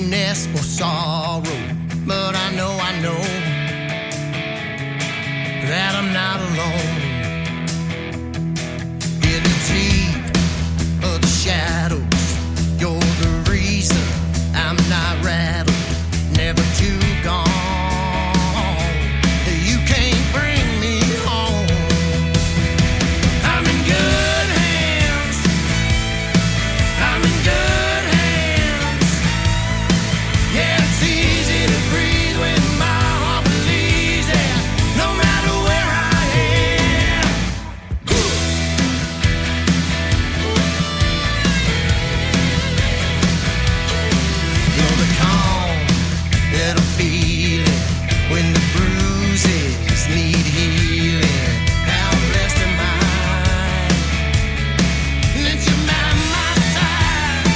emptiness or sorrow, but I know that I'm not alone. In the deep of the shadows, you're the reason I'm not rattled, never too gone. You can't bring me home. I'm in good hands. I'm in good hands. Yeah, it's easy to breathe when my heart believes it, no matter where I am. You're the calm that I'm feeling when the bruises need healing. How blessed am I that you're by my side.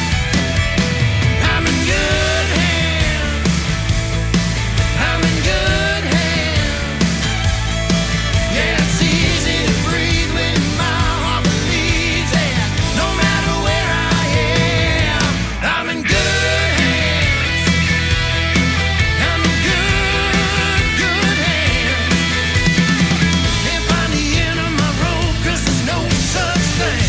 I'm in good hands. I'm in good hands. Yeah, it's easy to breathe when my heart believes it, no matter where I am. I'm in good hands. I'm in good hands. Can't find the end of my road 'cause there's no such thing.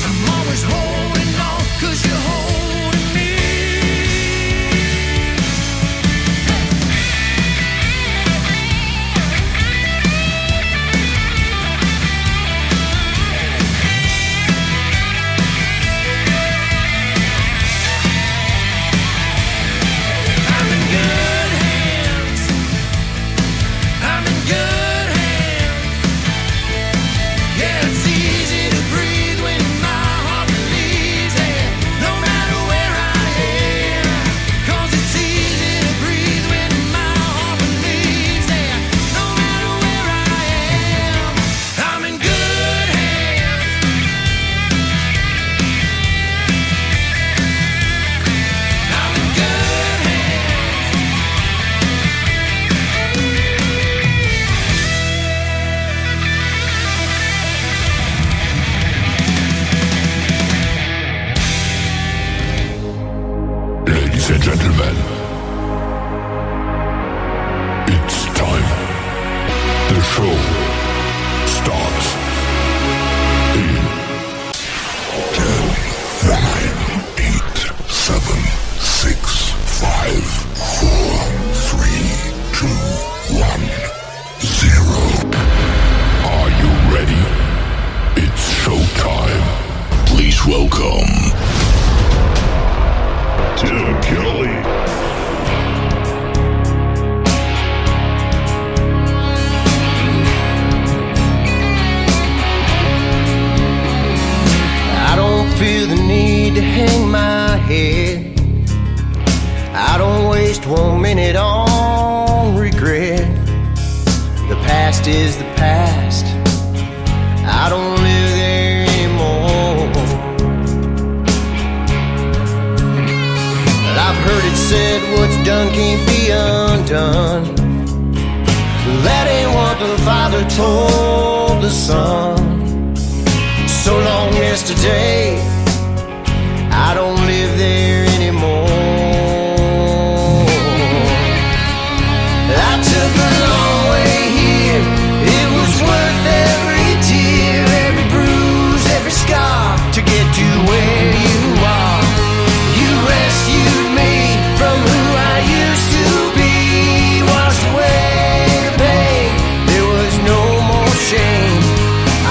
I'm always holding on 'cause you're holding me. I'm in good hands. I'm in good hands. Yeah, it's easy to breathe when my heart believes it, no matter where I am. 'Cause it's easy to breathe when my heart believes it, no matter where I am. I'm in good hands. I'm in good hands. Ladies and gentlemen, it's time. The show starts in 10, 9, 8, 7, 6, 5, 4, 3, 2, 1, 0. Are you ready? It's showtime. Please welcome Tim Kelly. I don't feel the need to hang my head. I don't waste 1 minute on regret. The past is the past. I don't live there anymore. I've heard it said what's done can't be undone. That ain't what the Father told the Son. So long yesterday, I don't live there anymore. I took the long way here. It was worth every tear, every bruise, every scar to get to where you are. You rescued me from who I used to be. Washed away the pain. There was no more shame.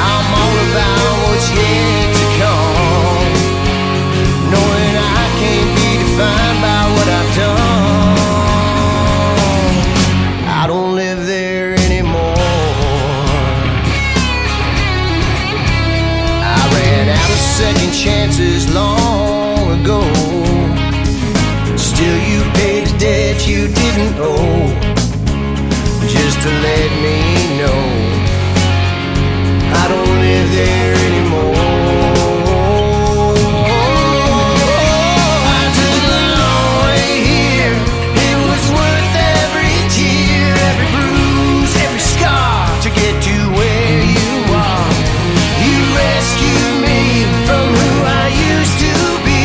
I'm all about what's yet to come, knowing I can't be defined by what I've done. I don't live there anymore. I ran out of second chances long ago. Still you paid a debt you didn't owe, just to let me know I don't live there anymore. I took the long way here. It was worth every tear, every bruise, every scar to get to where you are. You rescued me from who I used to be.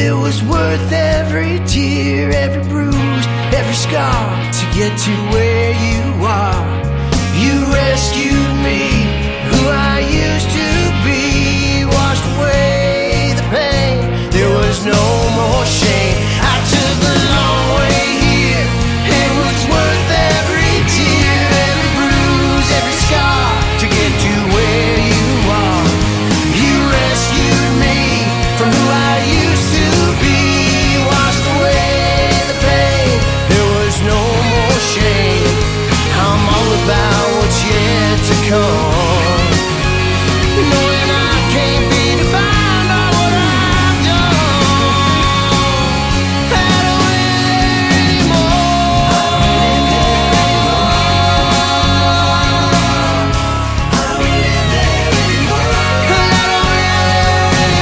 It was worth every tear, every bruise, every scar to get to where you are. You rescued me, who I used to be, washed away the pain. There was no more shame. I took the long way here. It was worth every tear, every bruise, every scar to get to where you are. You rescued me from who I used to be, washed away the pain. There was no more shame. I'm all about what's yet to come, knowing I can't be defined by what I've done. I don't live anymore. I don't live anymore. I don't live anymore.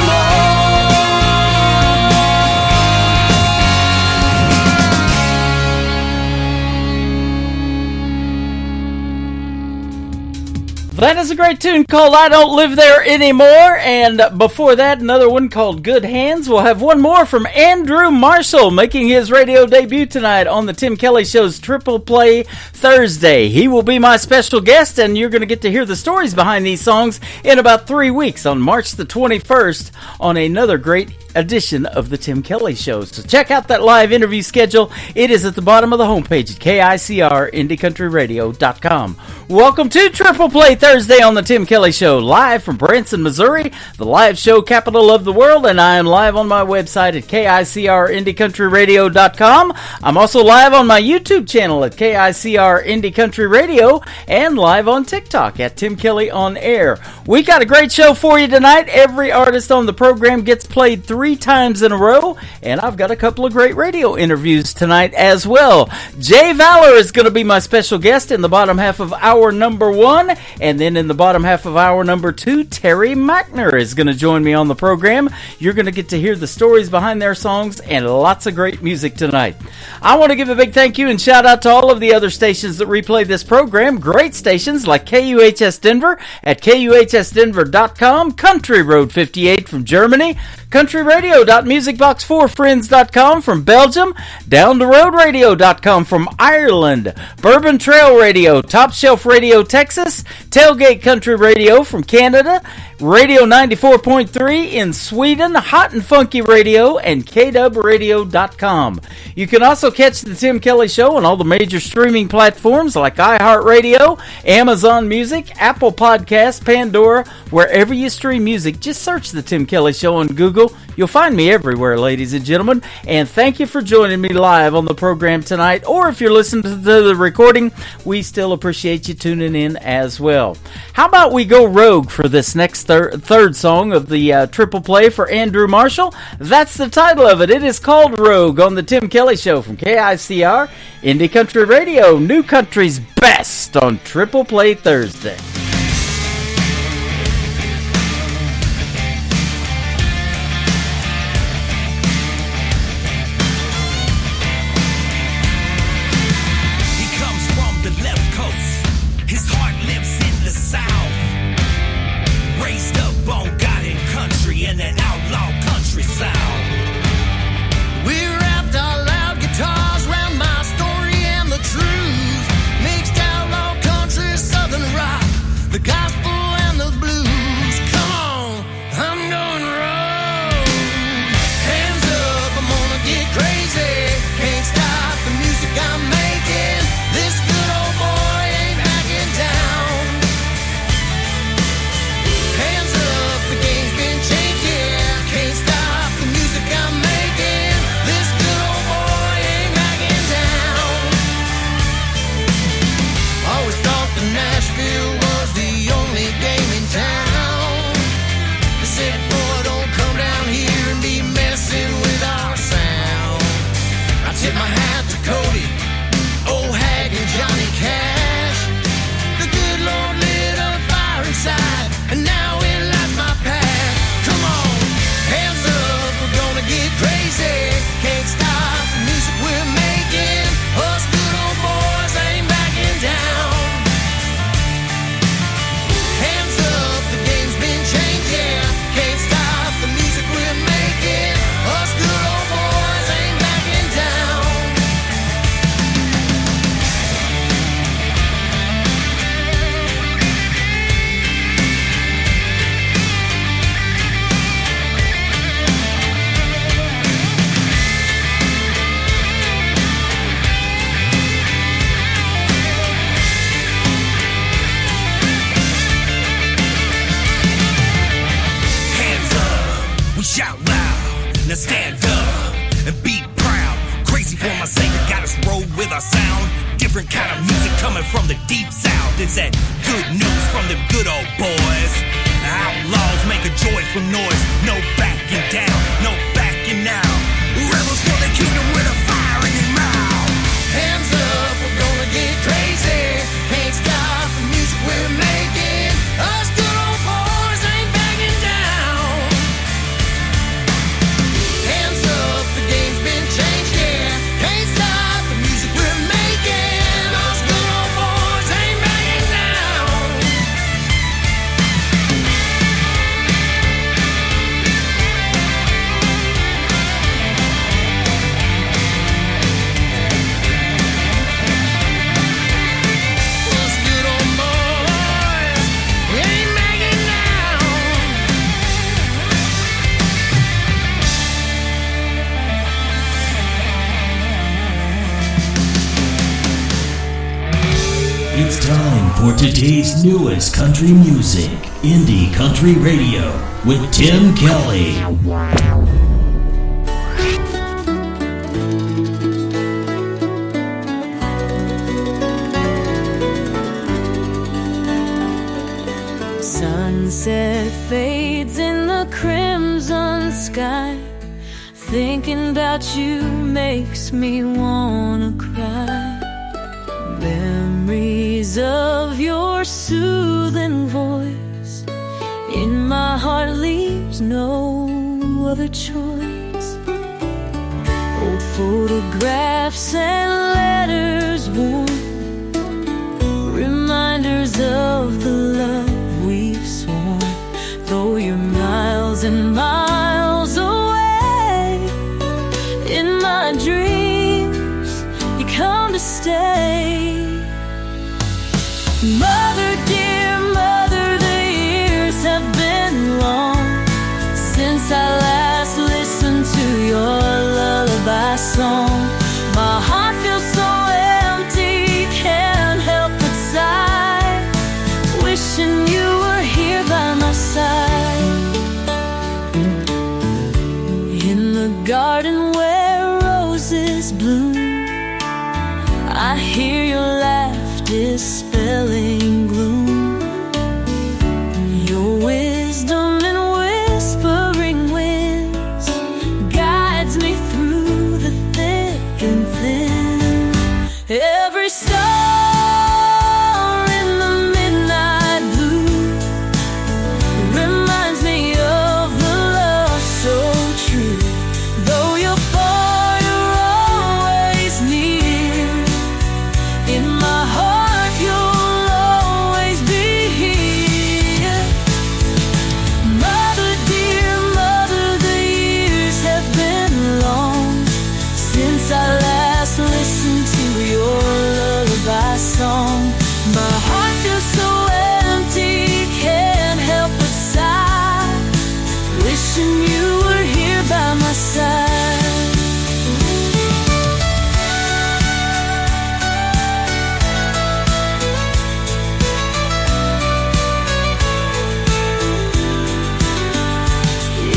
That is a great tune called I Don't Live There Anymore. And before that, another one called Good Hands. We'll have one more from Andrew Marshall, making his radio debut tonight on the Tim Kelly Show's Triple Play Thursday. He will be my special guest, and you're going to get to hear the stories behind these songs in about 3 weeks on March the 21st on another great edition of the Tim Kelly Show. So check out that live interview schedule. It is at the bottom of the homepage at KICRIndieCountryRadio.com. Welcome to Triple Play Thursday on the Tim Kelly Show, live from Branson, Missouri, the live show capital of the world, and I am live on my website at KICRIndieCountryRadio.com. I'm also live on my YouTube channel at KICR Indie Country Radio and live on TikTok at Tim Kelly On Air. We got a great show for you tonight. Every artist on the program gets played 3 times in a row, and I've got a couple of great radio interviews tonight as well. Jay Valor is going to be my special guest in the bottom half of hour number 1, and then in the bottom half of hour number 2, Terry Mackner is going to join me on the program. You're going to get to hear the stories behind their songs and lots of great music tonight. I want to give a big thank you and shout out to all of the other stations that replay this program. Great stations like KUHS Denver at KUHSdenver.com, Country Road 58 from Germany, countryradio.musicbox4friends.com from Belgium, downtheroadradio.com from Ireland, Bourbon Trail Radio, Top Shelf Radio Texas, Tailgate Country Radio from Canada, Radio 94.3 in Sweden, Hot and Funky Radio, and KWradio.com. You can also catch the Tim Kelly Show on all the major streaming platforms like iHeartRadio, Amazon Music, Apple Podcasts, Pandora, wherever you stream music. Just search the Tim Kelly Show on Google. You'll find me everywhere, ladies and gentlemen. And thank you for joining me live on the program tonight. Or if you're listening to the recording, we still appreciate you tuning in as well. How about we go rogue for this next third song of the Triple Play for Andrew Marshall? That's the title of it. It is called Rogue on the Tim Kelly Show from KICR Indie Country Radio, New Country's best on Triple Play Thursday. Mixed outlaw country, southern rock. different kind of music coming from the deep south. It's that good news from them good old boys. Outlaws make a joyful noise. No backing down, no backing now. Rebels for the kingdom with a fire in their mouth. Hands up, we're gonna get crazy. Can't stop the music we're making. Us good old boys ain't backing down. Hands up, the game's been changed, yeah. Can't stop the music we're making. Us good old boys ain't backing down. Us good old boys, we ain't backing down. It's time for today's newest country music, Indie Country Radio, with Tim Kelly. Sunset fades in the crimson sky. Thinking about you makes me wanna cry. Memories of your soothing voice in my heart leaves no other choice. Old photographs and letters worn, reminders of the love we've sworn. Though you're miles and miles away, in my dreams you come to stay. Mother, dear mother, the years have been long since I last listened to your lullaby song. My heart feels so empty, can't help but sigh, wishing you were here by my side. In the garden where roses bloom, I hear your laugh dispelling gloom. Your wisdom and whispering winds guides me through the thick and thin. Every star in the midnight blue reminds me of the love so true. Though you're far, you're always near. In my heart you'll always be here. Mother, dear mother, the years have been long since I last listened to your lullaby song. My heart feels so empty, can't help but sigh, wishing you were here by my side.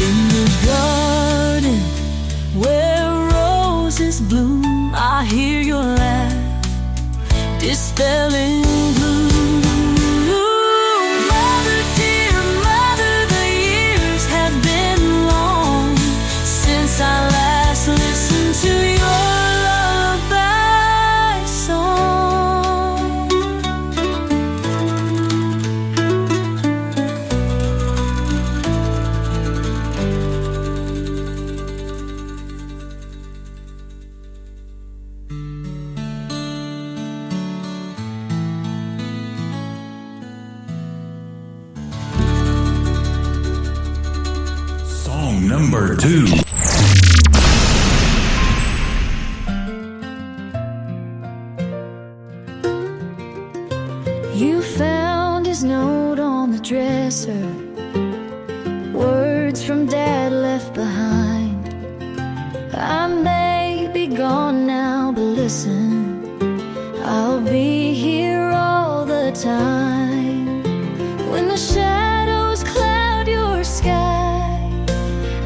In the garden where roses bloom, I hear your laugh dispelling gloom. Mother, dear mother, the years have been long since I last listened to your lullaby song. Song number 2. You found his note on the dresser, words from Dad left behind. I may be gone now, but listen, I'll be here all the time. When the shadows cloud your sky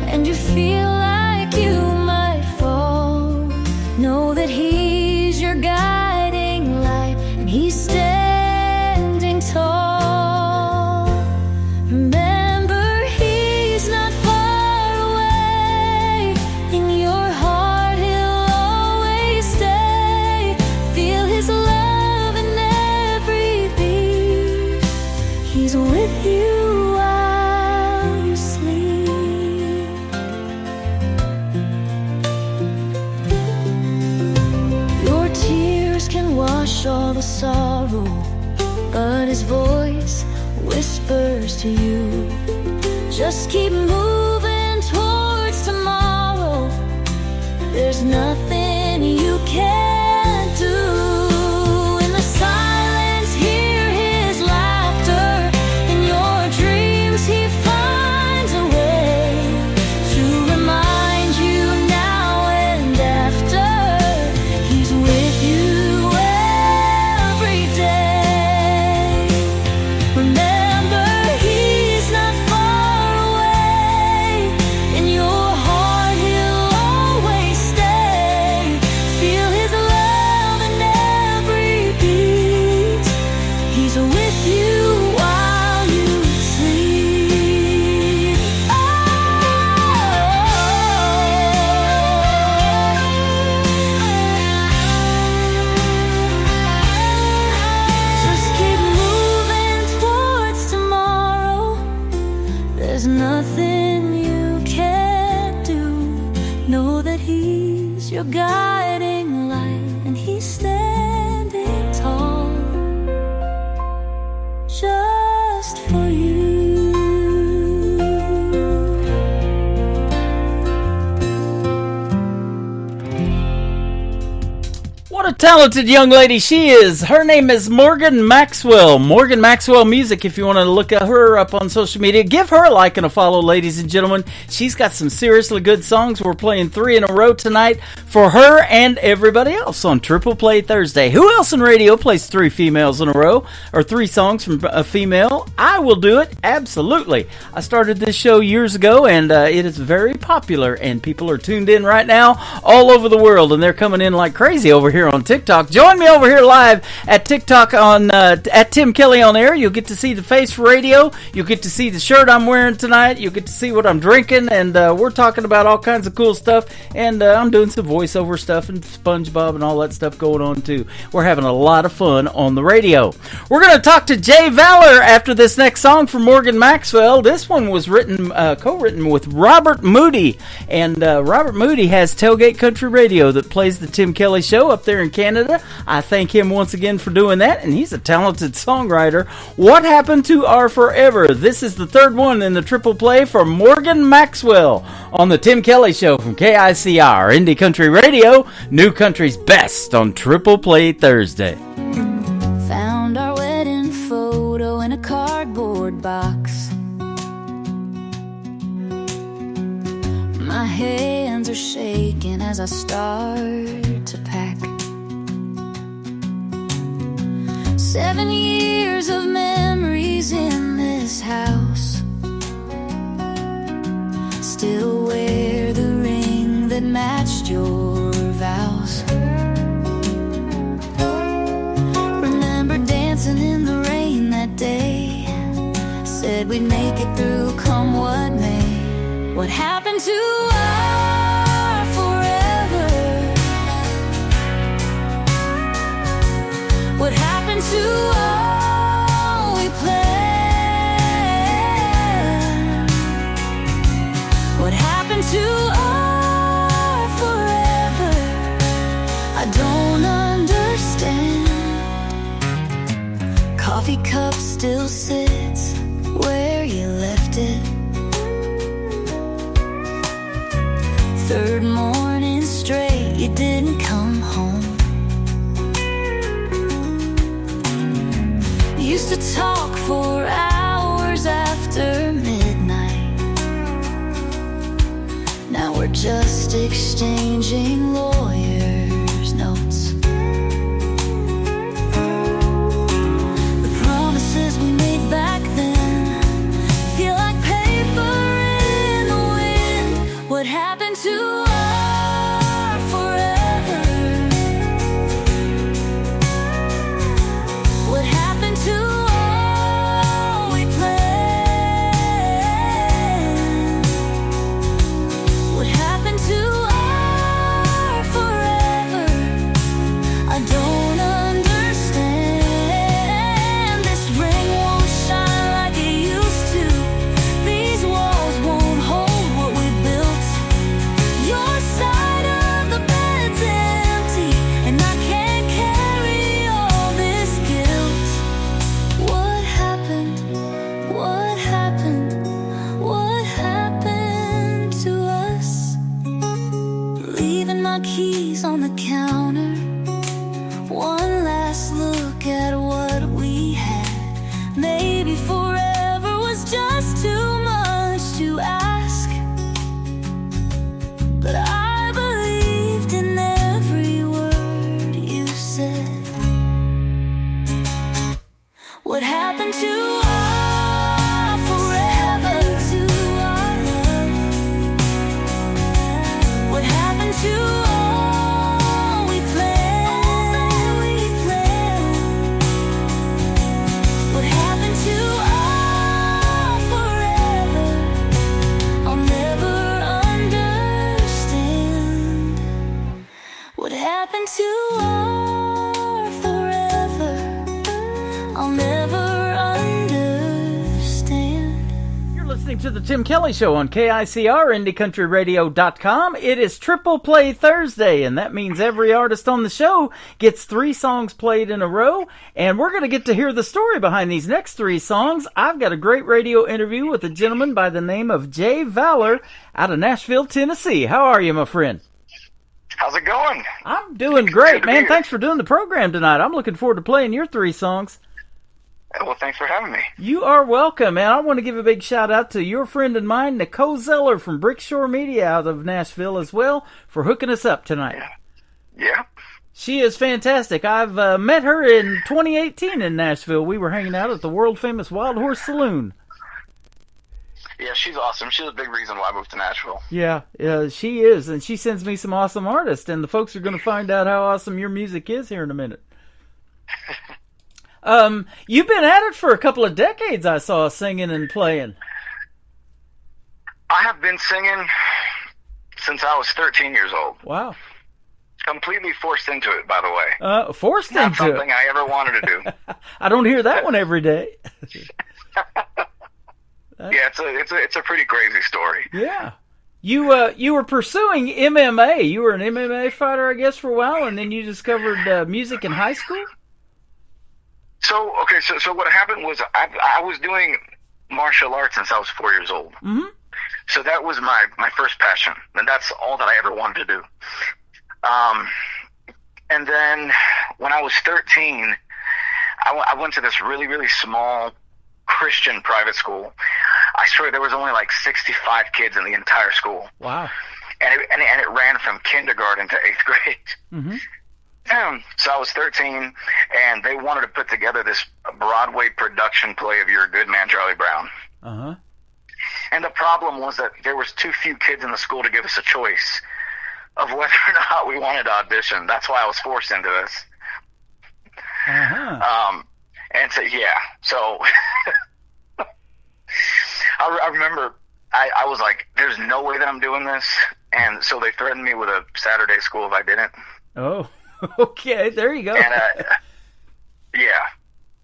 and you feel like you might fall, know that he's your guiding light. all the sorrow, but his voice whispers to you, just keep moving towards tomorrow. There's nothing you can't do. In the silence, hear his laughter. In your dreams, he finds a way to remind you now and after. He's with you every day. Remember, he's not far away. In your heart, he'll always stay. Feel his love in every beat. He's with you while you sleep. Just keep moving towards tomorrow. There's nothing you can't do. Know that he's your guiding light, and he's standing tall just for you. What a talented young lady she is. Her name is Morgan Maxwell. Morgan Maxwell Music, if you want to look at her up on social media. Give her a like and a follow, ladies and gentlemen. She's got some seriously good songs. We're playing 3 in a row tonight for her and everybody else on Triple Play Thursday. Who else in radio plays 3 females in a row? Or 3 songs from a female? I will do it, absolutely. I started this show years ago, and it is very popular, and people are tuned in right now all over the world, and they're coming in like crazy over here on TikTok. Join me over here live at TikTok on at Tim Kelly on Air. You'll get to see the face for radio. You'll get to see the shirt I'm wearing tonight. You'll get to see what I'm drinking, and we're talking about all kinds of cool stuff, and I'm doing some voiceover stuff and SpongeBob and all that stuff going on too. We're having a lot of fun on the radio. We're going to talk to Jay Valor after this next song from Morgan Maxwell. This one was written, co-written with Robert Moody, and Robert Moody has Tailgate Country Radio that plays the Tim Kelly Show up there in Canada. I thank him once again for doing that, and he's a talented songwriter. What Happened to Our Forever? This is the 3rd one in the triple play for Morgan Maxwell on the Tim Kelly Show from KICR, Indie Country Radio, New Country's best on Triple Play Thursday. Found our wedding photo in a cardboard box. My hands are shaking as I start to pack. 7 years of memories in this house. Still wear the ring that matched your vows. Remember dancing in the rain that day. Said we'd make it through come what may. What happened to our forever? What happened to all we planned? What happened to our forever? I don't understand. Coffee cup still sits where you left it. 3rd morning straight you didn't come home. Used to talk for hours after midnight. Now we're just exchanging lawyers' notes. The promises we made back then feel like paper in the wind. What happened to our forever? What happened to all we planned? What happened to our forever? my keys on the counter. One last look at what we had. Maybe forever was just too much to ask, but I believed in every word you said. What happened to our forever? To our love? What happened to all we planned? What happened to our forever? I'll never understand. What happened to our forever? I'll never understand. You're listening to the Tim Kelly Show on KICR, IndieCountryRadio.com. It is Triple Play Thursday, and that means every artist on the show gets 3 songs played in a row, and we're going to get to hear the story behind these next 3 songs. I've got a great radio interview with a gentleman by the name of Jay Valor out of Nashville, Tennessee. How are you, my friend? How's it going? I'm doing great, Good to be man. here. Thanks for doing the program tonight. I'm looking forward to playing your 3 songs. Well, thanks for having me. You are welcome, and I want to give a big shout out to your friend and mine, Nicole Zeller from Brickshore Media out of Nashville as well, for hooking us up tonight. Yeah. She is fantastic. I've met her in 2018 in Nashville. We were hanging out at the world-famous Wild Horse Saloon. Yeah, she's awesome. She's a big reason why I moved to Nashville. Yeah, she is, and she sends me some awesome artists, and the folks are going to find out how awesome your music is here in a minute. You've been at it for a couple of decades, I saw, singing and playing. I have been singing since I was 13 years old. Wow. Completely forced into it, by the way. Forced Not into something it. I ever wanted to do. I don't hear that one every day. Yeah, it's a pretty crazy story. Yeah. You were pursuing MMA. You were an MMA fighter, I guess, for a while, and then you discovered music in high school? So what happened was I was doing martial arts since I was 4 years old. Mm-hmm. So that was my first passion, and that's all that I ever wanted to do. And then when I was 13, I went to this really, really small Christian private school. I swear there was only like 65 kids in the entire school. Wow. And it ran from kindergarten to 8th grade. Mm-hmm. So I was 13, and they wanted to put together this Broadway production play of You're a Good Man, Charlie Brown. Uh-huh. And the problem was that there was too few kids in the school to give us a choice of whether or not we wanted to audition. That's why I was forced into this. Uh-huh. And so, yeah. So I remember I was like, there's no way that I'm doing this. And so they threatened me with a Saturday school if I didn't. Oh, okay. There you go. And yeah.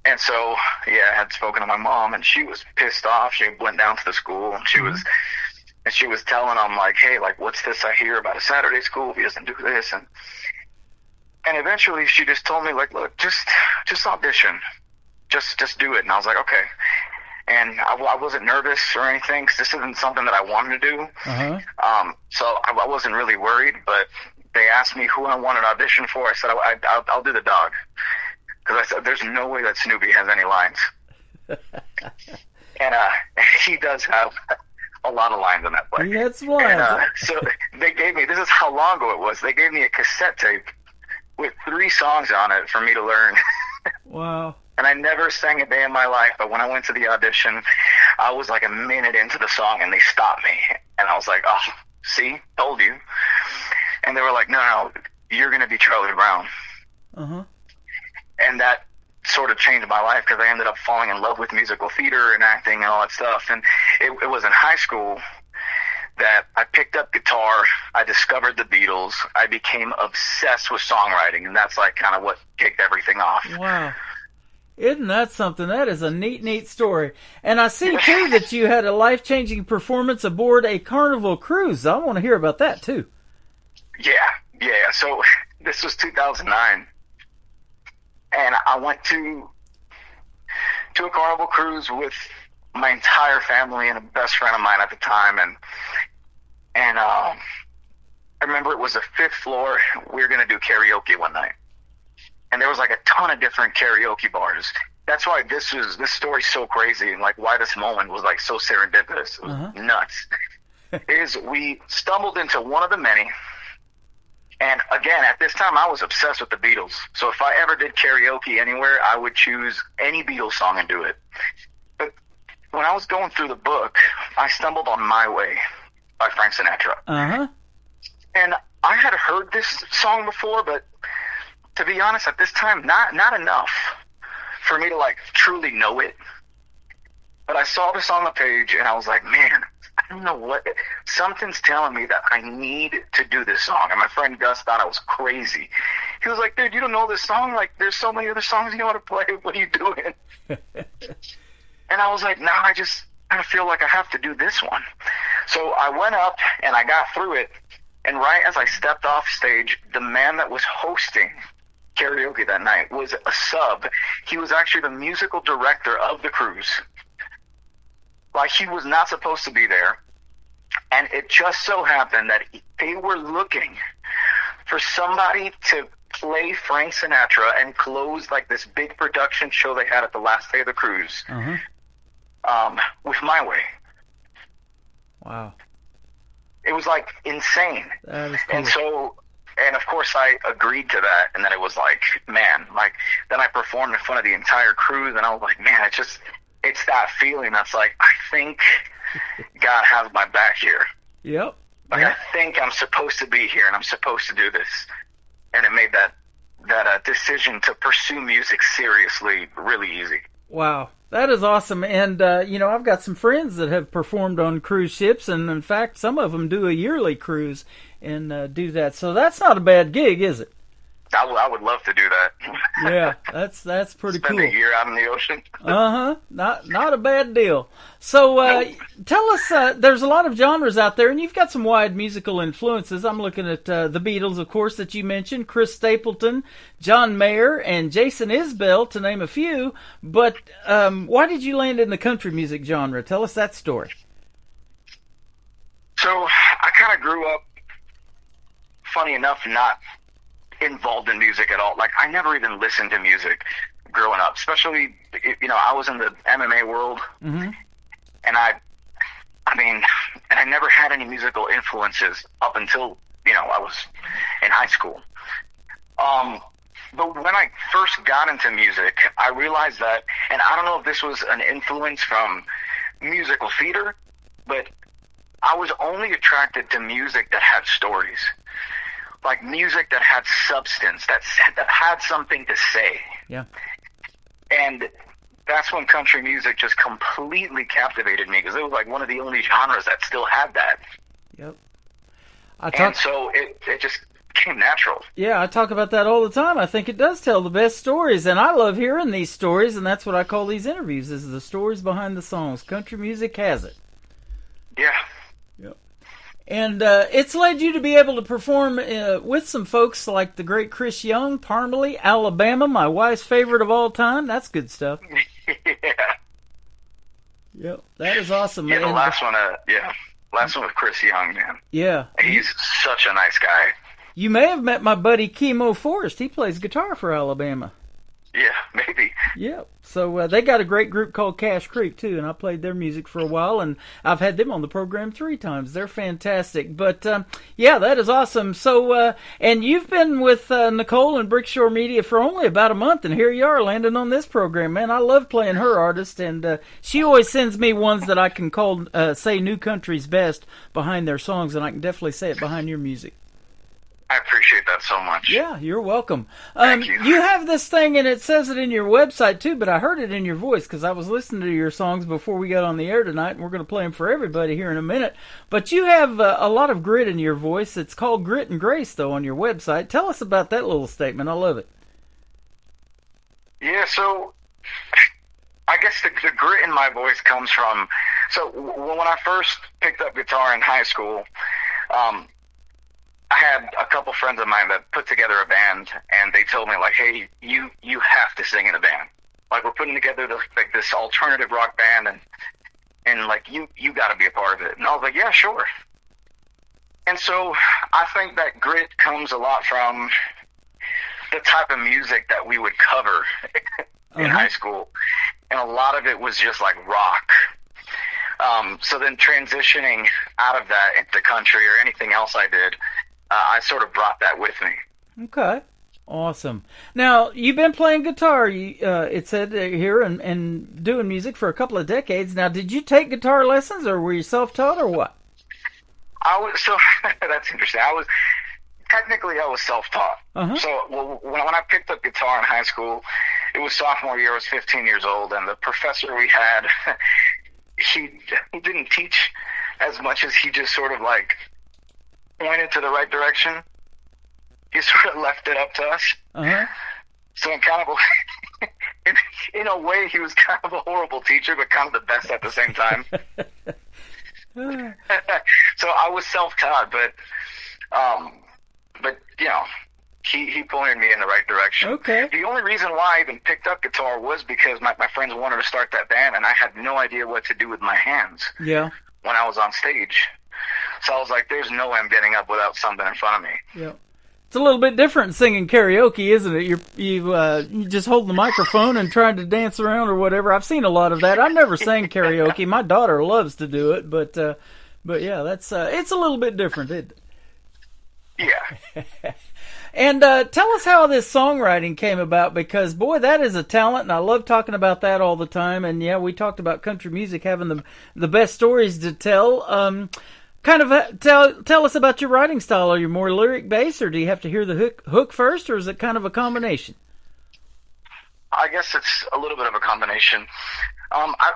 And so, yeah, I had spoken to my mom, and she was pissed off. She went down to the school, and she was telling them, like, hey, like, what's this I hear about a Saturday school if he doesn't do this? And eventually she just told me, like, look, just audition. Just do it. And I was like, okay. And I wasn't nervous or anything, because this isn't something that I wanted to do. Uh-huh. So I wasn't really worried, but they asked me who I wanted to audition for. I said, I'll do the dog. Because I said, there's no way that Snoopy has any lines. And he does have a lot of lines in that play. He had some lines. And, so they gave me, this is how long ago it was, they gave me a cassette tape with 3 songs on it for me to learn. Wow. And I never sang a day in my life, but when I went to the audition, I was like a minute into the song, and they stopped me. And I was like, oh, see? Told you. And they were like, no, you're going to be Charlie Brown. Uh-huh. And that sort of changed my life, because I ended up falling in love with musical theater and acting and all that stuff. And it was in high school that I picked up guitar, I discovered the Beatles, I became obsessed with songwriting, and that's like kind of what kicked everything off. Wow. Isn't that something? That is a neat story. And I see, too, that you had a life-changing performance aboard a Carnival cruise. I want to hear about that, too. Yeah. So this was 2009. And I went to a Carnival cruise with my entire family and a best friend of mine at the time. And I remember it was the 5th floor. We were going to do karaoke one night. And there was like a ton of different karaoke bars. That's why this story's so crazy, and like why this moment was like so serendipitous. It was nuts. Is we stumbled into one of the many. And again, at this time, I was obsessed with the Beatles. So if I ever did karaoke anywhere, I would choose any Beatles song and do it. But when I was going through the book, I stumbled on My Way by Frank Sinatra. And I had heard this song before, but to be honest, at this time, not enough for me to like truly know it. But I saw this on the page, and I was like, man, I don't know what, something's telling me that I need to do this song. And my friend Gus thought I was crazy. He was like, dude, you don't know this song? Like, there's so many other songs you know how to play. What are you doing? And I was like, nah, I kind of feel like I have to do this one. So I went up, and I got through it. And right as I stepped off stage, the man that was hosting karaoke that night was a sub. He was actually the musical director of the cruise. Like, he was not supposed to be there. And it just so happened that they were looking for somebody to play Frank Sinatra and close like this big production show they had at the last day of the cruise with My Way. Wow. It was like insane. That is cool. And of course I agreed to that, and then it was like, man, like, then I performed in front of the entire cruise, and I was like, man, it's that feeling that's like, I think God has my back here. Yep. Like, I think I'm supposed to be here, and I'm supposed to do this. And it made that decision to pursue music seriously really easy. Wow. That is awesome. And, I've got some friends that have performed on cruise ships, and in fact, some of them do a yearly cruise and do that. So that's not a bad gig, is it? I would love to do that. Yeah, that's pretty cool. Spend a year out in the ocean. Not a bad deal. So tell us, there's a lot of genres out there, and you've got some wide musical influences. I'm looking at the Beatles, of course, that you mentioned, Chris Stapleton, John Mayer, and Jason Isbell, to name a few. But why did you land in the country music genre? Tell us that story. So I kind of grew up, funny enough, not involved in music at all. Like, I never even listened to music growing up, especially, I was in the MMA world, and I never had any musical influences up until, I was in high school. But when I first got into music, I realized that, and I don't know if this was an influence from musical theater, but I was only attracted to music that had stories. Like music that had substance, that had something to say. Yeah. And that's when country music just completely captivated me, because it was like one of the only genres that still had that. Yep. And so it just came natural. Yeah, I talk about that all the time. I think it does tell the best stories, and I love hearing these stories, and that's what I call these interviews, is the stories behind the songs. Country music has it. Yeah. Yep. And it's led you to be able to perform with some folks like the great Chris Young, Parmalee, Alabama, my wife's favorite of all time. That's good stuff. Yeah. Yep, that is awesome. Yeah, the last one with Chris Young, man. Yeah. He's such a nice guy. You may have met my buddy Kimo Forrest. He plays guitar for Alabama. Yeah, maybe. Yeah, so they got a great group called Cash Creek, too, and I played their music for a while, and I've had them on the program 3 times. They're fantastic. But, yeah, that is awesome. So, and you've been with Nicole and Brickshore Media for only about a month, and here you are landing on this program, man. I love playing her artist, and she always sends me ones that I can call, say, New Country's best behind their songs, and I can definitely say it behind your music. I appreciate that so much. Yeah, you're welcome. Thank you. You have this thing, and it says it in your website, too, but I heard it in your voice because I was listening to your songs before we got on the air tonight, and we're going to play them for everybody here in a minute. But you have a lot of grit in your voice. It's called Grit and Grace, though, on your website. Tell us about that little statement. I love it. Yeah, so I guess the grit in my voice comes from, so when I first picked up guitar in high school, I had a couple friends of mine that put together a band, and they told me, like, hey, you have to sing in a band. Like, we're putting together this alternative rock band, and like, you got to be a part of it. And I was like, yeah, sure. And so I think that grit comes a lot from the type of music that we would cover in high school. And a lot of it was just like rock. So then transitioning out of that into country or anything else I did, I sort of brought that with me. Okay. Awesome. Now, you've been playing guitar, it said here, and doing music for a couple of decades. Now, did you take guitar lessons, or were you self-taught, or what? So that's interesting. I was self-taught. So when I picked up guitar in high school, it was sophomore year. I was 15 years old, and the professor we had, he didn't teach as much as he just sort of like pointed to the right direction. He sort of left it up to us. So in kind of in a way, he was kind of a horrible teacher, but kind of the best at the same time. So I was self-taught, but you know, he pointed me in the right direction. Okay. The only reason why I even picked up guitar was because my friends wanted to start that band, and I had no idea what to do with my hands. Yeah. When I was on stage, so I was like, "There's no way I'm getting up without something in front of me." Yeah. It's a little bit different singing karaoke, isn't it? You just hold the microphone and trying to dance around or whatever. I've seen a lot of that. I've never sang karaoke. My daughter loves to do it, but yeah, that's it's a little bit different, isn't it? Yeah. And tell us how this songwriting came about, because boy, that is a talent, and I love talking about that all the time. And yeah, we talked about country music having the best stories to tell. Kind of tell us about your writing style. Are you more lyric based, or do you have to hear the hook first, or is it kind of a combination? I guess it's a little bit of a combination.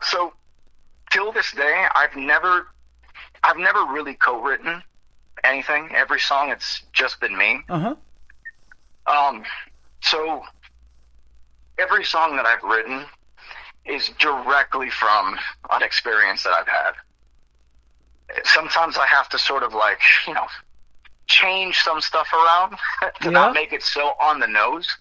So till this day, I've never really co-written anything. Every song, it's just been me. So every song that I've written is directly from an experience that I've had. Sometimes I have to sort of like, you know, change some stuff around to not make it so on the nose.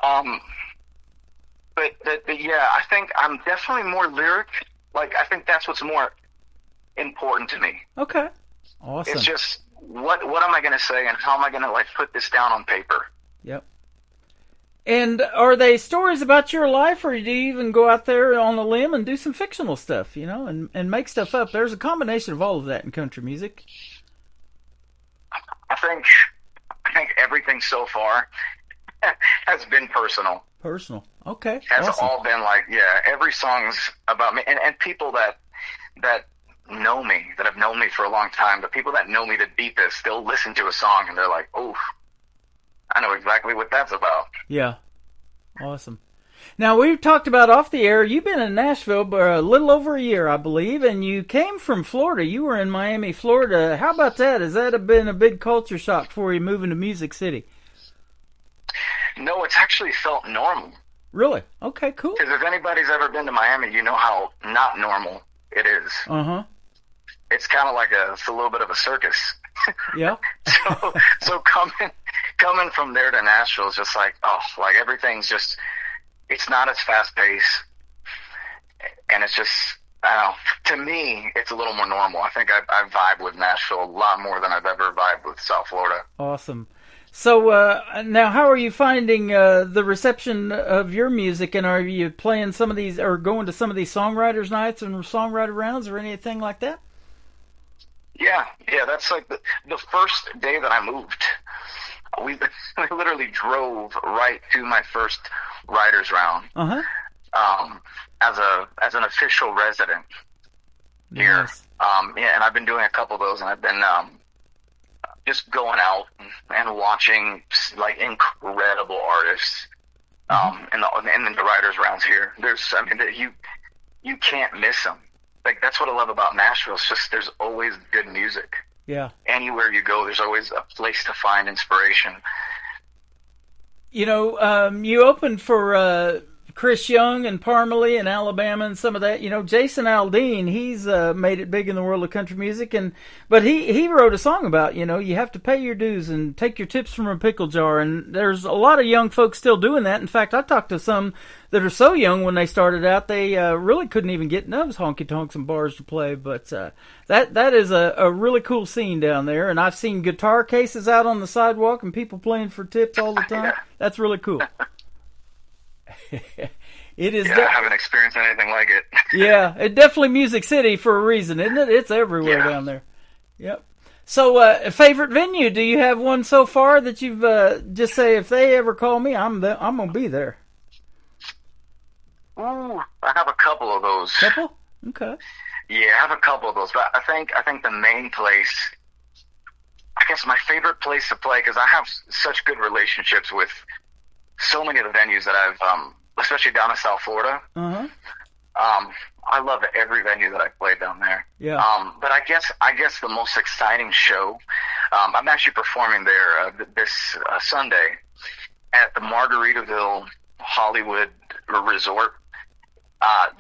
But yeah, I think I'm definitely more lyric. Like, I think that's what's more important to me. Okay. Awesome. It's just, what am I going to say, and how am I going to like put this down on paper? Yep. And are they stories about your life, or do you even go out there on a limb and do some fictional stuff, you know, and make stuff up? There's a combination of all of that in country music. I think everything so far has been personal. Personal. Okay. Has awesome. all been like, yeah, every song's about me. And people that know me, that have known me for a long time, the people that know me the deepest, they'll listen to a song and they're like, oh, I know exactly what that's about. Yeah. Awesome. Now, we've talked about off the air, you've been in Nashville for a little over a year, I believe, and you came from Florida. You were in Miami, Florida. How about that? Has that been a big culture shock for you moving to Music City? No, it's actually felt normal. Really? Okay, cool. Because if anybody's ever been to Miami, you know how not normal it is. It's kind of like it's a little bit of a circus. Yeah. so coming from there to Nashville is just like, oh, like everything's just, it's not as fast paced, and it's just, I don't know, to me, it's a little more normal. I think I vibe with Nashville a lot more than I've ever vibed with South Florida. Awesome. So now, how are you finding the reception of your music, and are you playing some of these, or going to some of these songwriters' nights and songwriter rounds, or anything like that? Yeah, that's like the first day that I moved. We literally drove right to my first writers' round. As an official resident here. Nice. Yeah, and I've been doing a couple of those, and I've been just going out and watching like incredible artists in the writers' rounds here. You can't miss them. Like, that's what I love about Nashville. It's just, there's always good music. Yeah. Anywhere you go, there's always a place to find inspiration. You know, you opened for Chris Young and Parmalee and Alabama and some of that. You know, Jason Aldean, he's made it big in the world of country music, but he wrote a song about, you know, you have to pay your dues and take your tips from a pickle jar, and there's a lot of young folks still doing that. In fact, I talked to some that are so young when they started out, they really couldn't even get those honky-tonks and bars to play, but that is a really cool scene down there, and I've seen guitar cases out on the sidewalk and people playing for tips all the time. That's really cool. It is. Yeah, I haven't experienced anything like it. Yeah, it definitely Music City for a reason, isn't it? It's everywhere down there. Yep. So, favorite venue? Do you have one so far that you've just say if they ever call me, I'm gonna be there? Ooh, I have a couple of those. Couple? Okay. Yeah, I have a couple of those, but I think the main place, I guess my favorite place to play, because I have such good relationships with so many of the venues that I've, especially down in South Florida. Uh-huh. I love every venue that I played down there. Yeah. But I guess the most exciting show, I'm actually performing there this Sunday at the Margaritaville Hollywood Resort.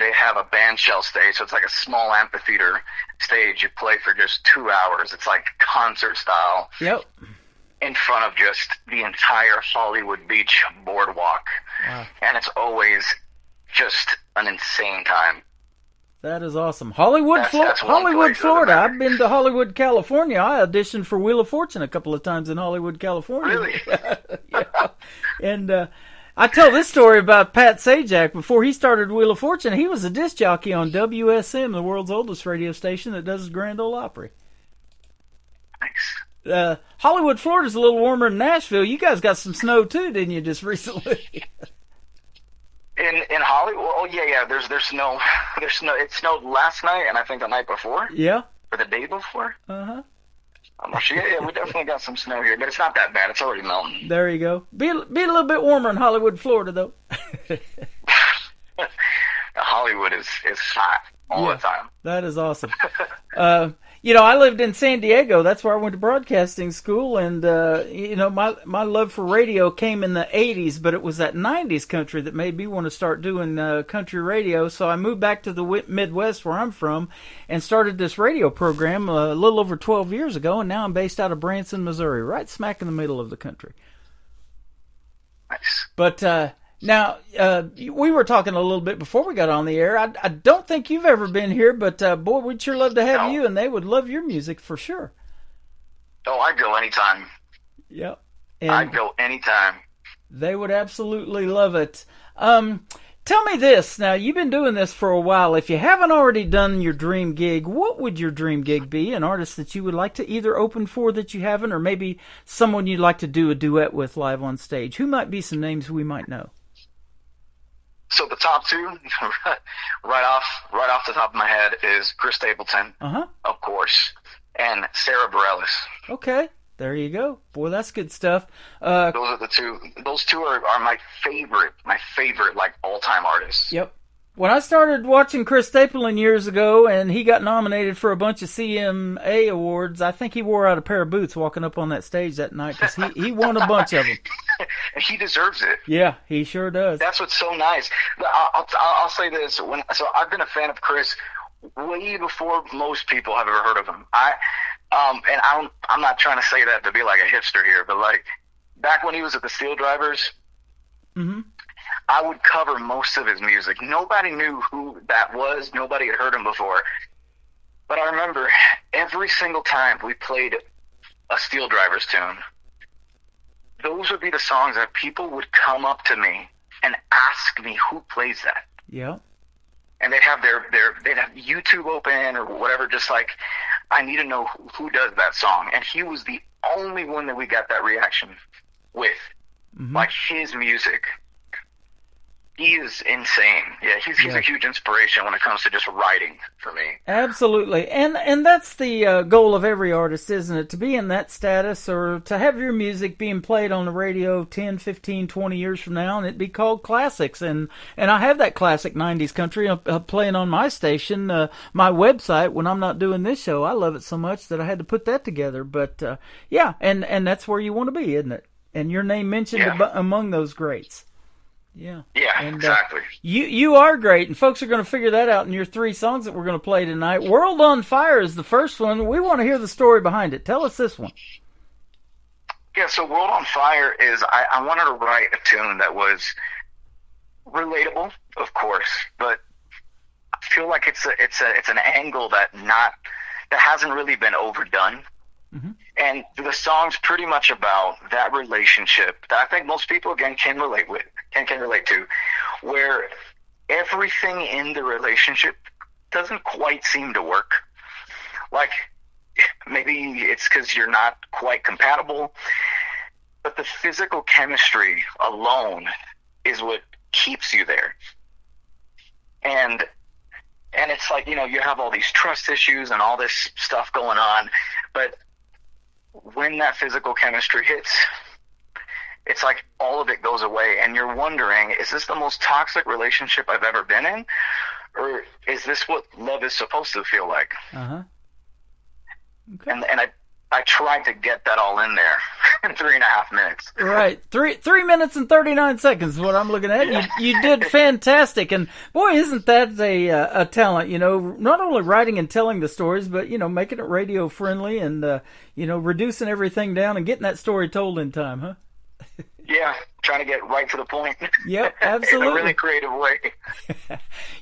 They have a band shell stage, so it's like a small amphitheater stage. You play for just 2 hours. It's like concert style. Yep. In front of just the entire Hollywood Beach boardwalk. Wow. And it's always just an insane time. That is awesome. Hollywood, Florida. I've been to Hollywood, California. I auditioned for Wheel of Fortune a couple of times in Hollywood, California. Really? Yeah. And I tell this story about Pat Sajak. Before he started Wheel of Fortune, he was a disc jockey on WSM, the world's oldest radio station that does Grand Ole Opry. Nice. Hollywood, Florida's a little warmer than Nashville. You guys got some snow too, didn't you, just recently? In Hollywood? Oh yeah. There's snow. There's snow. It snowed last night, and I think the night before. Yeah. Or the day before. Uh-huh. I'm not sure. Yeah, we definitely got some snow here, but it's not that bad. It's already melting. There you go. Be a little bit warmer in Hollywood, Florida, though. Hollywood is hot all the time. That is awesome. You know, I lived in San Diego. That's where I went to broadcasting school, and you know, my love for radio came in the 80s, but it was that 90s country that made me want to start doing country radio. So I moved back to the Midwest, where I'm from, and started this radio program a little over 12 years ago, and now I'm based out of Branson, Missouri, right smack in the middle of the country. Nice. But now, we were talking a little bit before we got on the air. I don't think you've ever been here, but boy, we'd sure love to have you, and they would love your music for sure. Oh, I'd go anytime. Yep. I'd go anytime. They would absolutely love it. Tell me this. Now, you've been doing this for a while. If you haven't already done your dream gig, what would your dream gig be? An artist that you would like to either open for that you haven't, or maybe someone you'd like to do a duet with live on stage? Who might be some names we might know? So the top two, right off the top of my head, is Chris Stapleton, of course, and Sarah Bareilles. Okay, there you go. Boy, that's good stuff. Those are the two. Those two are my favorite, like all-time artists. Yep. When I started watching Chris Stapleton years ago, and he got nominated for a bunch of CMA awards, I think he wore out a pair of boots walking up on that stage that night, because he won a bunch of them. And he deserves it. Yeah, he sure does. That's what's so nice. I'll say this: so I've been a fan of Chris way before most people have ever heard of him. I'm not trying to say that to be like a hipster here, but like back when he was at the Steel Drivers. Mm-hmm. I would cover most of his music. Nobody knew who that was. Nobody had heard him before. But I remember every single time we played a Steel Drivers tune, those would be the songs that people would come up to me and ask me who plays that. Yeah. And they'd have they'd have YouTube open or whatever, just like, I need to know who does that song. And he was the only one that we got that reaction with. Mm-hmm. Like his music. He is insane. Yeah, he's a huge inspiration when it comes to just writing for me. Absolutely. And that's the goal of every artist, isn't it? To be in that status, or to have your music being played on the radio 10, 15, 20 years from now, and it be called classics. And I have that classic 90s country playing on my station, my website, when I'm not doing this show. I love it so much that I had to put that together. But, and that's where you want to be, isn't it? And your name mentioned among those greats. Yeah. Yeah, And, exactly. You are great, and folks are going to figure that out in your 3 songs that we're going to play tonight. World on Fire is the first one. We want to hear the story behind it. Tell us this one. Yeah, so World on Fire is, I wanted to write a tune that was relatable, of course, but I feel like it's an angle that hasn't really been overdone. Mm-hmm. And the song's pretty much about that relationship that I think most people, again, can relate to, where everything in the relationship doesn't quite seem to work. Like, maybe it's because you're not quite compatible, but the physical chemistry alone is what keeps you there. And it's like, you have all these trust issues and all this stuff going on, but when that physical chemistry hits, it's like all of it goes away, and you're wondering, is this the most toxic relationship I've ever been in? Or is this what love is supposed to feel like? Uh-huh. Okay. And I tried to get that all in there in 3.5 minutes. Right. 3 minutes and 39 seconds is what I'm looking at. You did fantastic. And boy, isn't that a talent, not only writing and telling the stories, but, making it radio friendly and, reducing everything down and getting that story told in time, huh? Yeah, trying to get right to the point. Yep, absolutely. In a really creative way.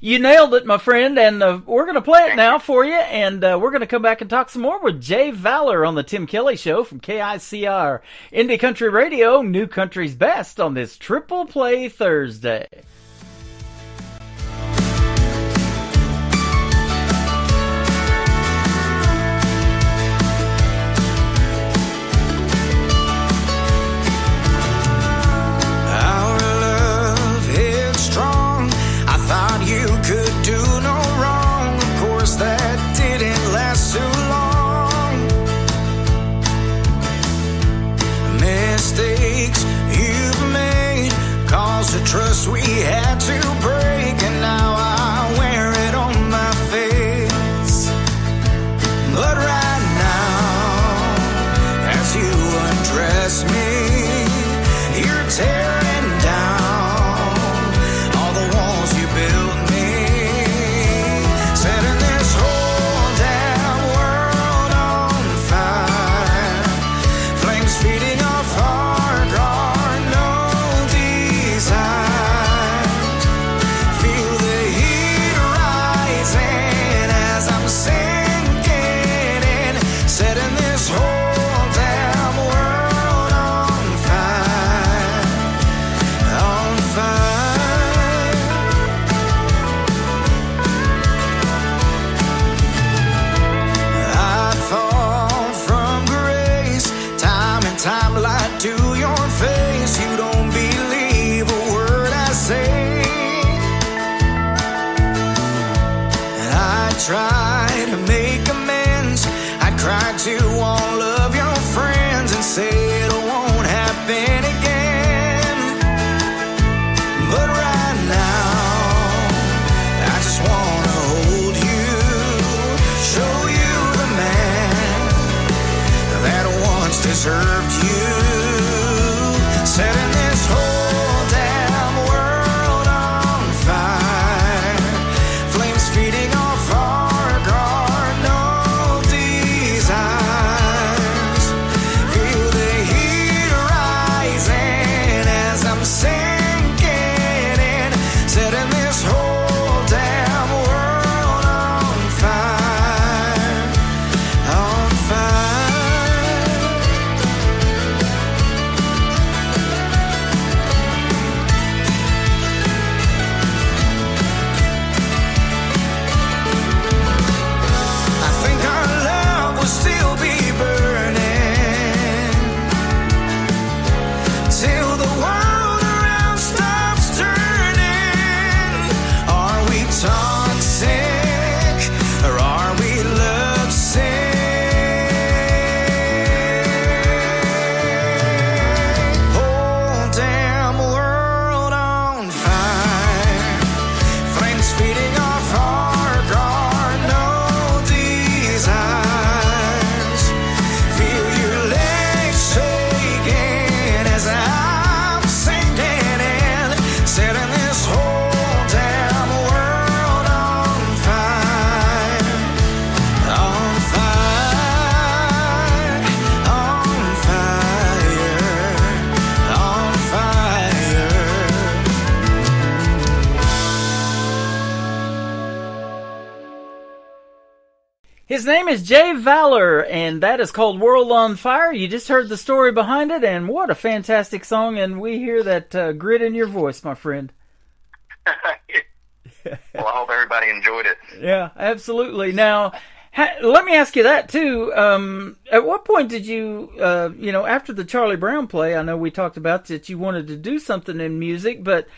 You nailed it, my friend, and we're going to play it Thank now you. for you, and we're going to come back and talk some more with Jay Valor on the Tim Kelly Show from KICR Indie Country Radio, New Country's Best, on this Triple Play Thursday. Our love is strong. I thought you could do no wrong. Of course, that didn't last too long. Mistakes you've made caused the trust we had to break, and now I wear it on my face. But right now, as you undress me, you're tearing down all the walls you built me, setting this whole damn world on fire. Flames feeding off our carnal desires. Feel the heat rising as I'm sinking in, setting this whole damn world on fire. On fire. I fall from grace, time and time lied to your face. You don't believe a word I say, and I try to make amends. I cry to all of your friends and say it won't happen again. But right now, I just wanna hold you, show you the man that once deserved you, setting this whole damn world on fire. Flames feeding off our carnal desires. Feel the heat rising as I'm sinking in, setting this whole damn world on fire. On fire. His name is Jay Valor, and that is called World on Fire. You just heard the story behind it, and what a fantastic song, and we hear that grit in your voice, my friend. Well, I hope everybody enjoyed it. Yeah, absolutely. Now, let me ask you that, too. At what point did you, after the Charlie Brown play, I know we talked about that you wanted to do something in music, but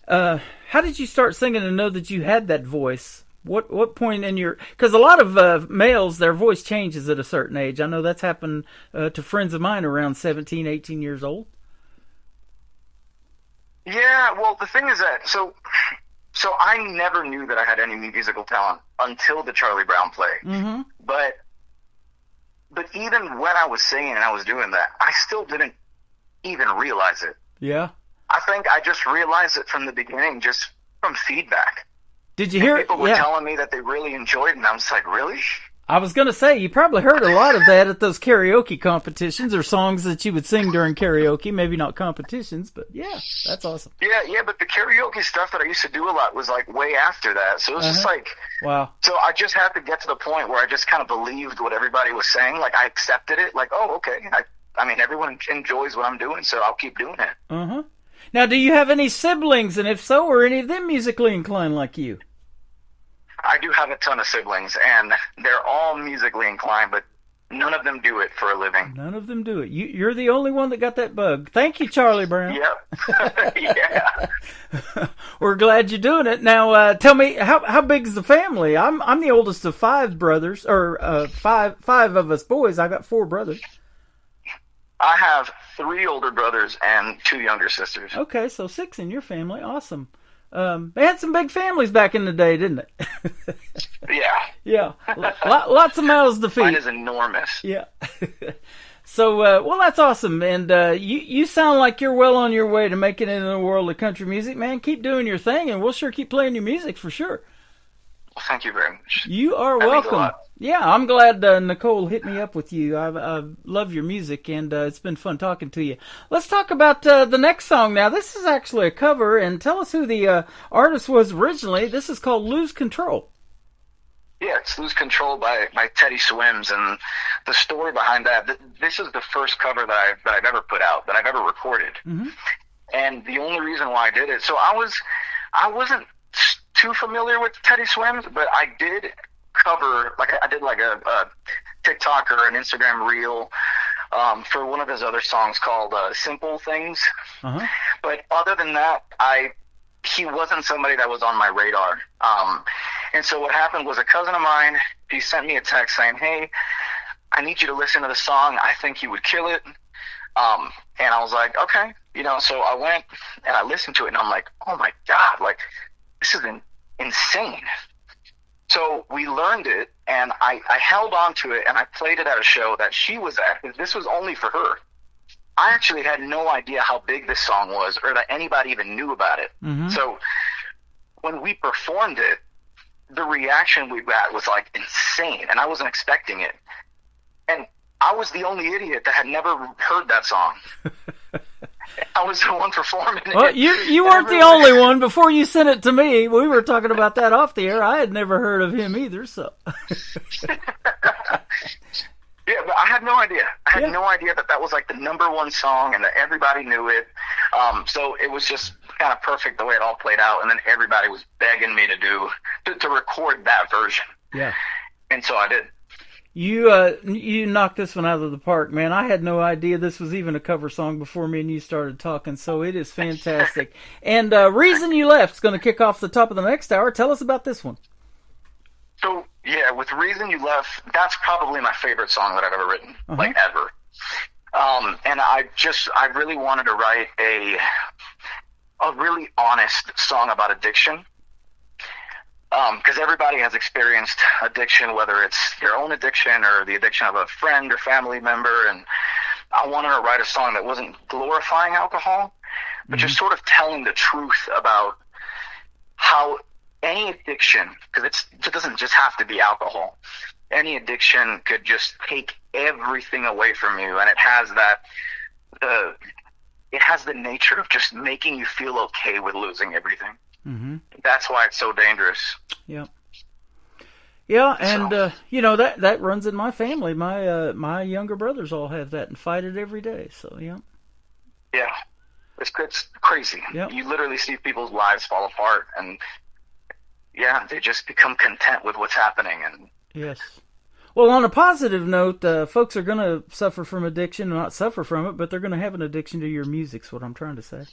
how did you start singing and know that you had that voice? What point in your... Because a lot of males, their voice changes at a certain age. I know that's happened to friends of mine around 17, 18 years old. Yeah, well, the thing is that... So I never knew that I had any musical talent until the Charlie Brown play. Mm-hmm. But even when I was singing and I was doing that, I still didn't even realize it. Yeah. I think I just realized it from the beginning, just from feedback. Did you hear it? People were telling me that they really enjoyed it, and I was like, really? I was going to say, you probably heard a lot of that at those karaoke competitions or songs that you would sing during karaoke. Maybe not competitions, but yeah, that's awesome. Yeah, but the karaoke stuff that I used to do a lot was like way after that. So it was just like, wow. So I just had to get to the point where I just kind of believed what everybody was saying. Like I accepted it. Like, oh, okay. I mean, everyone enjoys what I'm doing, so I'll keep doing it. Uh-huh. Now, do you have any siblings? And if so, are any of them musically inclined like you? I do have a ton of siblings, and they're all musically inclined, but none of them do it for a living. None of them do it. You're the only one that got that bug. Thank you, Charlie Brown. Yep. Yeah. We're glad you're doing it. Now, tell me, how big is the family? I'm the oldest of five brothers, or five of us boys. I got 4 brothers. I have 3 older brothers and 2 younger sisters. Okay, so 6 in your family. Awesome. They had some big families back in the day, didn't it? Yeah. Yeah. Lots of mouths to feed. Mine is enormous. Yeah. So, well, that's awesome. And you sound like you're well on your way to making it in the world of country music, man. Keep doing your thing, and we'll sure keep playing your music for sure. Well, thank you very much. You are That means a welcome. lot. Yeah, I'm glad Nicole hit me up with you. I love your music, and it's been fun talking to you. Let's talk about the next song now. This is actually a cover, and tell us who the artist was originally. This is called Lose Control. Yeah, it's Lose Control by Teddy Swims, and the story behind that, this is the first cover that I've ever put out, that I've ever recorded. Mm-hmm. And the only reason why I did it, so I wasn't too familiar with Teddy Swims, but I did cover, like I did like a TikTok or an Instagram reel for one of his other songs called Simple Things. Uh-huh. But other than that, he wasn't somebody that was on my radar. And so what happened was a cousin of mine, he sent me a text saying, hey, I need you to listen to the song. I think you would kill it. And I was like, okay. So I went and I listened to it, and I'm like, oh my God, like, this is insane. So we learned it, and I held on to it, and I played it at a show that she was at. This was only for her. I actually had no idea how big this song was, or that anybody even knew about it. Mm-hmm. So when we performed it, the reaction we got was like insane, and I wasn't expecting it. And I was the only idiot that had never heard that song. I was the one performing it. Well, you weren't the only one. Before you sent it to me, we were talking about that off the air. I had never heard of him either, so. Yeah, but I had no idea. I had no idea that was like the #1 song and that everybody knew it. So it was just kind of perfect the way it all played out. And then everybody was begging me to record that version. Yeah. And so I did. You knocked this one out of the park, man. I had no idea this was even a cover song before me and you started talking, so it is fantastic. And Reason You Left is going to kick off the top of the next hour. Tell us about this one. So, yeah, with Reason You Left, that's probably my favorite song that I've ever written, like ever. And I really wanted to write a really honest song about addiction. Because everybody has experienced addiction, whether it's their own addiction or the addiction of a friend or family member. And I wanted to write a song that wasn't glorifying alcohol, but just sort of telling the truth about how any addiction, because it doesn't just have to be alcohol, any addiction could just take everything away from you. And it has the nature of just making you feel okay with losing everything. Mm-hmm. That's why it's so dangerous. Yeah. Yeah, and So- that runs in my family. My younger brothers all have that and fight it every day. So yeah. Yeah, it's crazy. Yep. You literally see people's lives fall apart, and yeah, they just become content with what's happening. And Yes. Well, on a positive note, folks are going to suffer from addiction, not suffer from it, but they're going to have an addiction to your music's what I'm trying to say.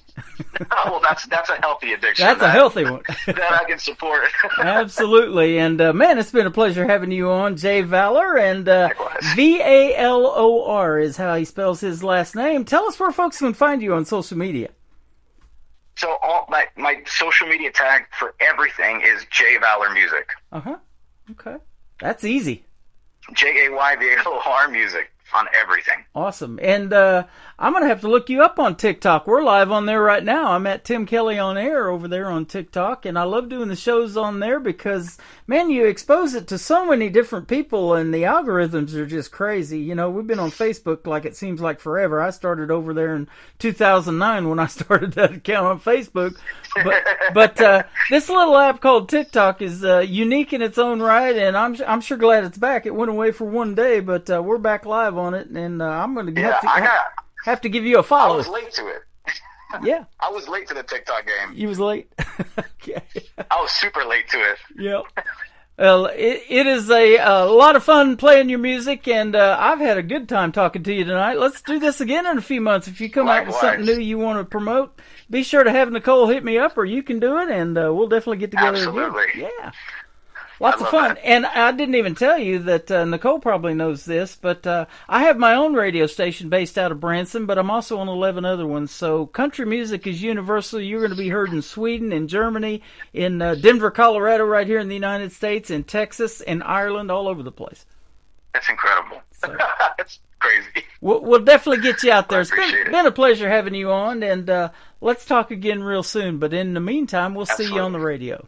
well, that's a healthy addiction. That's a healthy one. that I can support. Absolutely. And, man, it's been a pleasure having you on, Jay Valor. And Likewise. Valor is how he spells his last name. Tell us where folks can find you on social media. So all my social media tag for everything is Jay Valor Music. Uh-huh. Okay. That's easy. JayValor Music on everything. Awesome. And I'm going to have to look you up on TikTok. We're live on there right now. I'm at Tim Kelly on Air over there on TikTok, and I love doing the shows on there because, man, you expose it to so many different people, and the algorithms are just crazy. You know, we've been on Facebook like it seems like forever. I started over there in 2009 when I started that account on Facebook. But this little app called TikTok is unique in its own right, and I'm sure glad it's back. It went away for one day, but we're back live on it, and I'm going to have to give you a I follow. was late to it. Yeah, I was late to the TikTok game. you was late. Okay. I was super late to it. Yep. Well, it is a lot of fun playing your music, and I've had a good time talking to you tonight. Let's do this again in a few months. If you come out with something Likewise. new you want to promote, be sure to have Nicole hit me up, or you can do it, and we'll definitely get together Absolutely. again. Yeah. Lots I of love fun. that. And I didn't even tell you that Nicole probably knows this, but I have my own radio station based out of Branson, but I'm also on 11 other ones. So country music is universal. You're going to be heard in Sweden, in Germany, in Denver, Colorado, right here in the United States, in Texas, in Ireland, all over the place. It's incredible. It's crazy. We'll definitely get you out there. It's appreciate it. been a pleasure having you on, and let's talk again real soon. But in the meantime, we'll see you on the radio.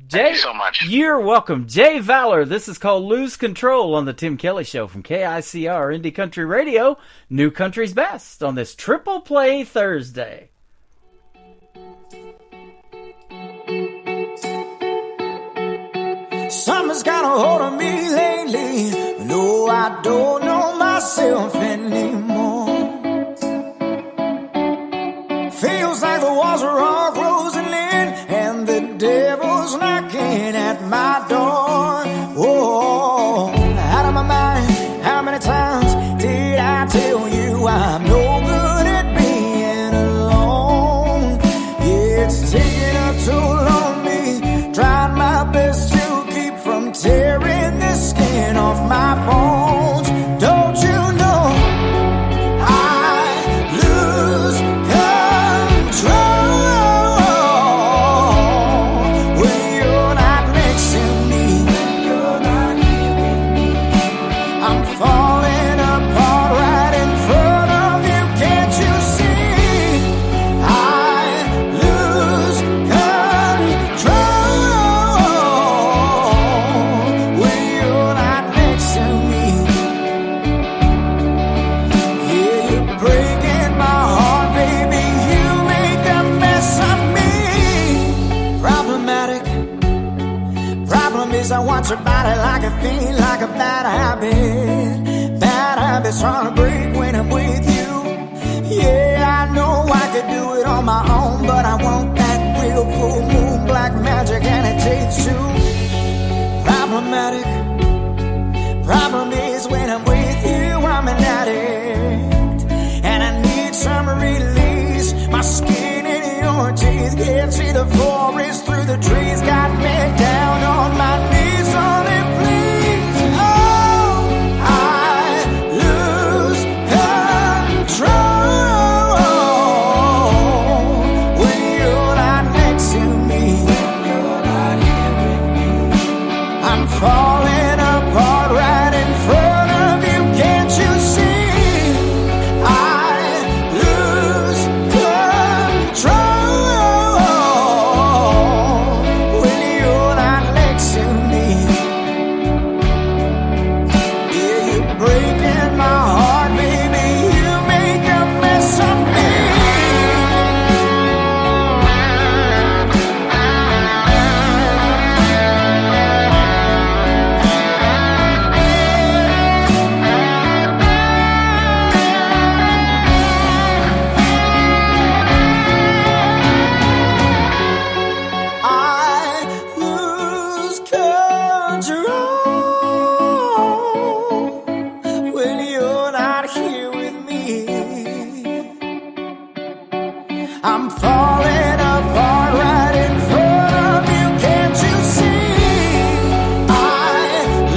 Jay, Thank you so much. You're welcome. Jay Valor. This is called Lose Control on the Tim Kelly Show from KICR Indie Country Radio, New Country's Best, on this Triple Play Thursday. Summer's got a hold of me lately. No, I don't know myself anymore. Feels like the walls are all closing in and the devil's knocking at my door. Oh, out of my mind, how many times did I tell you I'm no good at being alone? It's taking a toll on me, trying my best to keep from tearing the skin off my bones. Don't you know I lose control when you're not next to me? You're not here with me. I'm falling apart right in front of you. Can't you see? I lose control when you're not next to me. Yeah, you're breaking my heart, baby. You make a mess of me. Problematic. Problem is I want your body like a fiend, like a bad habit. Bad habits trying to break when I'm with you. Yeah, I know I could do it on my own, but I want that real full moon black magic, and it takes two. Problematic. Problem is when I'm with you, I'm an addict, and I need some release. My skin in your teeth, can't see the forest through the trees. Got me down on my knees, only please. Oh, I lose control when you're not next to me. You're not here with me. I'm falling apart right in front of you. Can't you see? I lose control I'm falling apart right in front of you. Can't you see? I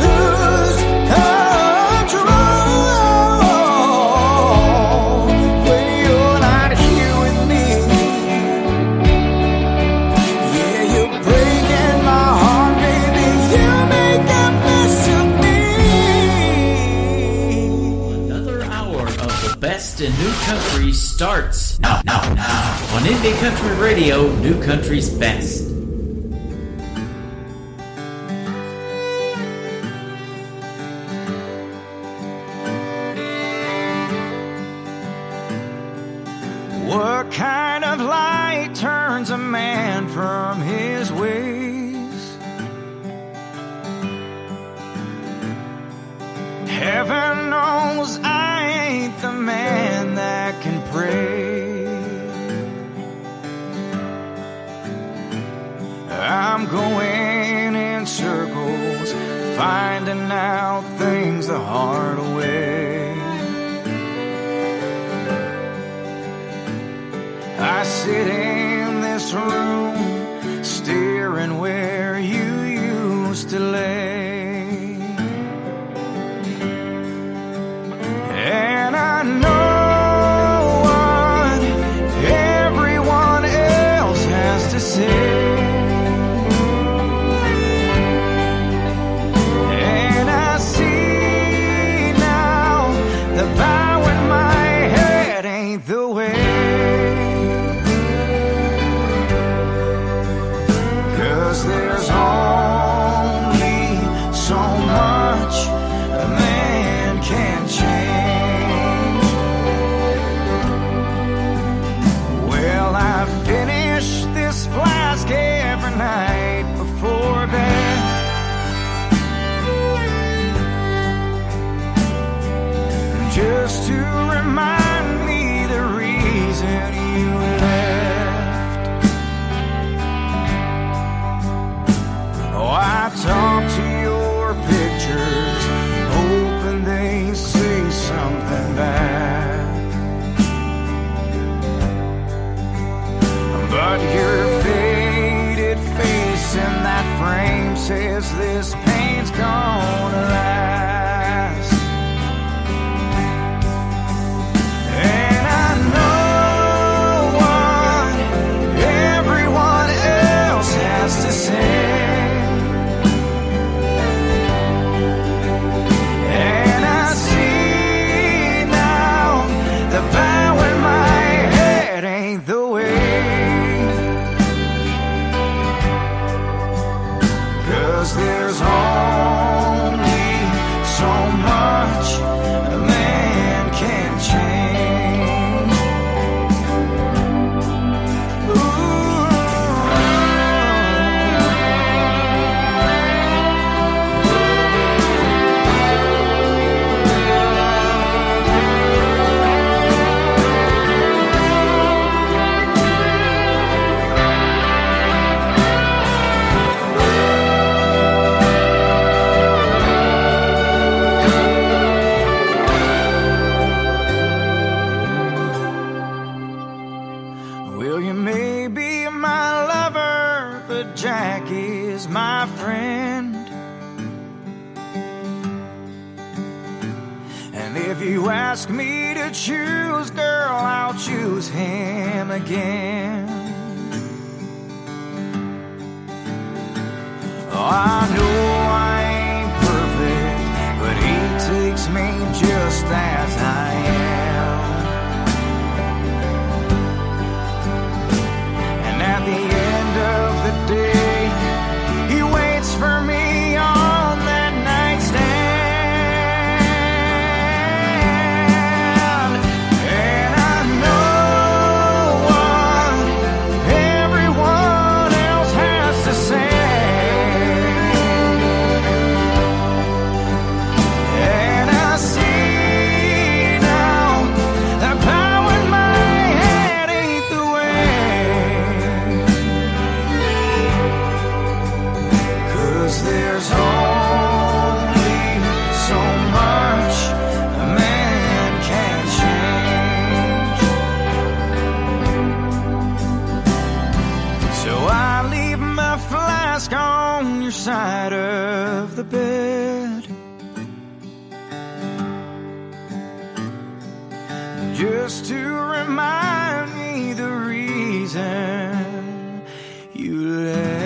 lose control when you're not here with me. Yeah, you're breaking my heart, baby. You make a mess of me. Another hour of the best in new country starts now on Indie Country Radio, New Country's best. What kind of light turns a man from his ways? Heaven knows I ain't the man that can pray. I'm going in circles, finding out things the hard way. I sit in this room, staring where you used to lay. And I know what everyone else has to say. And I see now the bow in my head ain't the way. 'Cause there's only so much a man can change. Well, I finish this flask every night before bed. Just to remind me the reason you left. Oh, I talk to your pictures, hoping they say something back. But your faded face in that frame says this pain's gonna last. And I know what everyone else has to say. And I see now the bow in my head ain't the way. 'Cause there's only so much a man can change. Well, you may be my lover, but Jack is my friend. And if you ask me to choose, girl, I'll choose him again. Oh, I know I ain't perfect, but he takes me just as I am. And at the end of the day, he waits for me on that nightstand. And I know what everyone else has to say. the bed, just to remind me the reason you left.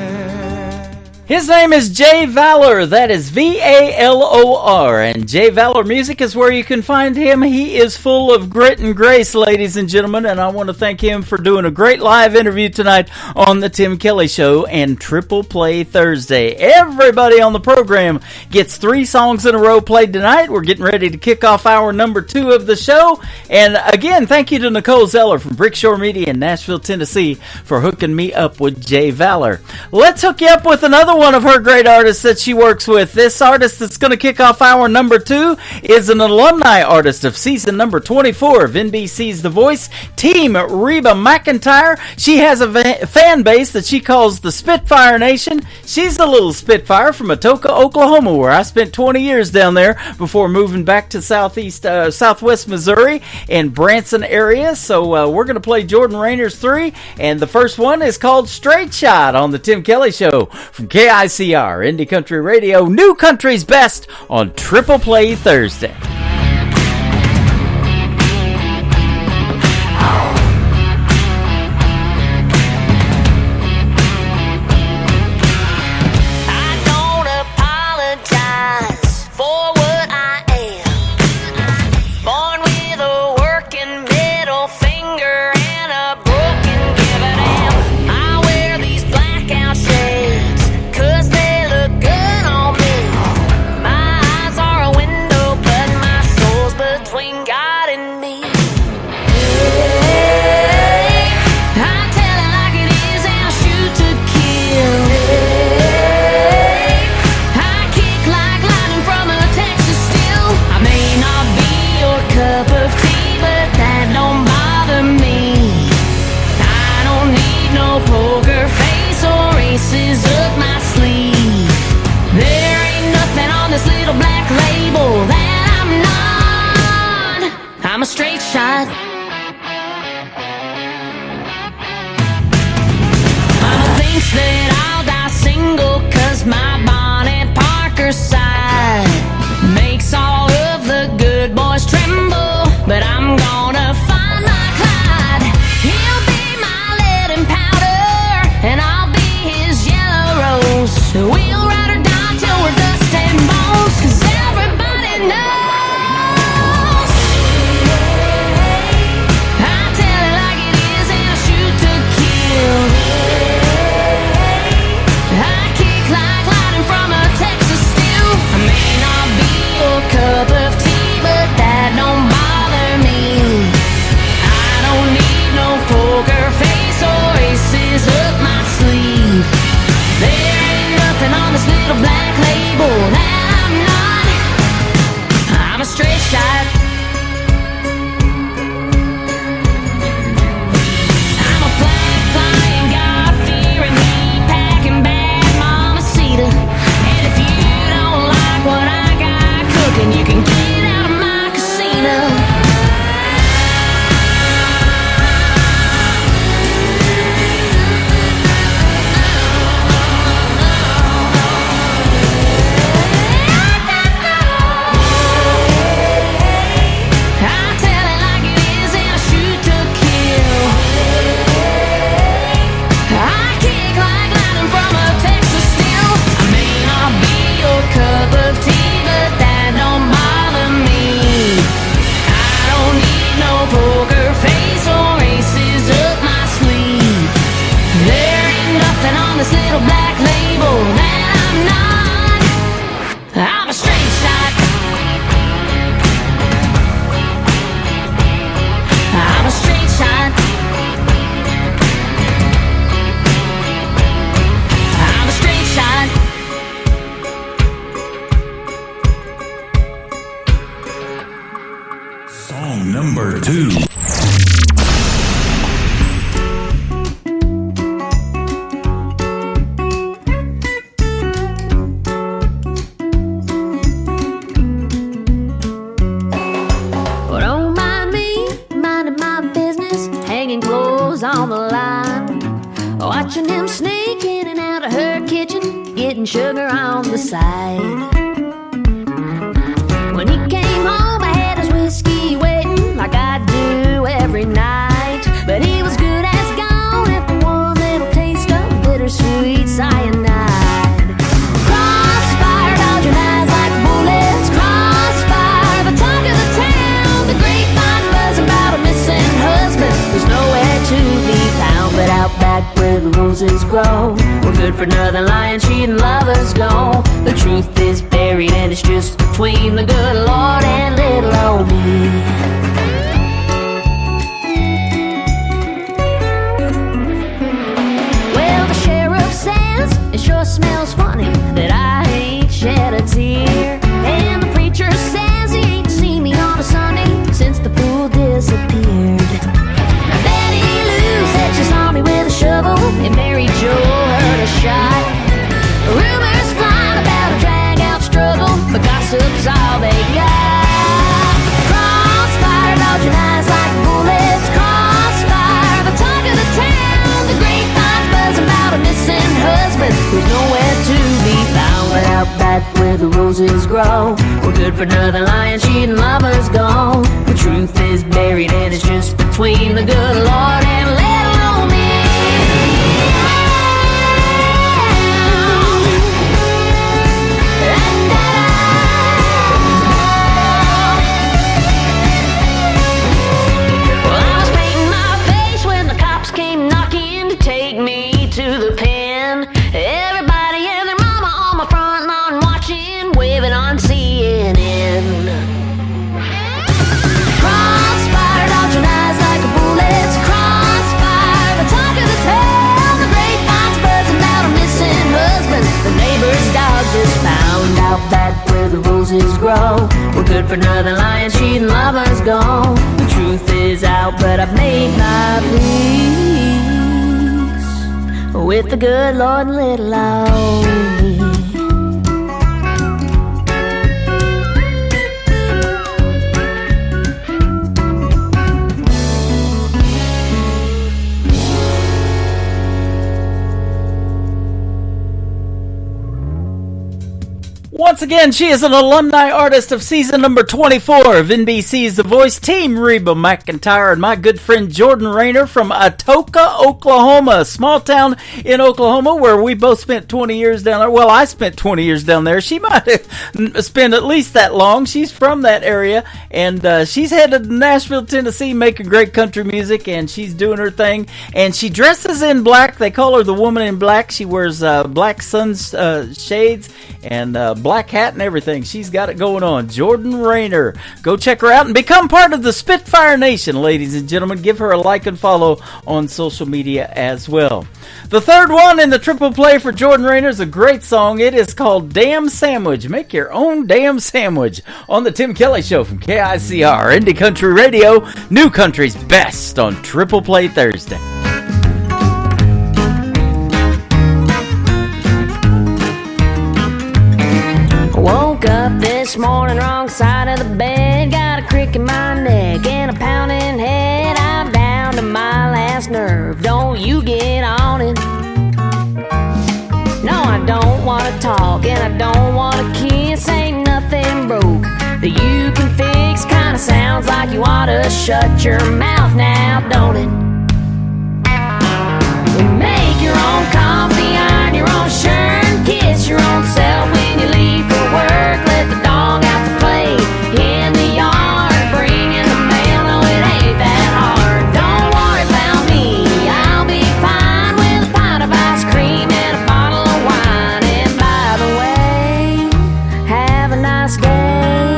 His name is Jay Valor. That is V-A-L-O-R. And Jay Valor Music is where you can find him. He is full of grit and grace, ladies and gentlemen. And I want to thank him for doing a great live interview tonight on the Tim Kelly Show and Triple Play Thursday. Everybody on the program gets 3 songs in a row played tonight. We're getting ready to kick off hour number 2 of the show. And again, thank you to Nicole Zeller from Brickshore Media in Nashville, Tennessee for hooking me up with Jay Valor. Let's hook you up with another one of her great artists that she works with. This artist that's going to kick off hour number 2 is an alumni artist of season number 24 of NBC's The Voice, Team Reba McEntire. She has a fan base that she calls the Spitfire Nation. She's a little Spitfire from Atoka, Oklahoma, where I spent 20 years down there before moving back to southwest Missouri in Branson area. So we're going to play Jordan Rayner's 3, and the first one is called Straight Shot on the Tim Kelly Show from KICR, Indie Country Radio, New Country's Best on Triple Play Thursday. I don't apologize for what I am. Born with a working middle finger and a broken give a damn. I wear these blackout shades 'cause they look good on me. My eyes are a window, but my soul's between God and me. I tell it like it is and I shoot to kill. I kick like lightning from a Texas steel. I may not be your cup of tea, but that don't bother me. I don't need no poker face or aces up my sleeve. There ain't nothing on this little black label that I'm not. I'm a straight shot. Mama thinks that I'll die single 'cause my Bonnet Parker side makes all of the good boys tremble. But I'm gonna find my Clyde. He'll be my lead and powder, and I'll be his yellow rose. We'll ride or die till we're dust and bones, 'cause everybody knows. I tell it like it is and I shoot to kill. I kick like lightning from a Texas steel. I may not be your cup of tea, but that don't bother me. I don't need no poker face or aces up my sleeve. There ain't nothing on this little black label that I'm not. I'm a straight shot. I'm a flag flying, God fearing, heat packing bad mamacita. And if you don't like what I got cooking, you can get out of my casino. I tell it like it is and I shoot to kill. I kick like lightning from a Texas steel. I may not be your cup of tea, but that don't bother me. I don't need no poker face or aces up my sleeve. There ain't nothing on this little black label that I'm not. I'm a straight shot. I'm a straight shot. I'm a straight shot. Song number 2. Well, don't mind me, minding my business, hanging clothes on the line, watching him sneak in and out of her kitchen, getting sugar on the side. every night. But he was good as gone after one little taste of bittersweet cyanide. Crossfire, dodging eyes like bullets. Crossfire, the talk of the town. The grapevine's buzzing about a missing husband. There's nowhere to be found but out back where the roses grow. We're good for nothing, lying, cheating lovers go. The truth is buried and it's just between the good Lord and little old me. Well, the sheriff says it sure smells funny that I ain't shed a tear. And the preacher says he ain't seen me on a Sunday since the fool disappeared. Now Betty Lou said she saw me with a shovel, and Mary Jo heard a shot. Rumors flying about a drag-out struggle, but gossip's all they got. Crossfire, dodging eyes like bullets. Crossfire, the talk of the town. The grapevine's buzzing about a missing husband who's nowhere to be found but out back where the roses grow. We're good for nothing, lying, cheating lovers go. The truth is buried and it's just between the good Lord and little old me. Well, I was painting my face when the cops came knocking to take me to the pen. Everybody and their mama on my front lawn watching, waving on CNN. Crossfire, dodging eyes like bullets. Crossfire, the talk of the town. The grapevine's buzzing about a missing husband. The neighbor's dog just found out back where the roses grow. We're good for nothing, lying, cheating lovers go. The truth is out, but I've made my peace with the good Lord and little old me. Once again, she is an alumni artist of season number 24 of NBC's The Voice, Team Reba McEntire, and my good friend Jordan Rayner from Atoka, Oklahoma, a small town in Oklahoma where we both spent 20 years down there. Well, I spent 20 years down there. She might have spent at least that long. She's from that area, and she's headed to Nashville, Tennessee, making great country music, and she's doing her thing. And she dresses in black. They call her the woman in black. She wears black shades and black hat and everything. She's got it going on. Jordan Rayner. Go check her out and become part of the Spitfire Nation, ladies and gentlemen. Give her a like and follow on social media as well. The third one in the triple play for Jordan Rayner is a great song. It is called Damn Sandwich. Make your own damn sandwich on the Tim Kelly Show from KICR, Indie Country Radio, New Country's best on Triple Play Thursday. Woke up this morning, wrong side of the bed. Got a crick in my neck and a pounding head. I'm down to my last nerve. Don't you get on it. No, I don't want to talk and I don't want to kiss. Ain't nothing broke that you can fix. Kinda sounds like you ought to shut your mouth now, don't it? Make your own coffee, iron your own shirt, kiss your own self when you leave for work. Let the dog out to play in the yard, bring in the mail. No, it ain't that hard. Don't worry about me, I'll be fine with a pint of ice cream and a bottle of wine. And by the way, have a nice day.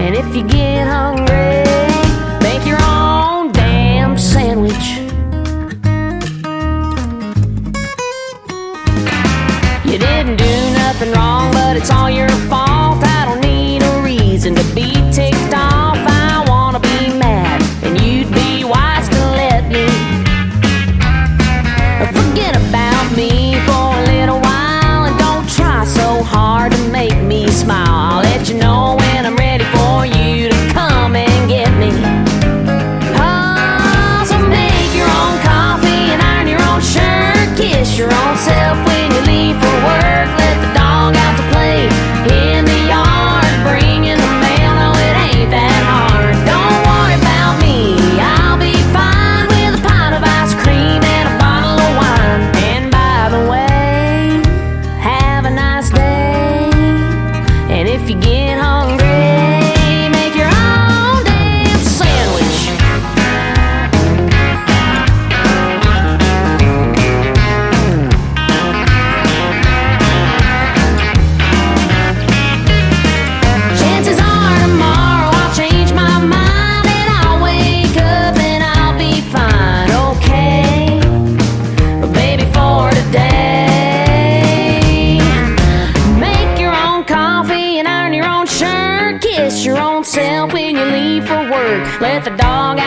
And if you get hungry, make your own damn sandwich.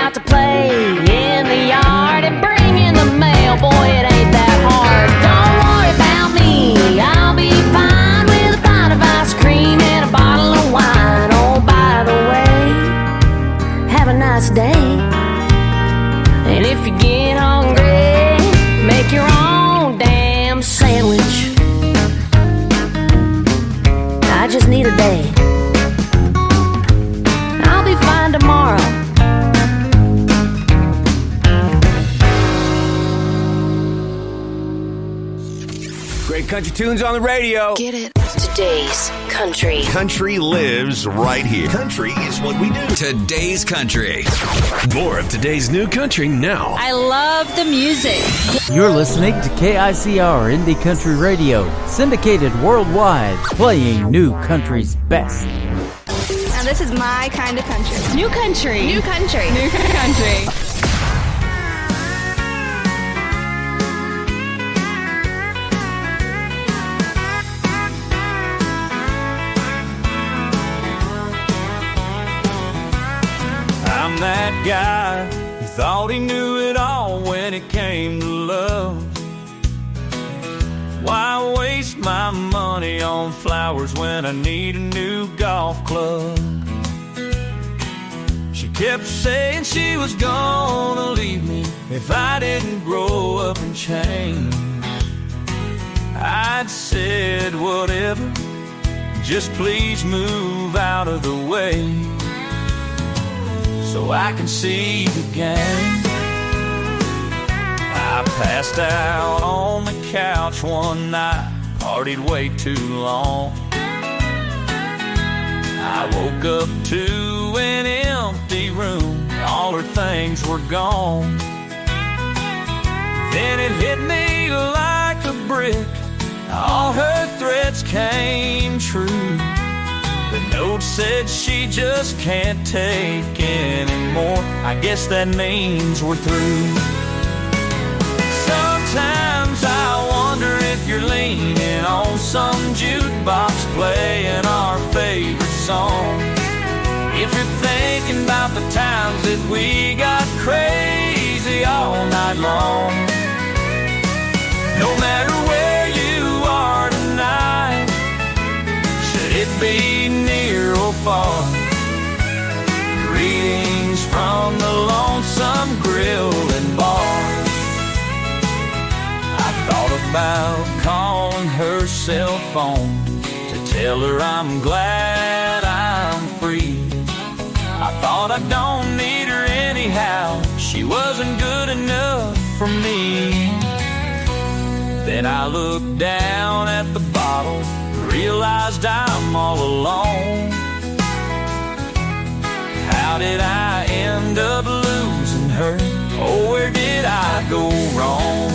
out to play in the yard and bring in the mail. Boy, it ain't that hard. Don't worry about me, I'll be fine with a bite of ice cream and a bottle of wine. Oh, by the way, have a nice day. And if you get hungry, make your own damn sandwich. I just need a day. I'll be fine tomorrow. Great country tunes on the radio. Get it? Today's country. Country lives right here. Country is what we do. Today's country. More of today's new country now. I love the music. You're listening to KICR Indie Country Radio, syndicated worldwide, playing new country's best. Now this is my kind of country. New country. New country. New country. I'm that guy who thought he knew it all when it came to love. Why waste my money on flowers when I need a new golf club? She kept saying she was gonna leave me if I didn't grow up and change. I'd said whatever, just please move out of the way, so I can see the game. I passed out on the couch one night, partied way too long. I woke up to an empty room, all her things were gone. Then it hit me like a brick, all her threats came true. The note said she just can't take anymore. I guess that means we're through. Sometimes I wonder if you're leaning on some jukebox playing our favorite song. If you're thinking about the times that we got crazy all night long. No matter where you are tonight, should it be near or far, greetings from the Lonesome Grill and Bar. I thought about calling her cell phone to tell her I'm glad I'm free. I thought I don't need her anyhow, she wasn't good enough for me. Then I looked down at the bottle, realized I'm all alone. How did I end up losing her? Oh, where did I go wrong?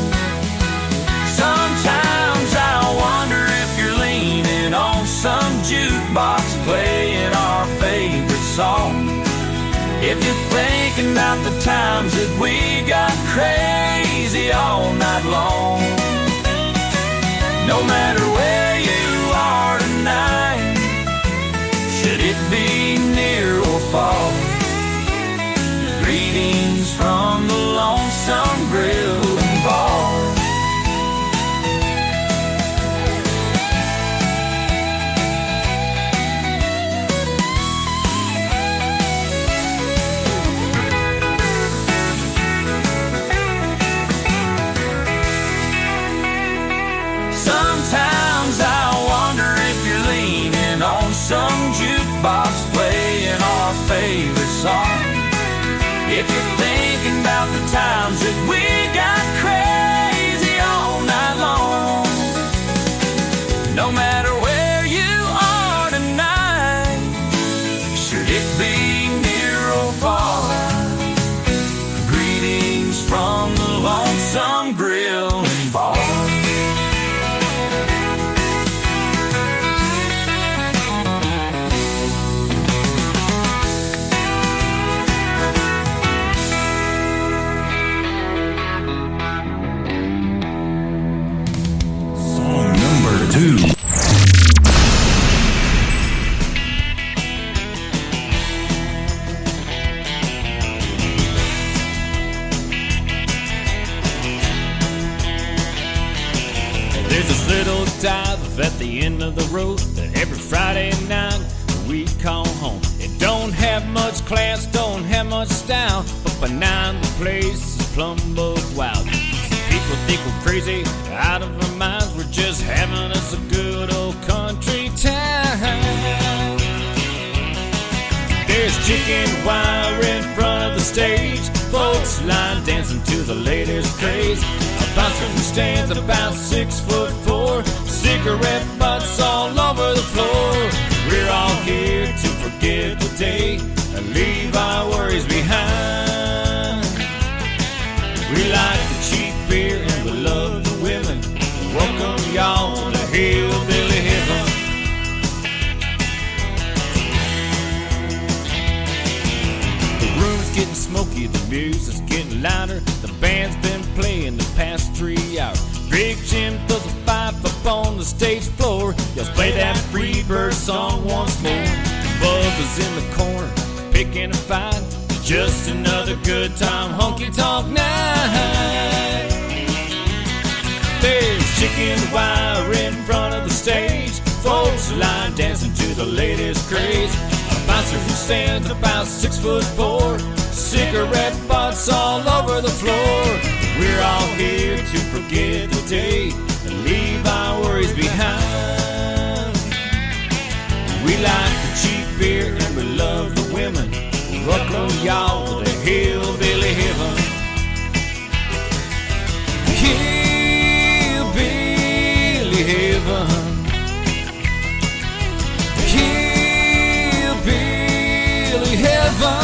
Sometimes I wonder if you're leaning on some jukebox playing our favorite song. If you're thinking about the times that we got crazy all night long. No matter where you are tonight, should it be near or far, greetings from the Lonesome Grill and Bar. Sometimes I wonder if you're leaning on some jukebox playing our favorite song. If you're thinking about the times that we got crazy all night long. No matter where you are tonight, should it be near or far, greetings from the Lonesome Grill and Bar. There's this little dive at the end of the road that every Friday night we call home. It don't have much class, don't have much style, but by 9 the place is plumb bug wild. Some people think we're crazy, out of our minds. We're just having us a good old country time. There's chicken wire in front of the stage, folks line dancing to the latest craze. A bouncer who stands about 6'4", cigarette butts all over the floor. We're all here to forget the day and leave our worries behind. We like the cheap beer and we love the women. Welcome y'all to hillbilly heaven. The room's getting smoky, the music's getting louder. The band's been playing the past 3 hours. Big Jim throws a pipe up on the stage floor. Yells, play that Freebird song once more. Bub is in the corner, picking a fight. Just another good time honky-tonk night. There's chicken wire in front of the stage, folks line dancing to the latest craze. A bouncer who stands about 6'4", cigarette butts all over the floor. We're all here to forget the day and leave our worries behind. We like the cheap beer and we love the women. Welcome y'all to hillbilly heaven. Hillbilly heaven. Hillbilly heaven.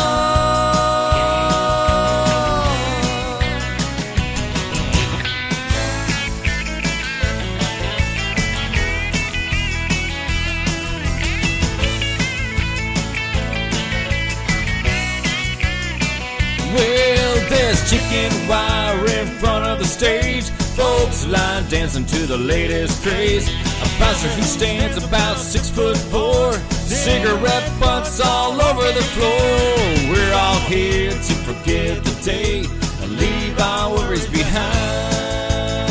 Chicken wire in front of the stage, folks line dancing to the latest craze. A bouncer who stands about 6'4", cigarette butts all over the floor. We're all here to forget the day and leave our worries behind.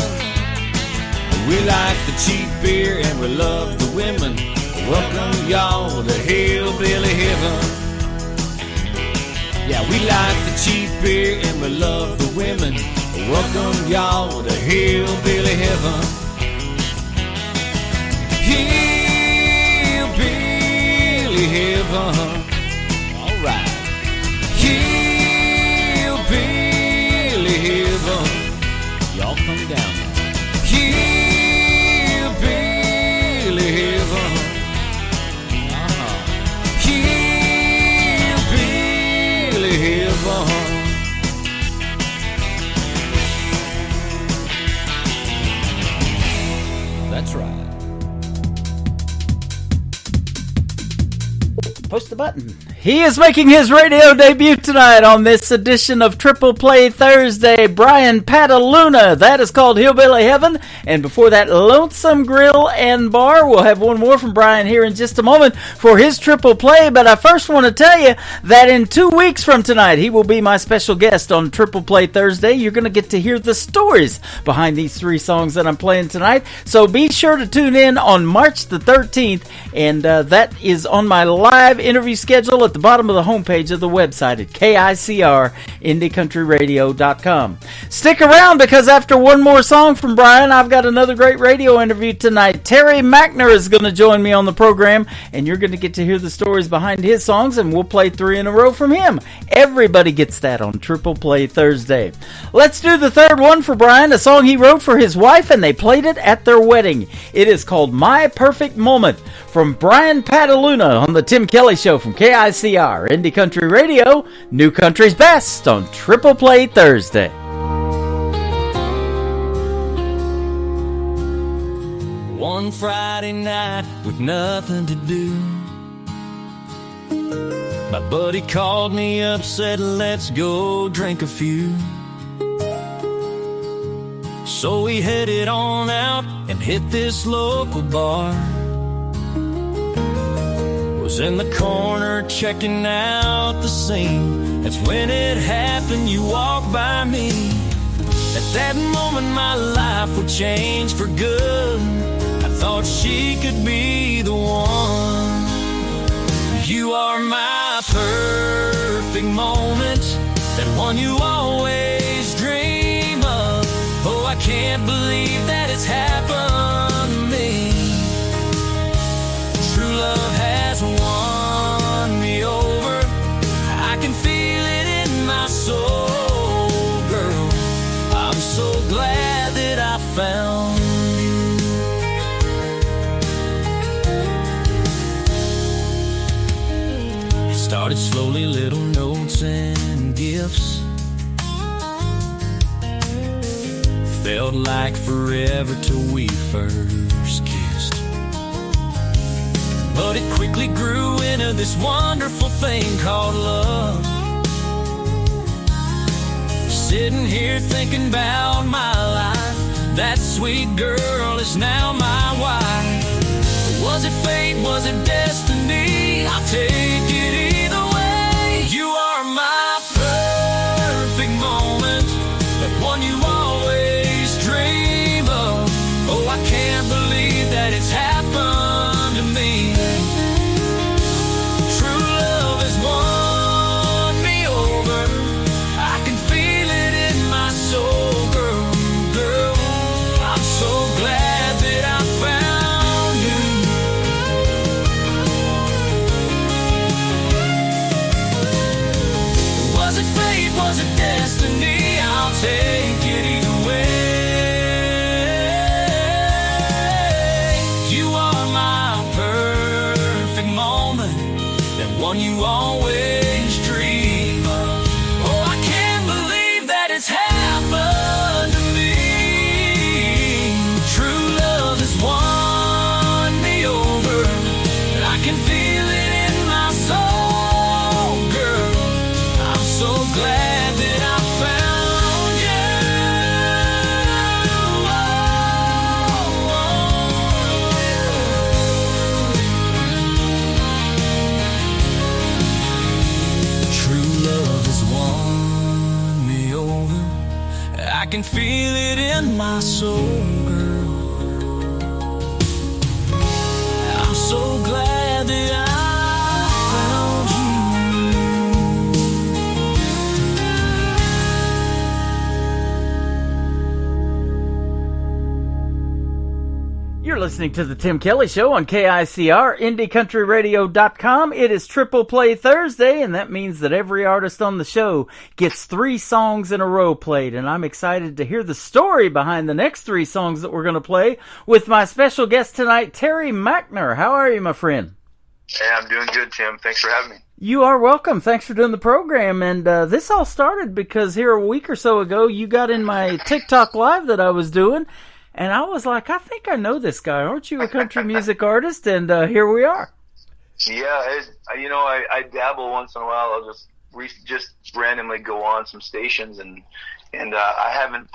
We like the cheap beer and we love the women. Welcome y'all to hillbilly heaven. Yeah, we like the cheap beer and we love the women. Welcome y'all to hillbilly heaven. Hillbilly heaven. All right. Hillbilly heaven. Y'all come down now. Hillbilly heaven. That's right. Push the button. He is making his radio debut tonight on this edition of Triple Play Thursday. Brian Pataluna. That is called Hillbilly Heaven. And before that, Lonesome Grill and Bar. We'll have one more from Brian here in just a moment for his Triple Play. But I first want to tell you that in 2 weeks from tonight, he will be my special guest on Triple Play Thursday. You're going to get to hear the stories behind these 3 songs that I'm playing tonight. So be sure to tune in on March the 13th. And that is on my live interview schedule at the bottom of the homepage of the website at KICR-IndieCountryRadio.com. Stick around because after one more song from Brian, I've got another great radio interview tonight. Terry Mackner is going to join me on the program, and you're going to get to hear the stories behind his songs, and we'll play 3 in a row from him. Everybody gets that on Triple Play Thursday. Let's do the third one for Brian, a song he wrote for his wife, and they played it at their wedding. It is called My Perfect Moment from Brian Pataluna on the Tim Kelly Show from KICR, Indie Country Radio, New Country's Best on Triple Play Thursday. One Friday night with nothing to do, my buddy called me up, said let's go drink a few. So we headed on out and hit this local bar. Was in the corner checking out the scene. That's when it happened, you walked by me. At that moment my life would change for good. I thought she could be the one. You are my perfect moment, that one you always dream of. Oh, I can't believe that it's happened to me. True love has won me over. I can feel it in my soul, girl. I'm so glad that I found you. It started slowly, little notes and gifts. Felt like forever till we first kissed. But it quickly grew into this wonderful thing called love. Sitting here thinking about my life. That sweet girl is now my wife. Was it fate? Was it destiny? I'll take it either way. You are my perfect moment, that one you always dream of. Oh, I can't believe that it's happened to me. True love has won me over. I can feel it in my soul, girl, girl. I'm so glad that I found you. Was it fate? Was it destiny? I'll take it either way. You are my perfect moment, that one you always dream of. Oh, I can't believe that it's happened to me. True love has won me over. I can feel it in my soul, girl. I'm so glad that I found you. True love has won me over. I can feel it in my soul, girl. I'm so glad that I found you. You're listening to the Tim Kelly Show on KICR, IndieCountryRadio.com. It is Triple Play Thursday, and that means that every artist on the show gets 3 songs in a row played. And I'm excited to hear the story behind the next 3 songs that we're going to play with my special guest tonight, Terry Mackner. How are you, my friend? Hey, I'm doing good, Tim. Thanks for having me. You are welcome. Thanks for doing the program. And this all started because here a week or so ago, you got in my TikTok Live that I was doing. And I was like, I think I know this guy. Aren't you a country music artist? And here we are. Yeah, I dabble once in a while. I'll just randomly go on some stations, and I haven't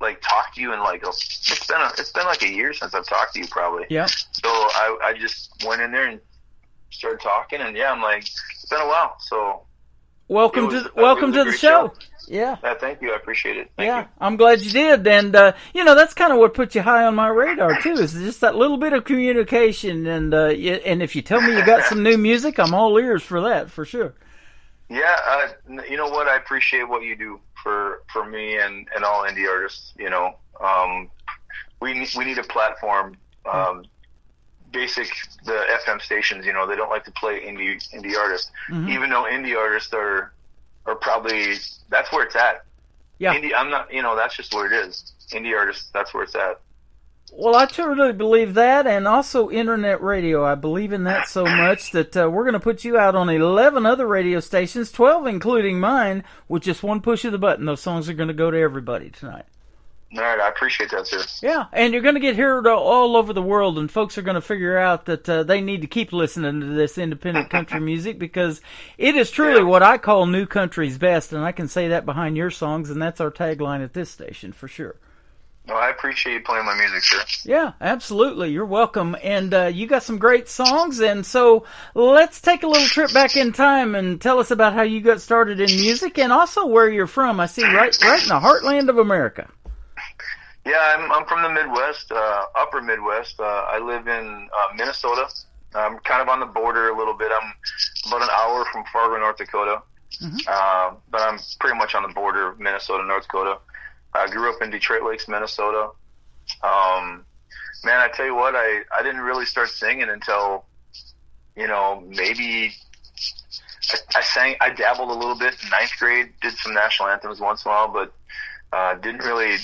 like talked to you in like it's been like a year since I've talked to you probably. Yeah. So I just went in there and started talking, and yeah, I'm like, it's been a while. So welcome to the show. Yeah. Thank you. I appreciate it. Thank you. I'm glad you did. And, that's kind of what put you high on my radar, too, is just that little bit of communication. And if you tell me you got some new music, I'm all ears for that, for sure. Yeah. You know what? I appreciate what you do for me and all indie artists. You know, we need a platform. The FM stations, they don't like to play indie artists, even though indie artists are probably, that's where it's at. Yeah. I'm not, that's just where it is. Indie artists, that's where it's at. Well, I truly believe that, and also internet radio. I believe in that so much that we're going to put you out on 11 other radio stations, 12 including mine, with just one push of the button. Those songs are going to go to everybody tonight. All right, I appreciate that, sir. Yeah, and you're going to get heard all over the world, and folks are going to figure out that they need to keep listening to this independent country music, because it is truly what I call new country's best, and I can say that behind your songs, and that's our tagline at this station for sure. Well, I appreciate you playing my music, sir. Yeah, absolutely. You're welcome. And you got some great songs. And so let's take a little trip back in time and tell us about how you got started in music and also where you're from. I see right in the heartland of America. Yeah, I'm from the Midwest, upper Midwest. I live in Minnesota. I'm kind of on the border a little bit. I'm about an hour from Fargo, North Dakota. But I'm pretty much on the border of Minnesota, North Dakota. I grew up in Detroit Lakes, Minnesota. Man, I tell you what, I didn't really start singing until, maybe I dabbled a little bit in 9th grade, did some national anthems once in a while, but didn't really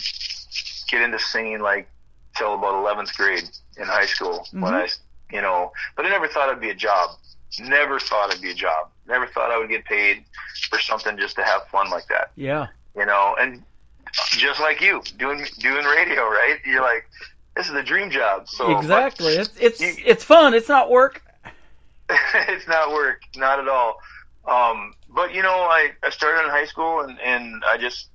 get into singing like till about 11th grade in high school when but I never thought it'd be a job. Never thought it'd be a job. Never thought I would get paid for something just to have fun like that. Yeah. And just like you, doing radio, right? You're like, this is the dream job. So exactly. It's fun. It's not work. It's not work. Not at all. But I started in high school and I just,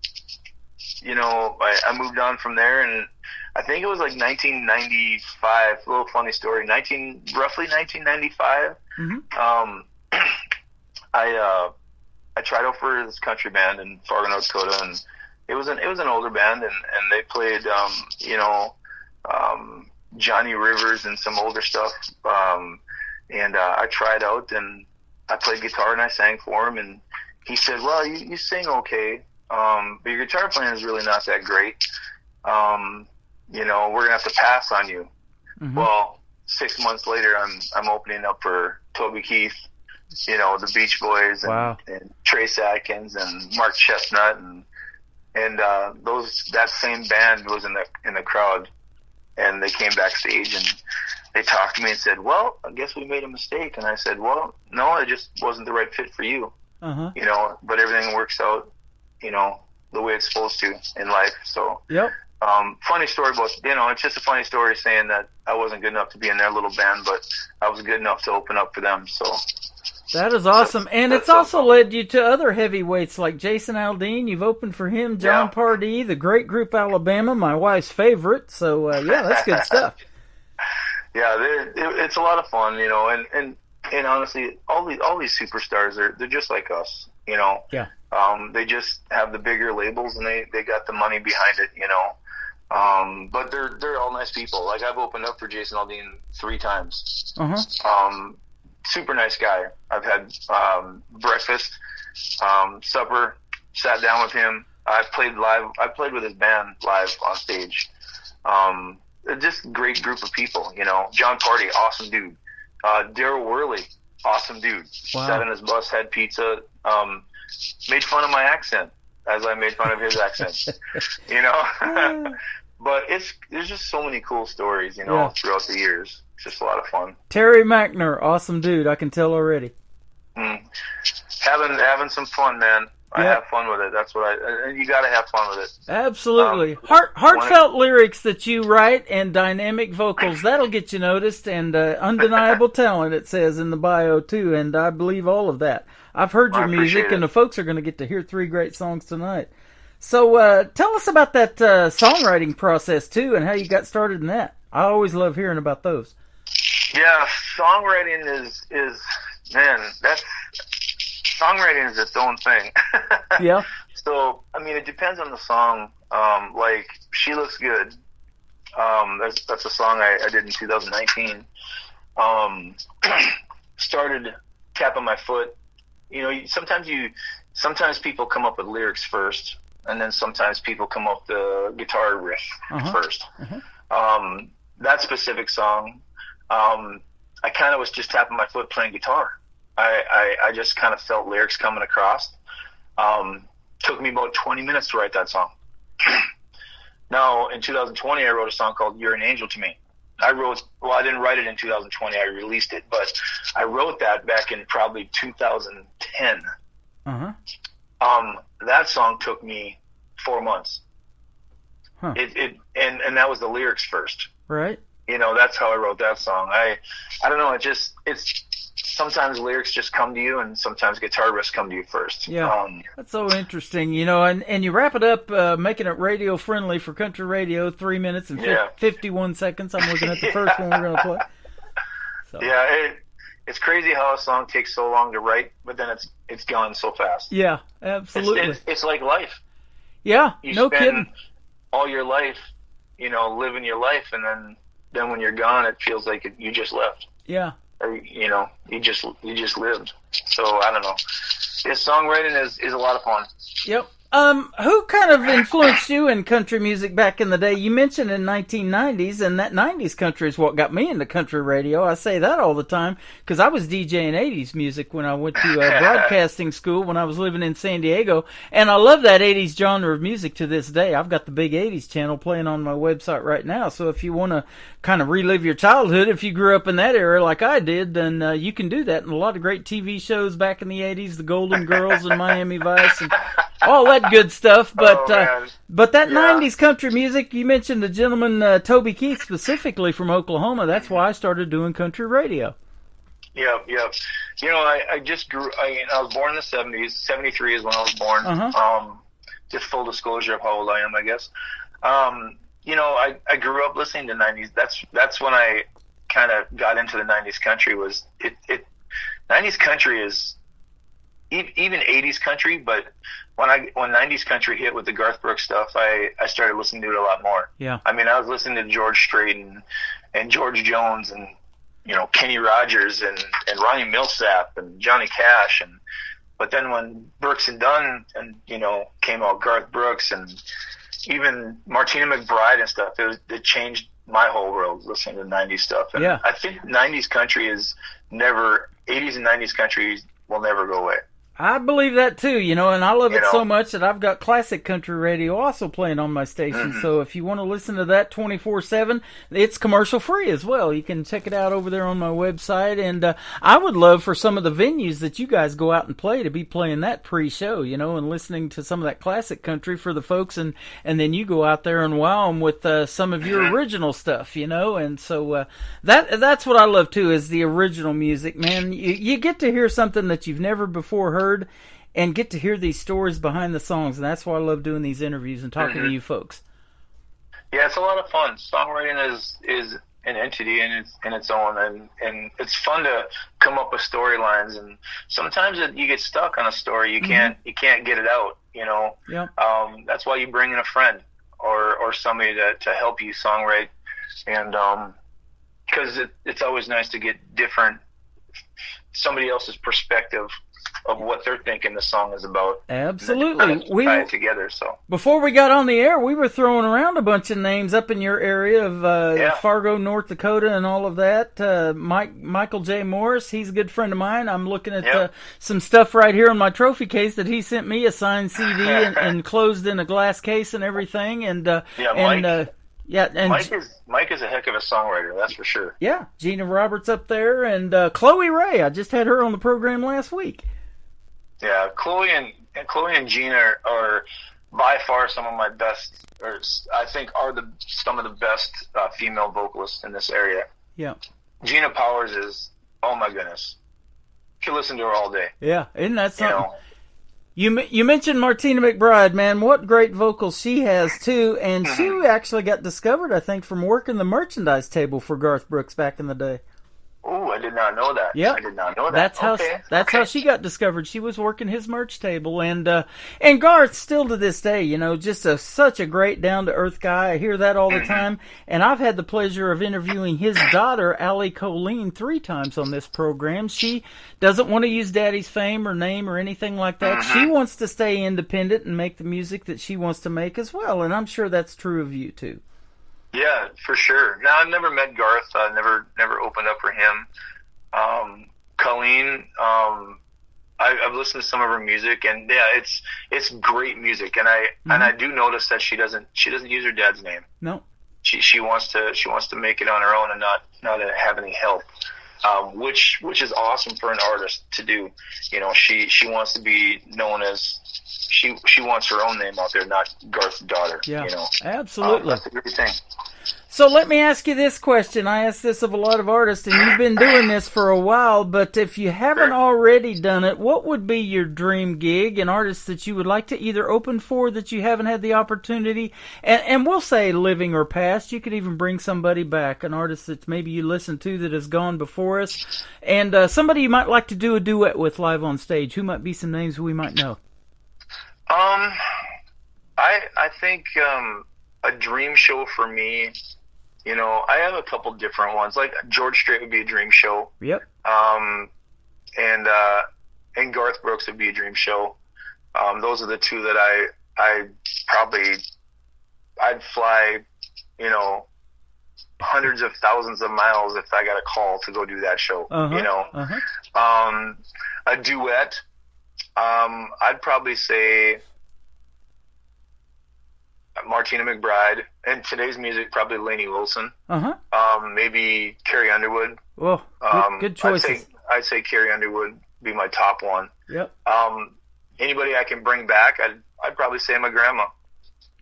I moved on from there, and I think it was like 1995. A little funny story. Roughly 1995. I tried out for this country band in Fargo, North Dakota, and it was an older band, and they played Johnny Rivers and some older stuff. And I tried out, and I played guitar and I sang for him, and he said, "Well, you sing okay, but your guitar playing is really not that great. We're gonna have to pass on you." Well, 6 months later, I'm opening up for Toby Keith, the Beach Boys, and Trace Atkins and Mark Chestnut, and that same band was in the crowd, and they came backstage and they talked to me and said, "Well, I guess we made a mistake." And I said, "Well, no, it just wasn't the right fit for you." But everything works out, the way it's supposed to in life. So, yep. Funny story about, it's just a funny story saying that I wasn't good enough to be in their little band, but I was good enough to open up for them. So that is awesome. And it's also led you to other heavyweights like Jason Aldean. You've opened for him, John Pardee, the great group Alabama, my wife's favorite. So, that's good stuff. Yeah, it's a lot of fun, and honestly, all these superstars, they're just like us, Yeah. They just have the bigger labels and they got the money behind it, but they're all nice people. Like, I've opened up for Jason Aldean 3 times. Super nice guy. I've had breakfast, supper, sat down with him. I played with his band live on stage. Just great group of people, John Pardee, awesome dude. Daryl Worley, awesome dude. Wow. Sat in his bus, had pizza, made fun of my accent as I made fun of his accent, But there's just so many cool stories, throughout the years. It's just a lot of fun. Terry McNair, awesome dude. I can tell already. Having some fun, man. I have fun with it. That's what you got to have fun with it. Absolutely. Heartfelt lyrics that you write and dynamic vocals, that'll get you noticed, and undeniable talent, it says in the bio, too, and I believe all of that. I've heard your music, and the folks are going to get to hear 3 great songs tonight. So tell us about that songwriting process, too, and how you got started in that. I always love hearing about those. Yeah, songwriting is man, songwriting is its own thing. Yeah. So, it depends on the song. Like, She Looks Good. That's a song I did in 2019. Started tapping my foot. Sometimes people come up with lyrics first, and then sometimes people come up with the guitar riff first. That specific song, I kind of was just tapping my foot playing guitar. I just kind of felt lyrics coming across. Took me about 20 minutes to write that song. Now, in 2020, I wrote a song called You're an Angel to Me. I didn't write it in 2020. I released it, but I wrote that back in probably 2010. That song took me 4 months. And that was the lyrics first. Right. That's how I wrote that song. I don't know. It's sometimes lyrics just come to you, and sometimes guitar riffs come to you first. Yeah, that's so interesting, you know. And you wrap it up, making it radio friendly for country radio. 3 minutes and 51 seconds. I'm looking at the first one we're going to play. So. Yeah, it's crazy how a song takes so long to write, but then it's gone so fast. Yeah, absolutely. It's like life. Yeah, you no spend kidding. All your life, you know, living your life, and then when you're gone, it feels like you just left. Yeah. Or, you know, you just lived. So I don't know. Yeah, songwriting is a lot of fun. Yep. Who kind of influenced you in country music back in the day? You mentioned in 1990s, and that 90s country is what got me into country radio. I say that all the time because I was DJing 80s music when I went to broadcasting school when I was living in San Diego, and I love that 80s genre of music to this day. I've got the big 80s channel playing on my website right now, so if you want to kind of relive your childhood, if you grew up in that era like I did, then you can do that. And a lot of great TV shows back in the 80s, the Golden Girls and Miami Vice and all that good stuff. But but that 90s country music, you mentioned the gentleman Toby Keith specifically from Oklahoma. That's why I started doing country radio. Yep. You know, I just grew. I was born in the 70s. 73 is when I was born. Just full disclosure of how old I am, I guess. You know, I grew up listening to 90s. That's when I kind of got into the 90s country. 90s country is even 80s country, but when 90s country hit with the Garth Brooks stuff, I started listening to it a lot more. Yeah. I mean, I was listening to George Strait and George Jones and, you know, Kenny Rogers and Ronnie Millsap and Johnny Cash, but then when Brooks and Dunn and, you know, came out, Garth Brooks and even Martina McBride and stuff, it changed my whole world listening to 90s stuff. And I think 90s country 80s and 90s country will never go away. I believe that too, you know, and I love it so much that I've got classic country radio also playing on my station. So if you want to listen to that 24/7, it's commercial free as well. You can check it out over there on my website. And I would love for some of the venues that you guys go out and play to be playing that pre-show, you know, and listening to some of that classic country for the folks. And then you go out there and wow them with some of your original stuff, you know. And so that's what I love too, is the original music, man. You get to hear something that you've never before heard, and get to hear these stories behind the songs, and that's why I love doing these interviews and talking to you folks. Yeah, it's a lot of fun. Songwriting is an entity in its own, and it's fun to come up with storylines. And sometimes you get stuck on a story, you can't get it out. You know, that's why you bring in a friend or somebody to help you songwrite, and because it's always nice to get somebody else's perspective of what they're thinking the song is about. Absolutely. We tie it together. So before we got on the air, we were throwing around a bunch of names up in your area of Fargo, North Dakota, and all of that. Michael J. Morris, he's a good friend of mine. I'm looking at some stuff right here on my trophy case that he sent me, a signed CD and closed in a glass case and everything. And Mike is a heck of a songwriter, that's for sure. Yeah, Gina Roberts up there, and Chloe Ray. I just had her on the program last week. Yeah, Chloe and Gina are by far some of my best, or I think are some of the best female vocalists in this area. Yeah. Gina Powers is, oh my goodness, you can listen to her all day. Yeah, isn't that something? You mentioned Martina McBride, man. What great vocals she has too, and she actually got discovered, I think, from working the merchandise table for Garth Brooks back in the day. Oh, I did not know that. Yeah, I did not know that. That's how she got discovered. She was working his merch table, and Garth still to this day, you know, just such a great down to earth guy. I hear that all the time, and I've had the pleasure of interviewing his daughter, Allie Colleen, 3 times on this program. She doesn't want to use Daddy's fame or name or anything like that. She wants to stay independent and make the music that she wants to make as well, and I'm sure that's true of you too. Yeah, for sure. Now, I've never met Garth. I never opened up for him. Colleen, I've listened to some of her music, and yeah, it's great music. And I do notice that she doesn't use her dad's name. No. She wants to make it on her own and not have any help. Which is awesome for an artist to do. You know, she wants to be known as she wants her own name out there, not Garth's daughter. Yeah, you know, absolutely. That's a great thing. So let me ask you this question. I ask this of a lot of artists, and you've been doing this for a while, but if you haven't already done it, what would be your dream gig, an artist that you would like to either open for that you haven't had the opportunity, and we'll say living or past, you could even bring somebody back, an artist that maybe you listen to that has gone before us, and somebody you might like to do a duet with live on stage. Who might be some names we might know? I think a dream show for me, you know, I have a couple different ones. Like George Strait would be a dream show. Yep. And Garth Brooks would be a dream show. Those are the two that I'd fly, you know, hundreds of thousands of miles if I got a call to go do that show. You know, a duet. I'd probably say Martina McBride, and today's music, probably Lainey Wilson. Maybe Carrie Underwood. Well, good choices. I'd say Carrie Underwood be my top one. Yep. Anybody I can bring back, I'd probably say my grandma.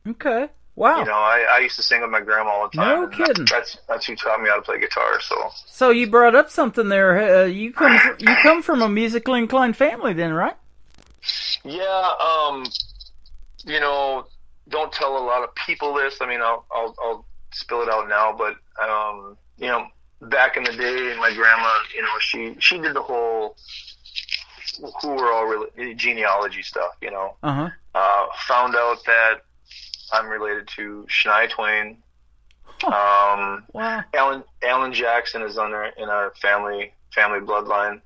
Okay. Wow. You know, I used to sing with my grandma all the time. No kidding. That's who taught me how to play guitar. So you brought up something there. You come from a musically inclined family, then, right? Yeah. You know, don't tell a lot of people this. I mean, I'll spill it out now, but you know, back in the day, my grandma, you know, she did the whole who were all genealogy stuff. You know, found out that I'm related to Shania Twain. Wow. Alan Jackson is in our family bloodline.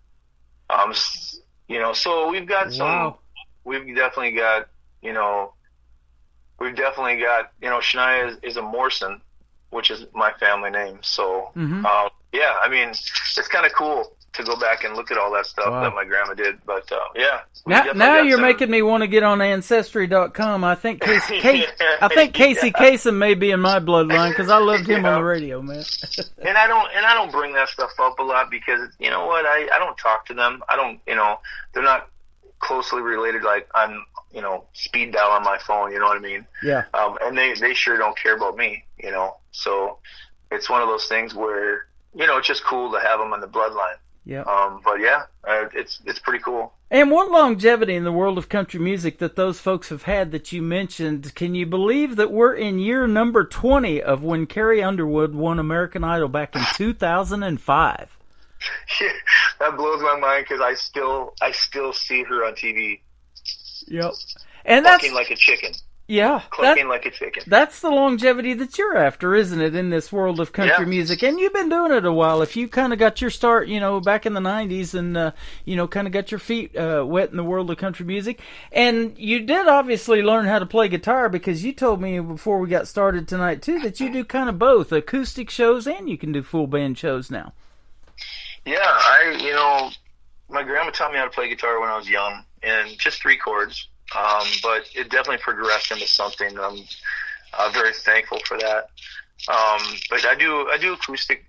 You know, so we've got some. Wow. We've definitely got, you know, Shania is a Morrison, which is my family name. So, yeah, I mean, it's kind of cool to go back and look at all that stuff that my grandma did. But, yeah. Now you're making me want to get on Ancestry.com. I think Casey Kasem may be in my bloodline because I loved him on the radio, man. and I don't bring that stuff up a lot because, you know what, I don't talk to them. I don't, you know, they're not closely related like I'm, you know, speed dial on my phone, you know what I mean? Yeah. And they sure don't care about me, you know? So it's one of those things where, you know, it's just cool to have them in the bloodline. Yeah. But yeah, it's pretty cool. And what longevity in the world of country music that those folks have had that you mentioned. Can you believe that we're in year number 20 of when Carrie Underwood won American Idol back in 2005? Yeah, that blows my mind because I still see her on TV. Yep. And clucking like a chicken. Yeah. Clucking like a chicken. That's the longevity that you're after, isn't it, in this world of country music? And you've been doing it a while. If you kind of got your start, you know, back in the 90s and, you know, kind of got your feet wet in the world of country music. And you did obviously learn how to play guitar because you told me before we got started tonight, too, that you do kind of both, acoustic shows and you can do full band shows now. Yeah, you know, my grandma taught me how to play guitar when I was young, and just 3 chords. But it definitely progressed into something. I'm very thankful for that. But I do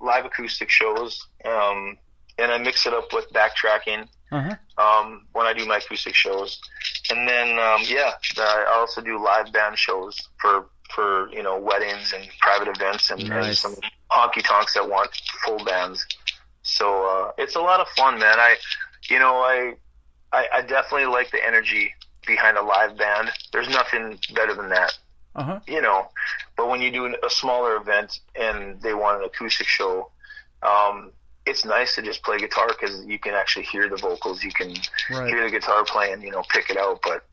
live acoustic shows, and I mix it up with backtracking when I do my acoustic shows. And then I also do live band shows for you know, weddings and private events and some honky tonks that want full bands. So it's a lot of fun, man. I definitely like the energy behind a live band. There's nothing better than that. You know, but when you do a smaller event and they want an acoustic show, it's nice to just play guitar because you can actually hear the vocals. You can hear the guitar playing, you know, pick it out. But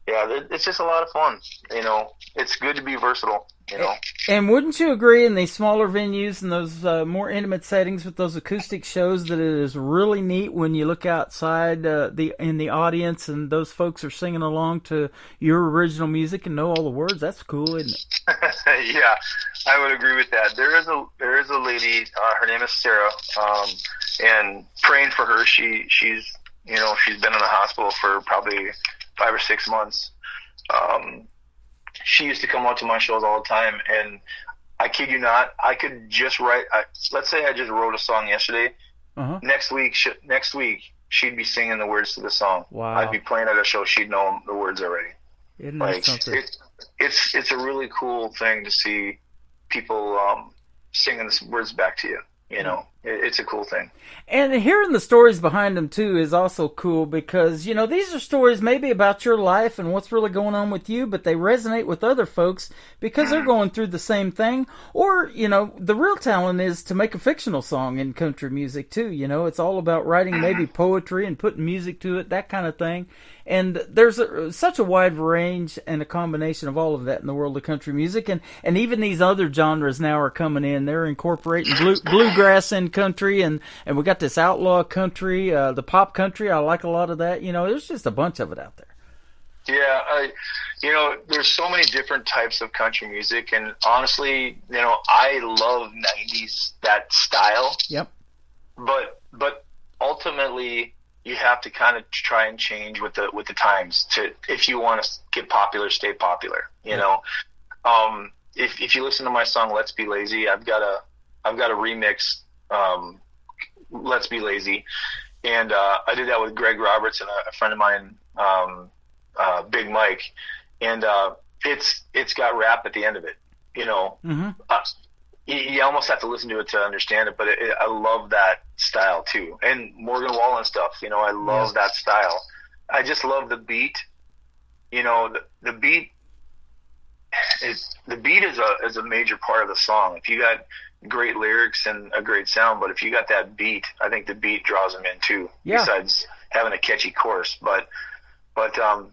yeah, it's just a lot of fun. You know, it's good to be versatile. You know. And wouldn't you agree in these smaller venues and those more intimate settings with those acoustic shows that it is really neat when you look outside in the audience and those folks are singing along to your original music and know all the words? That's cool, isn't it? Yeah, I would agree with that. There is a lady. Her name is Sarah, and praying for her. She's been in the hospital for probably 5 or 6 months. She used to come out to my shows all the time, and I kid you not, I could just write. Let's say I just wrote a song yesterday. Next week, she'd be singing the words to the song. Wow. I'd be playing at a show, she'd know the words already. Isn't that something? It's a really cool thing to see people singing the words back to you. You know, it's a cool thing. And hearing the stories behind them, too, is also cool because, you know, these are stories maybe about your life and what's really going on with you, but they resonate with other folks because they're going through the same thing. Or, you know, the real talent is to make a fictional song in country music, too. You know, it's all about writing maybe poetry and putting music to it, that kind of thing. And there's such a wide range and a combination of all of that in the world of country music. And even these other genres now are coming in. They're incorporating bluegrass in country, and we got this outlaw country, the pop country. I like a lot of that. You know, there's just a bunch of it out there. Yeah, you know, there's so many different types of country music. And honestly, you know, I love 90s, that style. Yep. But ultimately, you have to kind of try and change with the times to, if you want to get popular, stay popular. You know, if you listen to my song "Let's Be Lazy," I've got a remix, "Let's Be Lazy," and I did that with Greg Roberts and a friend of mine, Big Mike, and it's got rap at the end of it. You know, you almost have to listen to it to understand it, but I love that style too. And Morgan Wallen stuff, you know, I love that style. I just love the beat. You know, the beat is a major part of the song. If you got great lyrics and a great sound, but if you got that beat, I think the beat draws them in too. Yeah. Besides having a catchy chorus, but I'll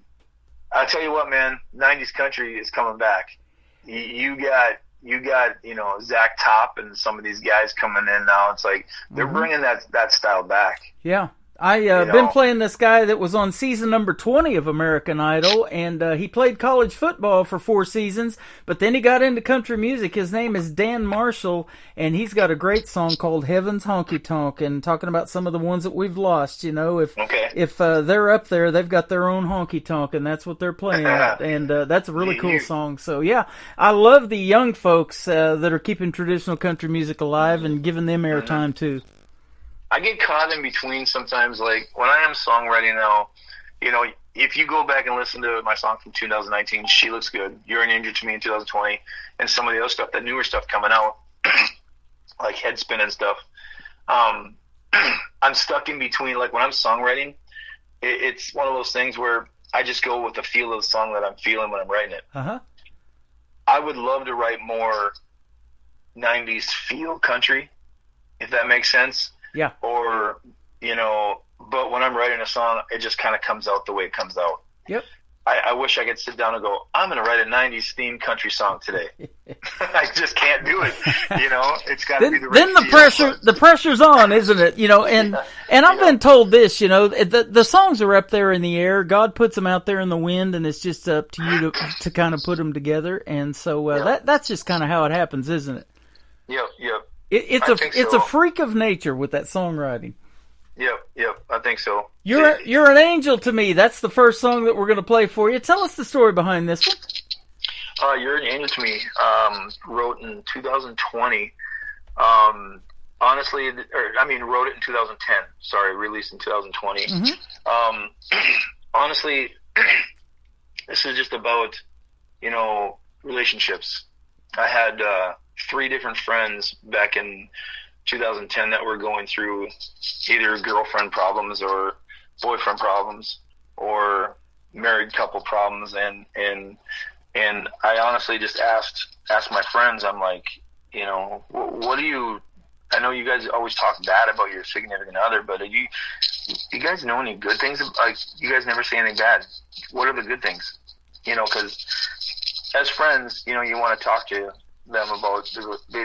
tell you what, man, 90s country is coming back. You got, you know, Zach Top and some of these guys coming in now. It's like they're bringing that style back. Yeah. I've been playing this guy that was on season number 20 of American Idol, and he played college football for 4 seasons, but then he got into country music. His name is Dan Marshall, and he's got a great song called Heaven's Honky Tonk, and talking about some of the ones that we've lost. You know, if they're up there, they've got their own honky tonk, and that's what they're playing at, and that's a really cool song. So, yeah, I love the young folks that are keeping traditional country music alive and giving them airtime, too. I get caught in between sometimes, like when I am songwriting now, you know, if you go back and listen to my song from 2019, She Looks Good, You're an Angel to Me in 2020, and some of the other stuff, that newer stuff coming out, like Headspin and stuff, I'm stuck in between. Like when I'm songwriting, it's one of those things where I just go with the feel of the song that I'm feeling when I'm writing it. I would love to write more 90s feel country, if that makes sense. Yeah. Or, you know, but when I'm writing a song, it just kind of comes out the way it comes out. Yep. I wish I could sit down and go, I'm going to write a 90s themed country song today. I just can't do it. You know, it's got to be the right Then the pressure's on, isn't it? You know, and I've been told this, you know, the songs are up there in the air. God puts them out there in the wind, and it's just up to you to kind of put them together. And so that's just kind of how it happens, isn't it? Yep. It's a freak of nature with that songwriting. Yep, I think so. You're an angel to me. That's the first song that we're going to play for you. Tell us the story behind this one. You're an Angel to Me, wrote in 2020. Honestly, wrote it in 2010. Sorry, released in 2020. Honestly, this is just about, you know, relationships. I had 3 different friends back in 2010 that were going through either girlfriend problems or boyfriend problems or married couple problems, and I honestly just asked my friends, I'm like, you know, what do you, I know you guys always talk bad about your significant other, but do you guys know any good things? Like, you guys never say anything bad. What are the good things? You know, because as friends, you know, you want to talk to them about,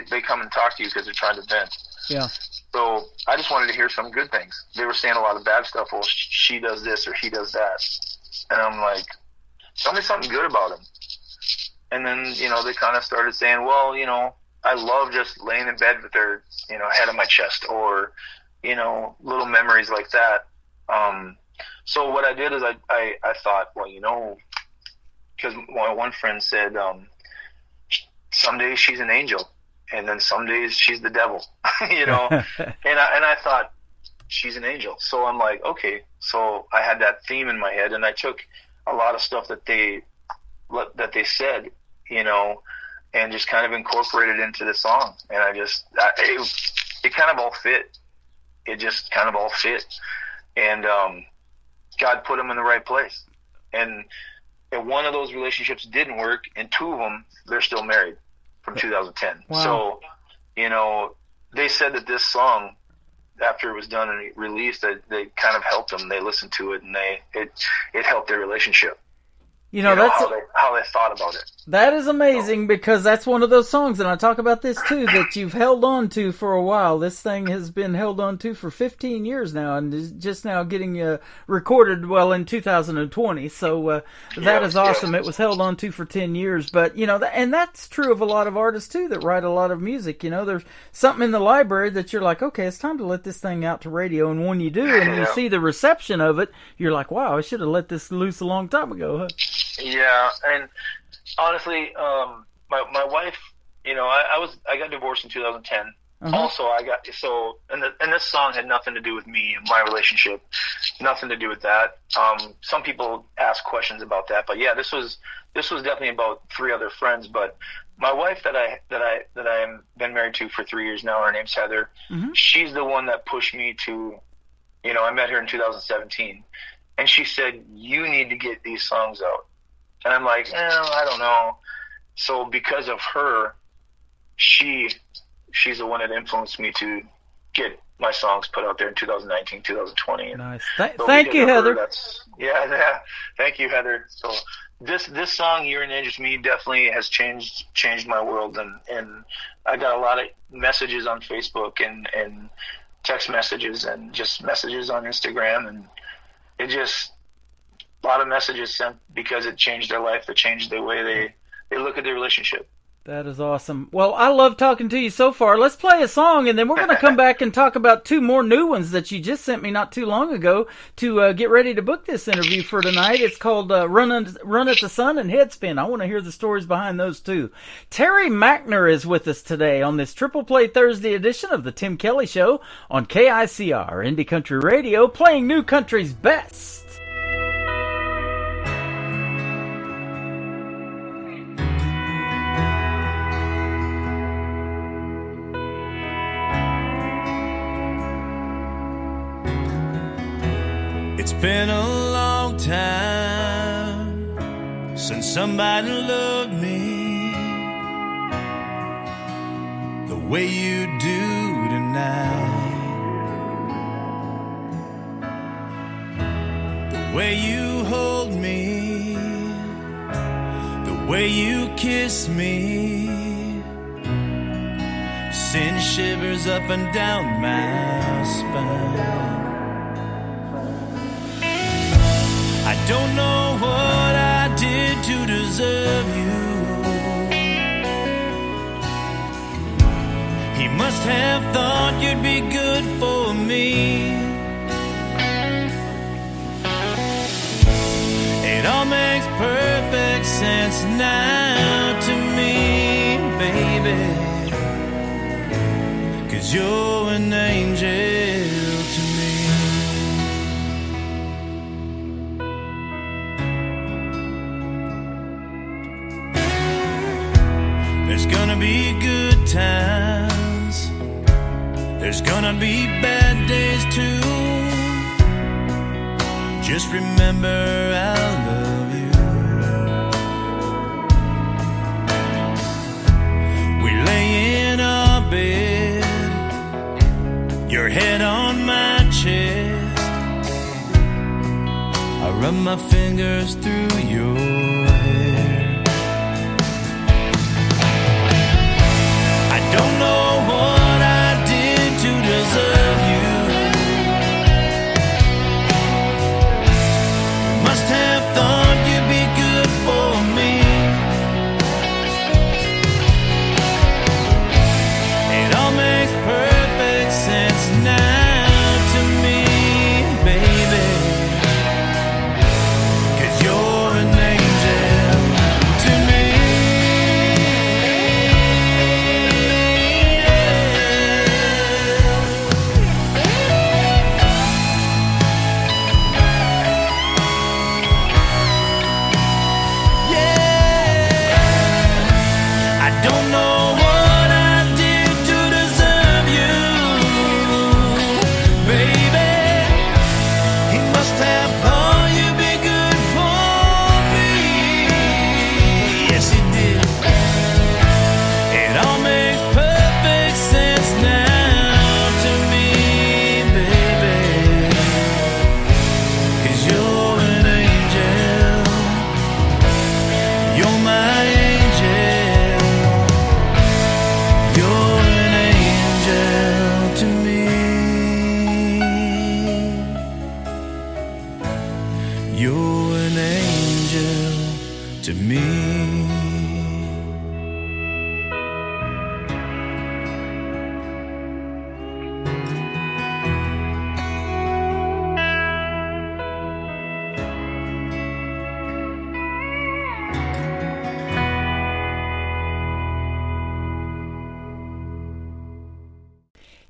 they come and talk to you because they're trying to vent. Yeah. So I just wanted to hear some good things. They were saying a lot of bad stuff. Well, she does this or he does that. And I'm like, tell me something good about him. And then, you know, they kind of started saying, well, you know, I love just laying in bed with their, you know, head on my chest, or, you know, little memories like that. So what I did is I thought, well, you know, because my one friend said, some days she's an angel, and then some days she's the devil, you know. and I thought, she's an angel. So I'm like, okay. So I had that theme in my head, and I took a lot of stuff that they said, you know, and just kind of incorporated into the song. And it kind of all fit. It just kind of all fit. And God put them in the right place. And one of those relationships didn't work, and two of them, they're still married from 2010. Wow. So, you know, they said that this song, after it was done and released, that they kind of helped them. They listened to it, and it helped their relationship. You know, that's how they thought about it. That is amazing, because that's one of those songs, and I talk about this too, that you've held on to for a while. This thing has been held on to for 15 years now, and is just now getting recorded, well, in 2020. So that is awesome. It was held on to for 10 years, but you know, and that's true of a lot of artists too that write a lot of music. You know, there's something in the library that you're like, okay, it's time to let this thing out to radio, and when you do, and you see the reception of it, you're like, wow, I should have let this loose a long time ago. Huh? Yeah, and honestly, my wife, you know, I got divorced in 2010. Uh-huh. Also, and this song had nothing to do with me and my relationship, nothing to do with that. Some people ask questions about that, but yeah, this was definitely about three other friends. But my wife that I'm been married to for 3 years now, her name's Heather. Mm-hmm. She's the one that pushed me to, you know, I met her in 2017, and she said, you need to get these songs out. And I'm like, I don't know. So because of her, she's the one that influenced me to get my songs put out there in 2019, 2020. Nice. Thank you, Heather. Yeah. Thank you, Heather. So this song, You're an Angel to Me, definitely has changed my world. And I got a lot of messages on Facebook and text messages and just messages on Instagram. And it just... a lot of messages sent because it changed their life. It changed the way they look at their relationship. That is awesome. Well, I love talking to you so far. Let's play a song, and then we're going to come back and talk about two more new ones that you just sent me not too long ago to get ready to book this interview for tonight. It's called Run at the Sun and Headspin. I want to hear the stories behind those two. Terry Mackner is with us today on this Triple Play Thursday edition of the Tim Kelly Show on KICR, Indie Country Radio, playing new country's best. It's been a long time since somebody loved me the way you do tonight. The way you hold me, the way you kiss me, sends shivers up and down my spine. I don't know what I did to deserve you. He must have thought you'd be good for me. It all makes perfect sense now to me, baby, 'cause you're an angel to me. There's gonna be good times, there's gonna be bad days too. Just remember I love you. We lay in our bed, your head on my chest. I run my fingers through your hair. I don't know what I did to deserve you. Must have thought you'd be good for me. It all makes perfect sense now to me, baby, 'cause you're an angel.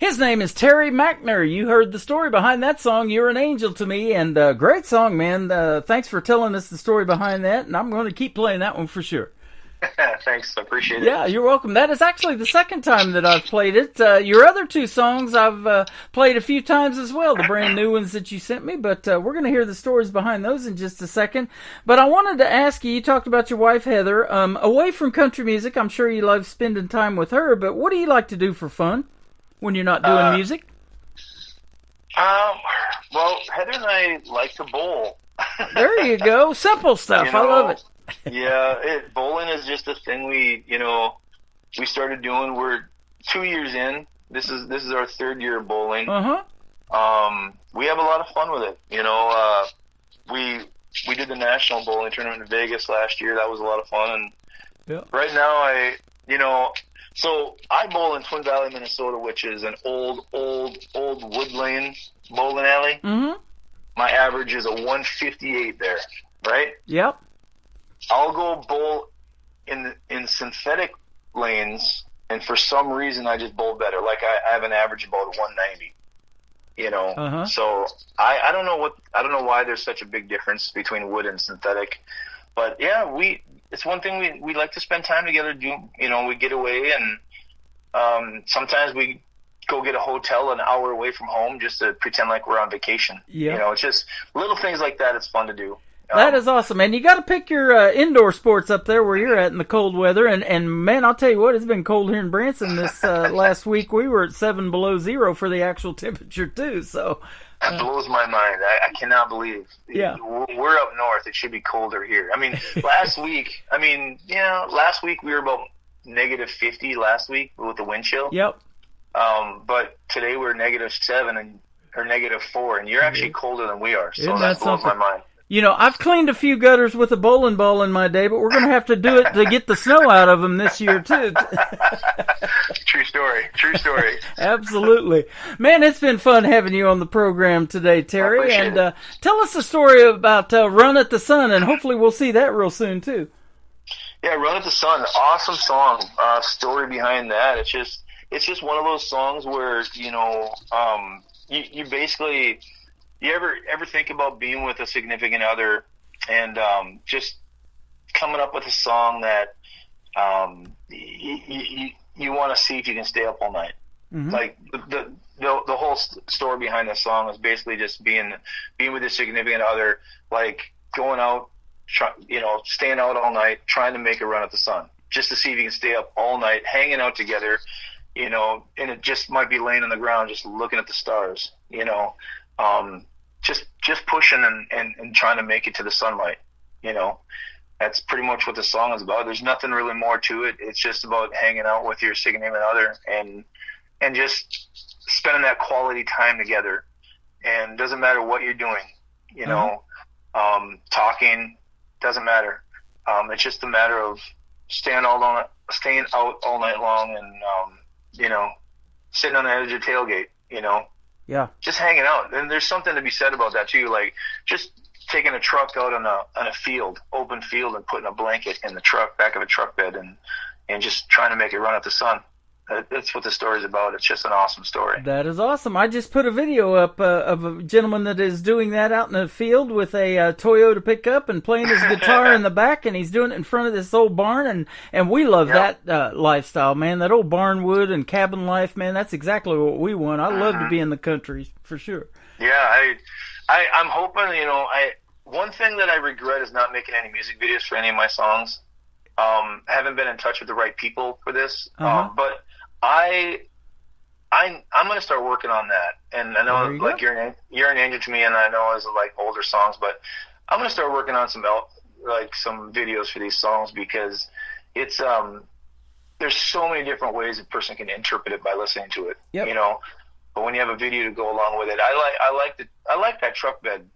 His name is Terry Mackner. You heard the story behind that song, You're an Angel to Me, and great song, man. Thanks for telling us the story behind that, and I'm going to keep playing that one for sure. Thanks, I appreciate it. Yeah, you're welcome. That is actually the second time that I've played it. Your other two songs I've played a few times as well, the brand new ones that you sent me, but we're going to hear the stories behind those in just a second. But I wanted to ask you talked about your wife, Heather. Away from country music, I'm sure you love spending time with her, but what do you like to do for fun when you're not doing music? Well, Heather and I like to bowl. There you go. Simple stuff. I love it. Yeah, bowling is just a thing we started doing. We're 2 years in. This is our third year of bowling. We have a lot of fun with it. We did the national bowling tournament in Vegas last year. That was a lot of fun. And right now, so I bowl in Twin Valley, Minnesota, which is an old wood lane bowling alley. Mm-hmm. My average is a 158 there, right? Yep. I'll go bowl in synthetic lanes, and for some reason I just bowl better. Like I have an average about 190. So I don't know why there's such a big difference between wood and synthetic, but yeah, it's one thing we like to spend time together. We get away, and sometimes we go get a hotel an hour away from home just to pretend like we're on vacation. Yeah. It's just little things like that. It's fun to do. That is awesome, and you got to pick your indoor sports up there where you're at in the cold weather. And man, I'll tell you what, it's been cold here in Branson this last week. We were at 7 below zero for the actual temperature too. So that blows my mind. I cannot believe. Yeah, we're up north. It should be colder here. I mean, last week we were about -50 last week with the wind chill. Yep. But today we're -7 or -4, and you're actually colder than we are. So that blows my mind. I've cleaned a few gutters with a bowling ball in my day, but we're going to have to do it to get the snow out of them this year, too. True story. Absolutely. Man, it's been fun having you on the program today, Terry. And tell us a story about Run at the Sun, and hopefully we'll see that real soon, too. Yeah, Run at the Sun, awesome song. Story behind that. It's just one of those songs where, you basically... You ever think about being with a significant other and just coming up with a song that you want to see if you can stay up all night? Mm-hmm. Like the whole story behind the song is basically just being with a significant other, like going out, staying out all night, trying to make a run at the sun, just to see if you can stay up all night, hanging out together, and it just might be laying on the ground, just looking at the stars, just pushing and trying to make it to the sunlight. That's pretty much what the song is about. There's nothing really more to it. It's just about hanging out with your significant other and just spending that quality time together. And doesn't matter what you're doing, talking, doesn't matter. It's just a matter of staying out all night long and, sitting on the edge of the tailgate, Yeah. Just hanging out. And there's something to be said about that too. Like just taking a truck out on a field, open field, and putting a blanket in the back of a truck bed and just trying to make it run at the sun. That's what the story's about. It's just an awesome story. That is awesome. I just put a video up of a gentleman that is doing that out in the field with a Toyota pickup and playing his guitar in the back, and he's doing it in front of this old barn, and we love that lifestyle, man. That old barn wood and cabin life, man, that's exactly what we want. I love to be in the country, for sure. Yeah, I'm hoping, one thing that I regret is not making any music videos for any of my songs. I haven't been in touch with the right people for this, but I'm going to start working on that. And I know like you're an angel to me, and I know it's like older songs, but I'm going to start working on some videos for these songs, because it's there's so many different ways a person can interpret it by listening to it. Yep. But when you have a video to go along with it, I like that truck bed,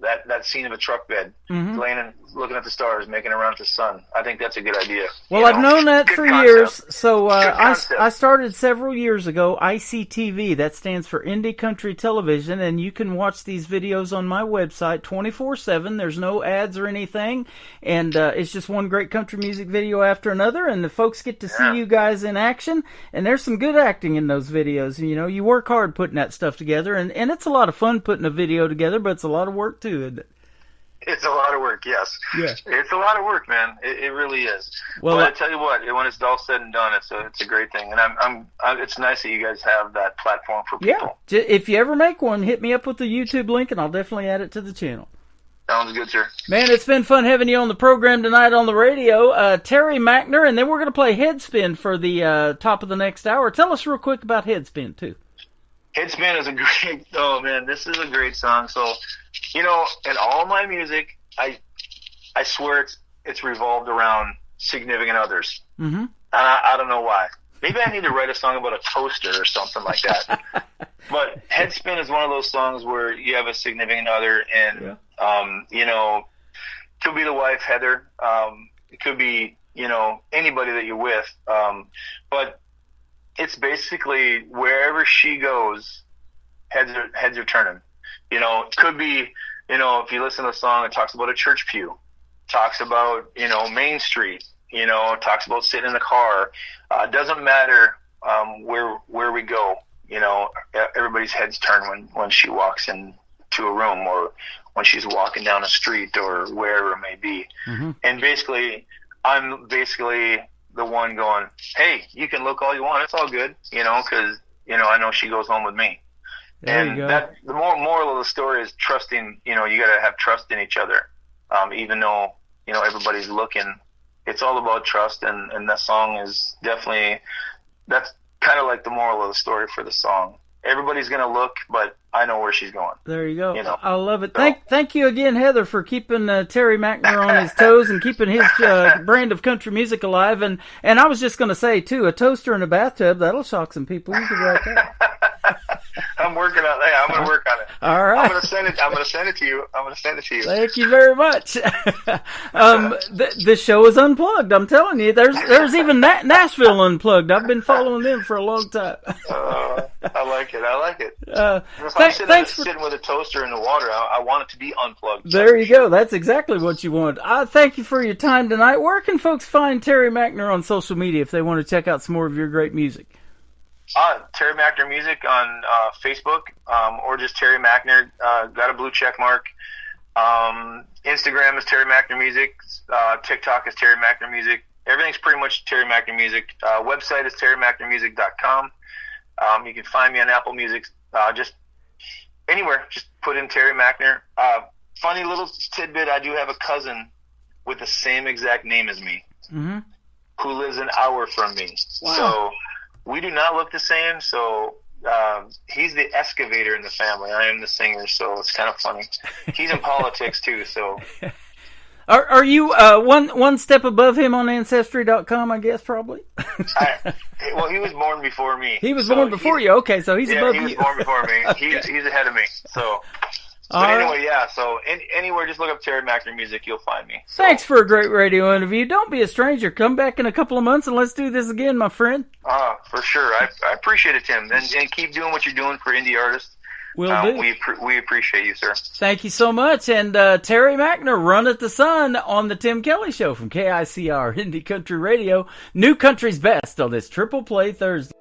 that scene of a truck bed, Mhm. laying and looking at the stars, making it around the sun. I think that's a good idea. Well, you I've know? known that Good for concept. years. So Good concept. I started several years ago, ICTV. That stands for Indie Country Television, and you can watch these videos on my website 24/7. There's no ads or anything, and it's just one great country music video after another, and the folks get to see you guys in action, and there's some good acting in those videos. You know, you work hard putting that stuff together, and it's a lot of fun putting a video together, but it's a lot of work too, isn't it? It's a lot of work, yes. Yeah. It's a lot of work, man. It really is. Well, But I tell you what, when it's all said and done, it's a great thing, and I'm it's nice that you guys have that platform for people. Yeah. If you ever make one, hit me up with the YouTube link, and I'll definitely add it to the channel. Sounds good, sir. Man, it's been fun having you on the program tonight on the radio. Terry Mackner, and then we're going to play Headspin for the top of the next hour. Tell us real quick about Headspin, too. Headspin is a great, oh man, this is a great song. So, you know, in all my music, I swear it's revolved around significant others. Mm-hmm. And I don't know why. Maybe I need to write a song about a toaster or something like that. But Headspin is one of those songs where you have a significant other, and you know, it could be the wife, Heather. It could be, you know, anybody that you're with. But it's basically wherever she goes, heads are turning. You know, it could be, you know, if you listen to the song, it talks about a church pew, talks about, you know, Main Street, you know, talks about sitting in the car. It doesn't matter where we go. You know, everybody's heads turn when she walks into a room, or when she's walking down a street, or wherever it may be. Mm-hmm. And basically, I'm basically the one going, hey, you can look all you want. It's all good, you know, because, you know, I know she goes home with me. There you go. That the moral of the story is trusting. You know, you got to have trust in each other, even though, you know, everybody's looking. It's all about trust, and that song is definitely, that's kind of like the moral of the story for the song. Everybody's gonna look, but I know where she's going. There you go. You know? I love it. Thank you again, Heather, for keeping Terry Mackner on his toes and keeping his brand of country music alive. And I was just going to say, too, a toaster in a bathtub, that'll shock some people. You could write that. I'm working on that. I'm going to work on it. All right. I'm going to send it to you. Thank you very much. The show is unplugged. I'm telling you, there's even Nashville unplugged. I've been following them for a long time. I like it. Thanks for sitting with a toaster in the water. I want it to be unplugged. There you go. That's exactly what you want. I thank you for your time tonight. Where can folks find Terry Mackner on social media if they want to check out some more of your great music? Terry Mackner Music on Facebook, or just Terry Mackner. Got a blue check mark. Instagram is Terry Mackner Music. TikTok is Terry Mackner Music. Everything's pretty much Terry Mackner Music. Website is terrymacknermusic.com. You can find me on Apple Music. Just anywhere. Just put in Terry Mackner. Funny little tidbit, I do have a cousin with the same exact name as me, who lives an hour from me. Wow. So we do not look the same. So he's the excavator in the family. I am the singer, so it's kind of funny. He's in politics too, so... Are you one step above him on Ancestry.com, I guess, probably? Well, he was born before me. He was born before you. Okay, so he's above you. He was born before me. Okay. He's ahead of me. So, but anyway, yeah. So anywhere, just look up Terry Mackner Music. You'll find me. So. Thanks for a great radio interview. Don't be a stranger. Come back in a couple of months and let's do this again, my friend. For sure. I appreciate it, Tim. And keep doing what you're doing for indie artists. Will do. We appreciate you, sir. Thank you so much. And Terry Mackner, Run at the Sun on the Tim Kelly Show from KICR Indie Country Radio. New Country's Best on this Triple Play Thursday.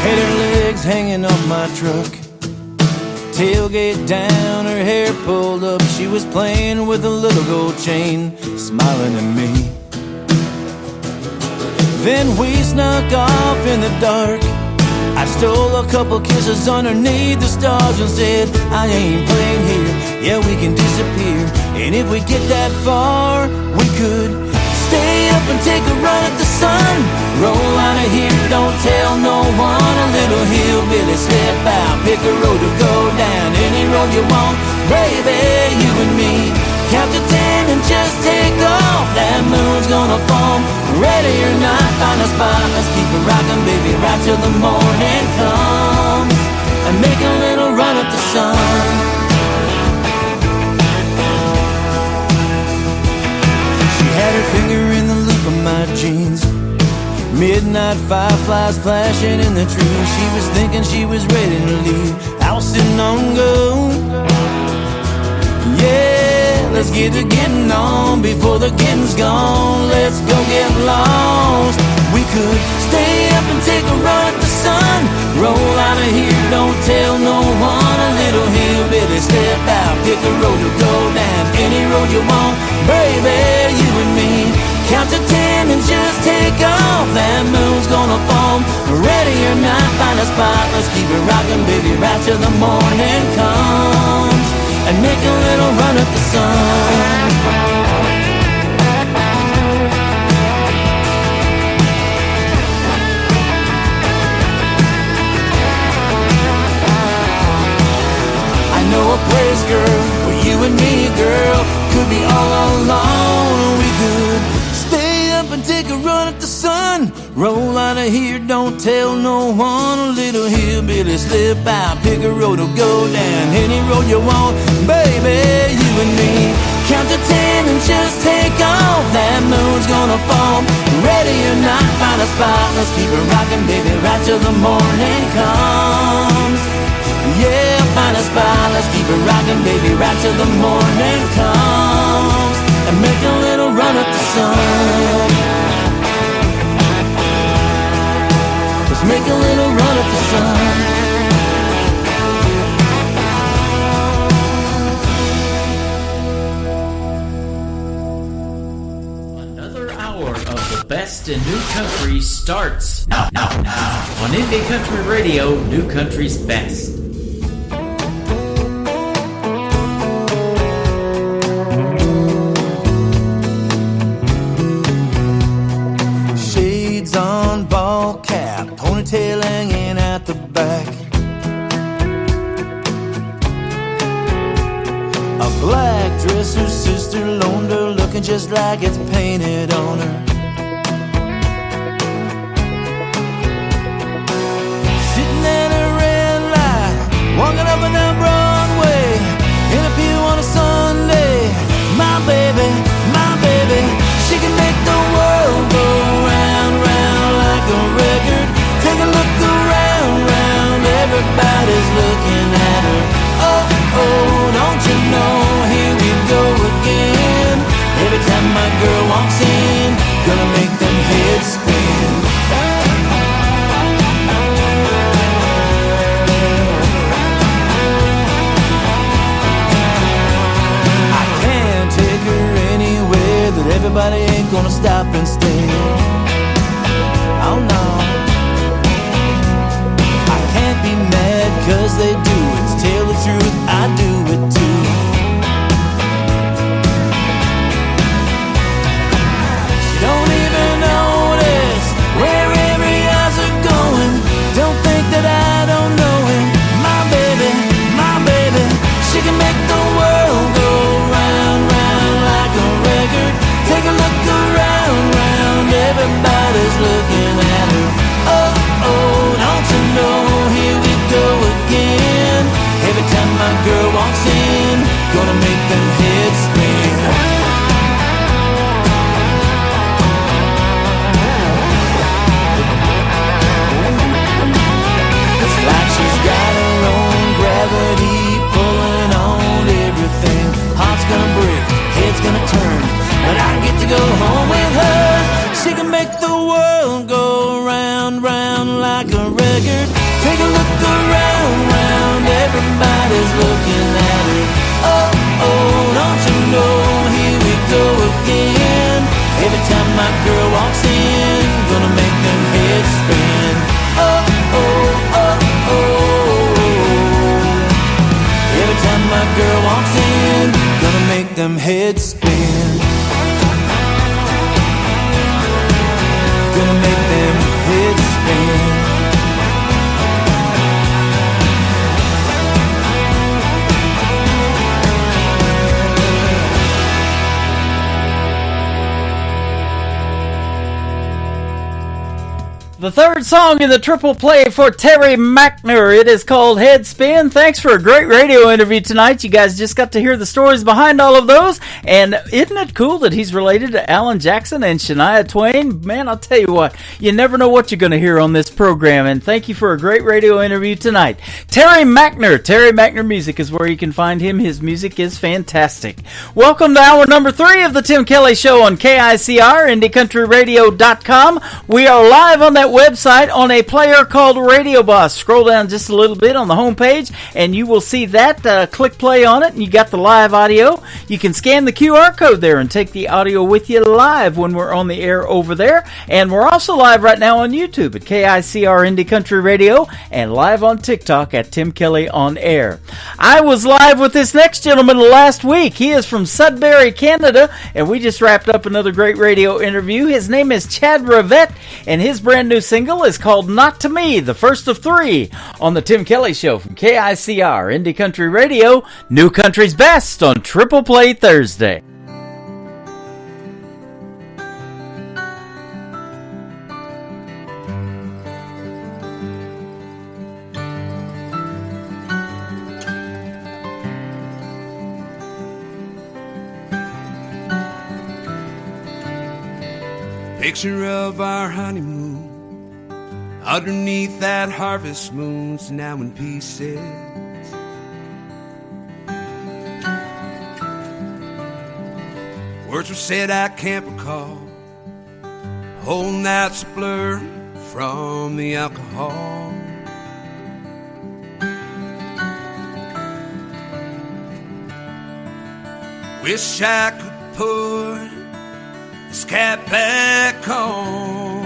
Had her legs hanging off my truck, tailgate down, her hair pulled up. She was playing with a little gold chain, smiling at me. Then we snuck off in the dark. I stole a couple kisses underneath the stars and said, I ain't playing here, yeah, we can disappear. And if we get that far, we could stay up and take a run at the sun. Roll out of here, don't tell no one. A little hillbilly step out, pick a road to go down. Any road you want, baby, you and me. Count to 10 and just take off. That moon's gonna fall. Ready or not, find a spot. Let's keep it rockin', baby, right till the morning comes. And make a little run at the sun. She had her finger in the loop of my jeans. Midnight fireflies flashing in the trees. She was thinking she was ready to leave. I was sitting on go. Yeah, let's get to getting on before the getting's gone. Let's go get lost. We could stay up and take a run at the sun. Roll out of here, don't tell no one. A little hillbilly step out, pick a road to go down. Any road you want, baby, you and me. Count to 10 and just take off. That moon's gonna fall. Ready or not, find a spot. Let's keep it rockin', baby, right till the morning comes. And make a little run at the sun. I know a place, girl, where you and me, girl, could be all alone. We could stay up and take a run at the sun. Roll out of here, don't tell no one. A little hillbilly slip out, pick a road to go down. Any road you want, baby, you and me. Count to 10 and just take off. That moon's gonna fall. Ready or not, find a spot. Let's keep it rockin', baby, right till the morning comes. Yeah, find a spot. Let's keep it rockin', baby, right till the morning comes. And make a little run at the sun. Let's make a little run at the sun. Another hour of the best in new country starts now on Indie Country Radio, New Country's Best. Shades on, ball cap, ponytail hanging at the back. A black dress her sister loaned her, looking just like it's painted on her. Sitting at a red light, walking up and down Broadway, in a pew on a Sunday. My baby, she can make the world go round, round like a record. Take a look around, round, everybody's looking at her. Oh, oh, don't you know, here we go again. Every time my girl walks in, gonna make them heads spin. I can't take her anywhere that everybody ain't gonna stop and stare. Oh no, I can't be mad 'cause they do it. To tell the truth, I do it too. She don't even notice where every eyes are going. Don't think that I don't know him. My baby, she can make the world go round, round like a record. Take a look around, round, everybody's looking at her. Oh, oh, don't you know, here we go again. Every time my girl walks in, gonna make them heads spin. It's like she's got her own gravity, pulling on everything. Heart's gonna break, head's gonna turn, but I get to go home with her. She can make the world go round, round like a record. Take a look around, round, everybody's looking at her. Oh, oh, don't you know, here we go again. Every time my girl walks in, gonna make them heads spin. Oh, oh, oh, oh. Every time my girl walks in, gonna make them heads spin. Gonna make them heads spin. The third song in the triple play for Terry Mackner. It is called Headspin. Thanks for a great radio interview tonight. You guys just got to hear the stories behind all of those. And isn't it cool that he's related to Alan Jackson and Shania Twain? Man, I'll tell you what, you never know what you're going to hear on this program. And thank you for a great radio interview tonight. Terry Mackner. Terry Mackner Music is where you can find him. His music is fantastic. Welcome to hour number 3 of the Tim Kelly Show on KICR, IndieCountryRadio.com. We are live on that website on a player called Radio Boss. Scroll down just a little bit on the homepage and you will see that. Click play on it and you got the live audio. You can scan the QR code there and take the audio with you live when we're on the air over there. And we're also live right now on YouTube at KICR Indie Country Radio and live on TikTok at Tim Kelly On Air. I was live with this next gentleman last week. He is from Sudbury, Canada, and we just wrapped up another great radio interview. His name is Chad Rivette, and his brand new single is called Not To Me, the first of 3 on the Tim Kelly Show from KICR Indie Country Radio, New Country's Best on Triple Play Thursday. Picture of our honeymoon underneath that harvest moon's now in pieces. Words were said I can't recall. Whole night's a blur from the alcohol. Wish I could put this cat back on.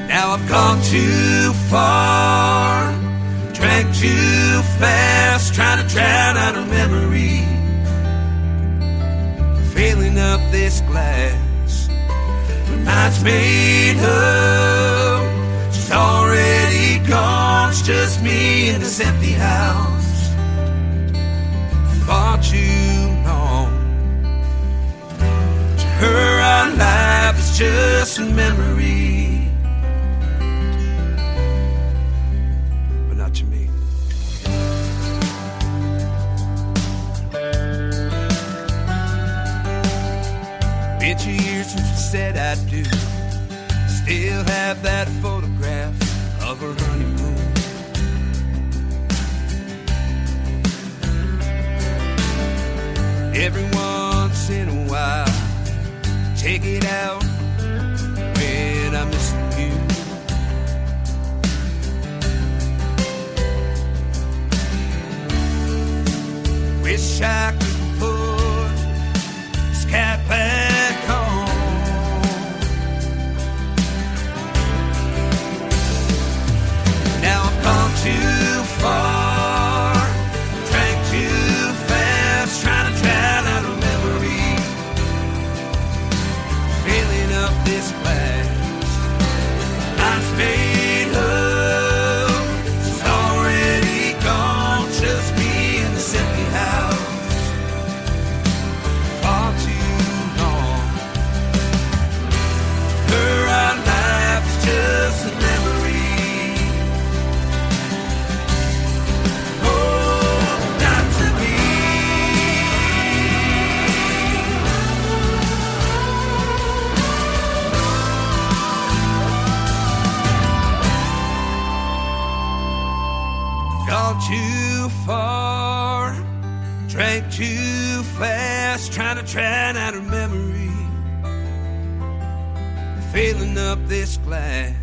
Now I've gone too far, drank too fast, trying to drown out a memory, filling up this glass. When mine's made up, she's already gone. It's just me in this empty house. Far too long. To her, our life is just a memory. But not to me. Been 2 years since you said I do. Still have that photograph of her honeymoon. Every once in a while, take it out when I'm missing you. Wish I could put this cat back on. Now I've gone too far, drank too fast, trying to drown out a memory, filling up this glass. Mine's made up, she's already gone, just me in this empty house. Far too long. Her, our life is just a memory. Oh, not to me. Gone too far, drank too fast, trying to drown out her memory, filling up this glass.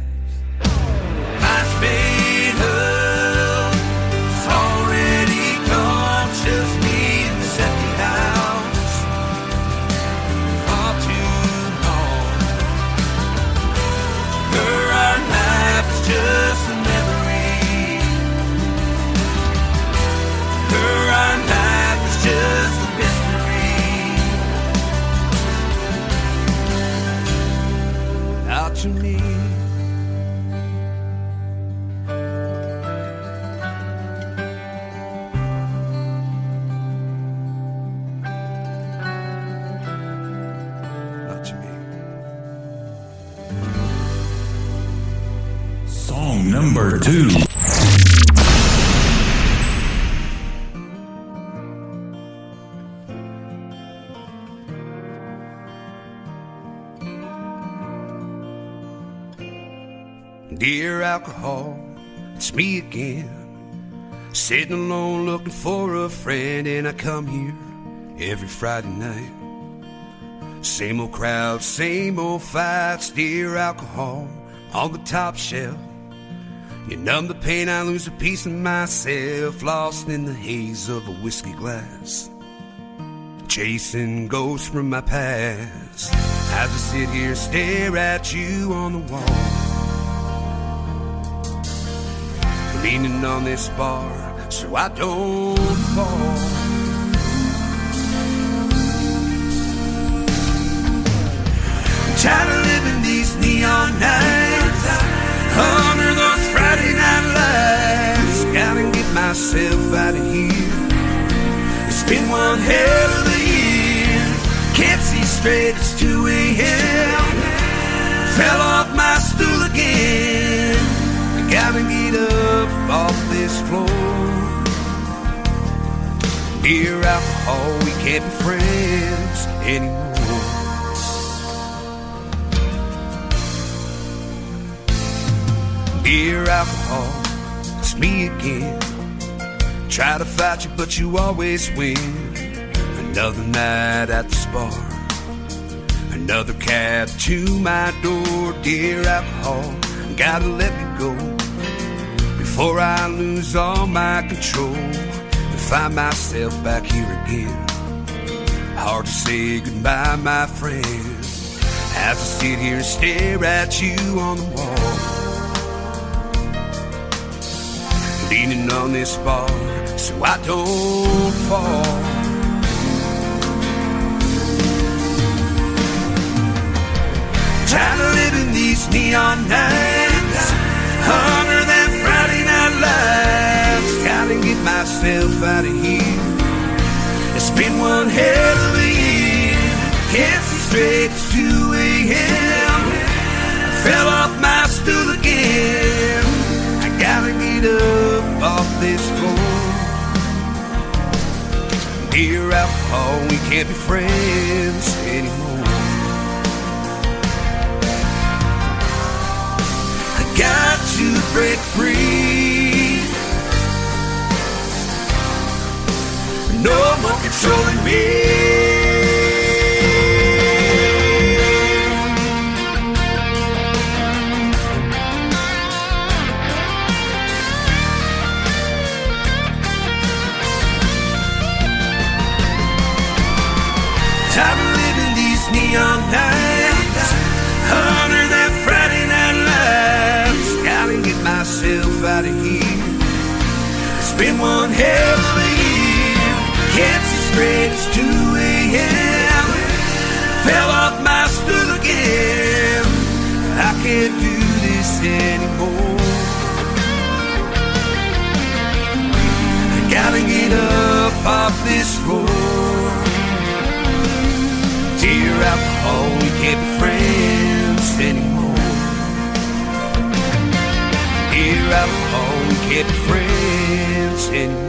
Mine's made up, it's already gone, just me in this empty house. Far too long. Her, our life is just a memory. Her, our life is just a mystery. Not to me. Number 2. Dear alcohol, it's me again. Sitting alone looking for a friend, and I come here every Friday night. Same old crowd, same old fights. Dear alcohol, on the top shelf. You numb the pain, I lose a piece of myself, lost in the haze of a whiskey glass, chasing ghosts from my past. As I sit here, stare at you on the wall, leaning on this bar so I don't fall. I'm tired of living these neon nights under those Friday night lights. Gotta get myself out of here. It's been one hell of a year. Can't see straight, it's 2 a.m. Fell off my stool again. I gotta get up off this floor. Dear alcohol, we can't be friends anymore. Dear alcohol, it's me again. Try to fight you, but you always win. Another night at the bar, another cab to my door. Dear alcohol, gotta let me go before I lose all my control and find myself back here again. Hard to say goodbye, my friend, as I sit here and stare at you on the wall, leaning on this bar so I don't fall. Tired of living these neon nights under that Friday night lights. Gotta get myself out of here. It's been one hell of a year. Can't see straight, it's 2 a.m. I fell off my stool again. I gotta get up off this floor. Dear alcohol, we can't be friends anymore. Got to break free. No more controlling me. Tired of living these neon nights under that Friday night lights. Gotta get myself out of here. It's been one hell of a year. Can't see straight, it's 2 a.m. Fell off my stool again. I can't do this anymore. I gotta get up off this floor. Dear alcohol, we can't be friends anymore. Dear alcohol, we can't be friends anymore.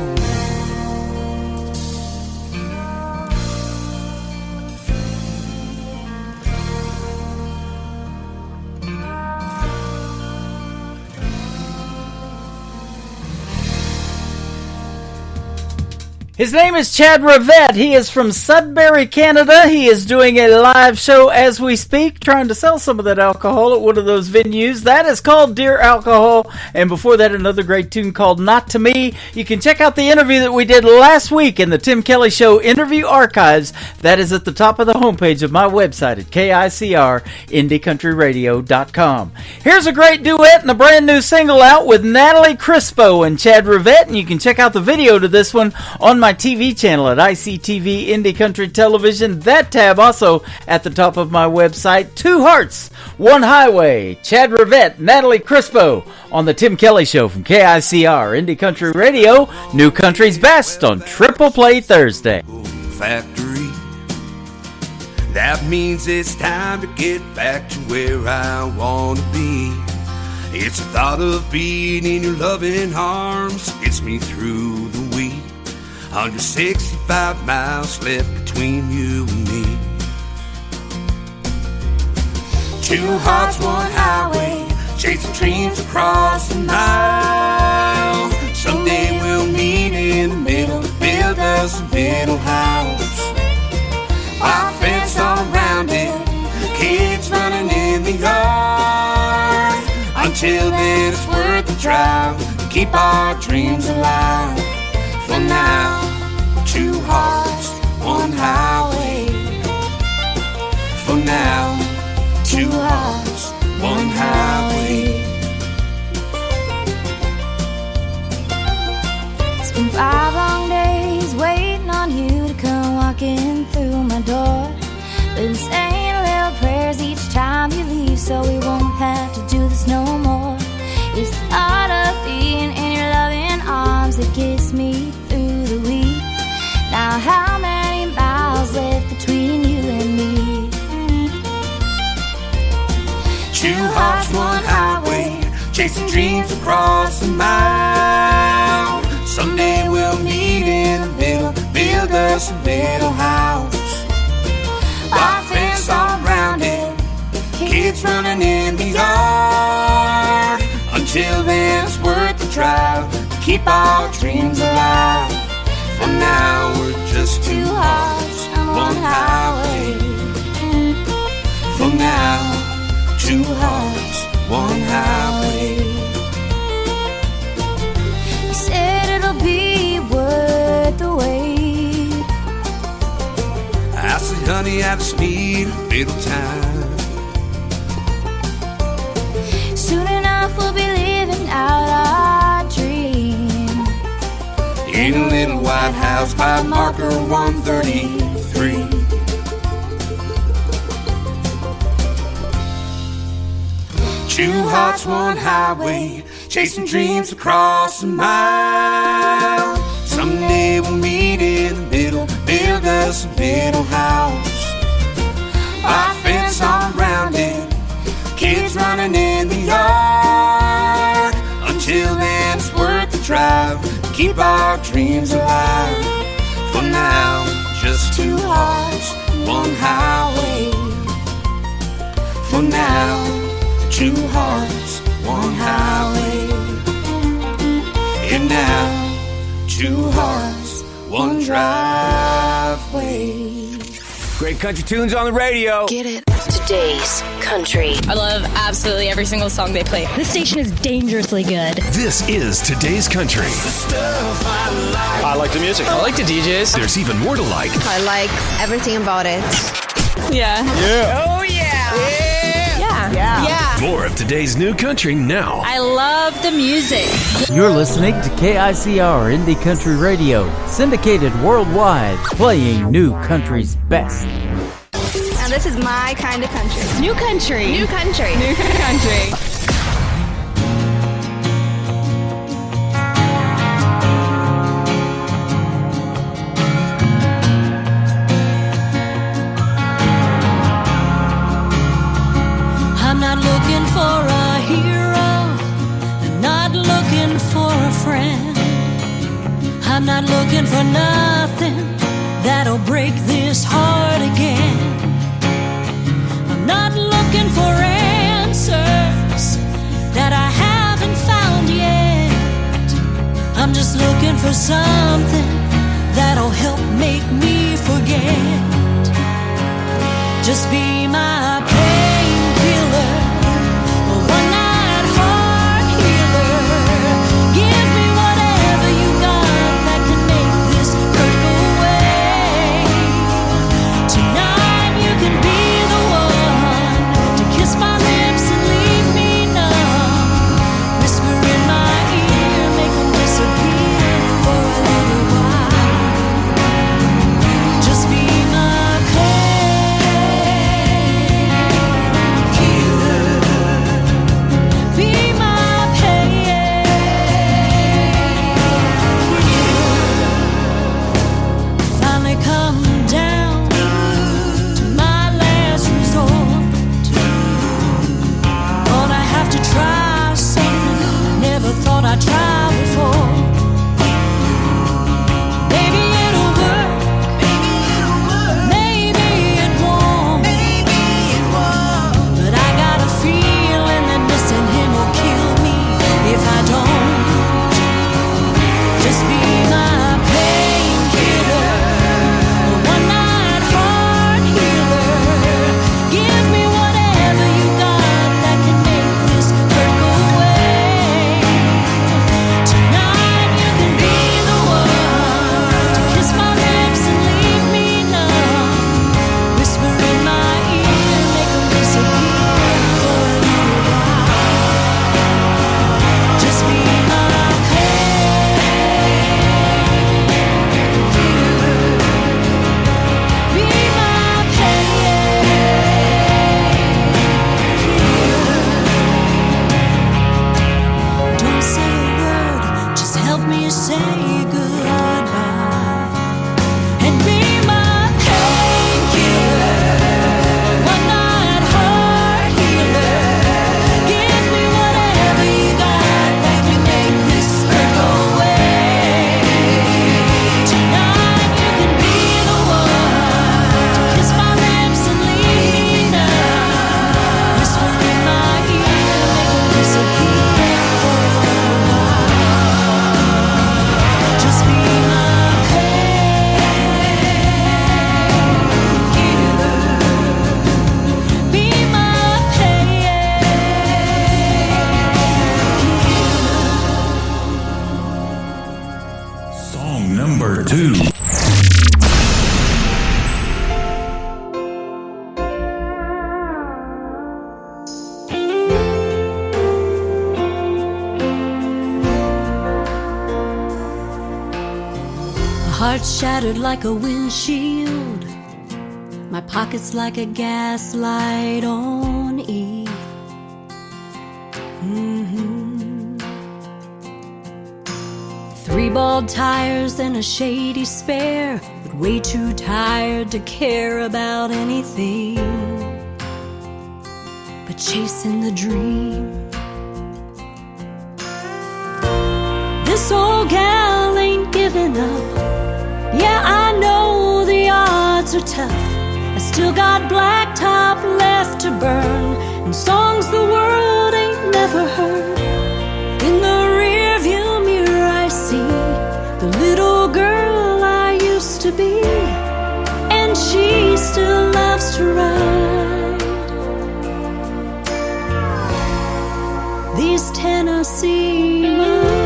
His name is Chad Rivette. He is from Sudbury, Canada. He is doing a live show as we speak, trying to sell some of that alcohol at one of those venues. That is called Dear Alcohol. And before that, another great tune called Not To Me. You can check out the interview that we did last week in the Tim Kelly Show interview archives. That is at the top of the homepage of my website at KICRIndieCountryRadio.com. Here's a great duet and a brand new single out with Natalie Crispo and Chad Rivette. And you can check out the video to this one on my TV channel at ICTV Indie Country Television. That tab also at the top of my website. 2 Hearts, 1 Highway. Chad Rivette, Natalie Crispo on the Tim Kelly Show from KICR Indie Country Radio, New Country's Best on Triple Play Thursday. Factory. That means it's time to get back to where I want to be. It's the thought of being in your loving arms gets me through the week. 165 miles left between you and me. Two hearts, one highway, chasing dreams across the mile. Someday we'll meet in the middle, build us a little house. Our fence all around it, kids running in the yard. Until then it's worth the drive to keep our dreams alive. For now, two hearts, one highway. For now, two hearts, one highway. It's been 5 long days waiting on you to come walking through my door. Been saying little prayers each time you leave, so we won't have to do this no more. It's the thought of being in your loving arms that gets me through the week. Now how many miles left between you and me? Two hearts, one highway, chasing dreams across the mile. Someday we'll meet in the middle, build us a little house. Our fence all around it, kids running in the yard. Until then it's worth the drive to keep our dreams alive. For now we're just two hearts, one highway. For now, two hearts, one highway. You said it'll be worth the wait. I said, honey, I just need a little time. Soon enough we'll be living out our dream In a little white house by marker 133. Two hearts, one highway, chasing dreams across the mile. Someday we'll meet in the middle, build us a little house. Our fence all around it, kids running in the yard. Until then it's worth the drive to keep our dreams alive. For now, just two hearts, one highway. For now, two hearts, one highway. And now, two hearts, one driveway. Great country tunes on the radio. Get it. Today's country. I love absolutely every single song they play. This station is dangerously good. This is Today's Country. I like the music. I like the DJs. There's even more to like. I like everything about it. Yeah. Yeah. Oh, yeah. Yeah. More of today's new country now. I love the music. You're listening to KICR Indie Country Radio, syndicated worldwide, playing new country's best. Now this is my kind of country. New country. New country. New country. I'm not looking for a hero, I'm not looking for a friend. I'm not looking for nothing that'll break this heart again. I'm not looking for answers that I haven't found yet. I'm just looking for something that'll help make me forget. Just be my painkiller, a one-night heart healer. Give me whatever you got that can make this hurt go away. Tonight you can be the one to kiss my lips and leave me numb. Whisper in my ear, make them disappear for a little while. Just be my pain. heart shattered like a windshield, my pockets like a gaslight on E. Three bald tires and a shady spare, but way too tired to care about anything but chasing the dream. This old gal ain't giving up. Yeah, I know the odds are tough. I still got blacktop left to burn and songs the world ain't never heard. In the rearview mirror I see the little girl I used to be, and she still loves to ride these Tennessee miles.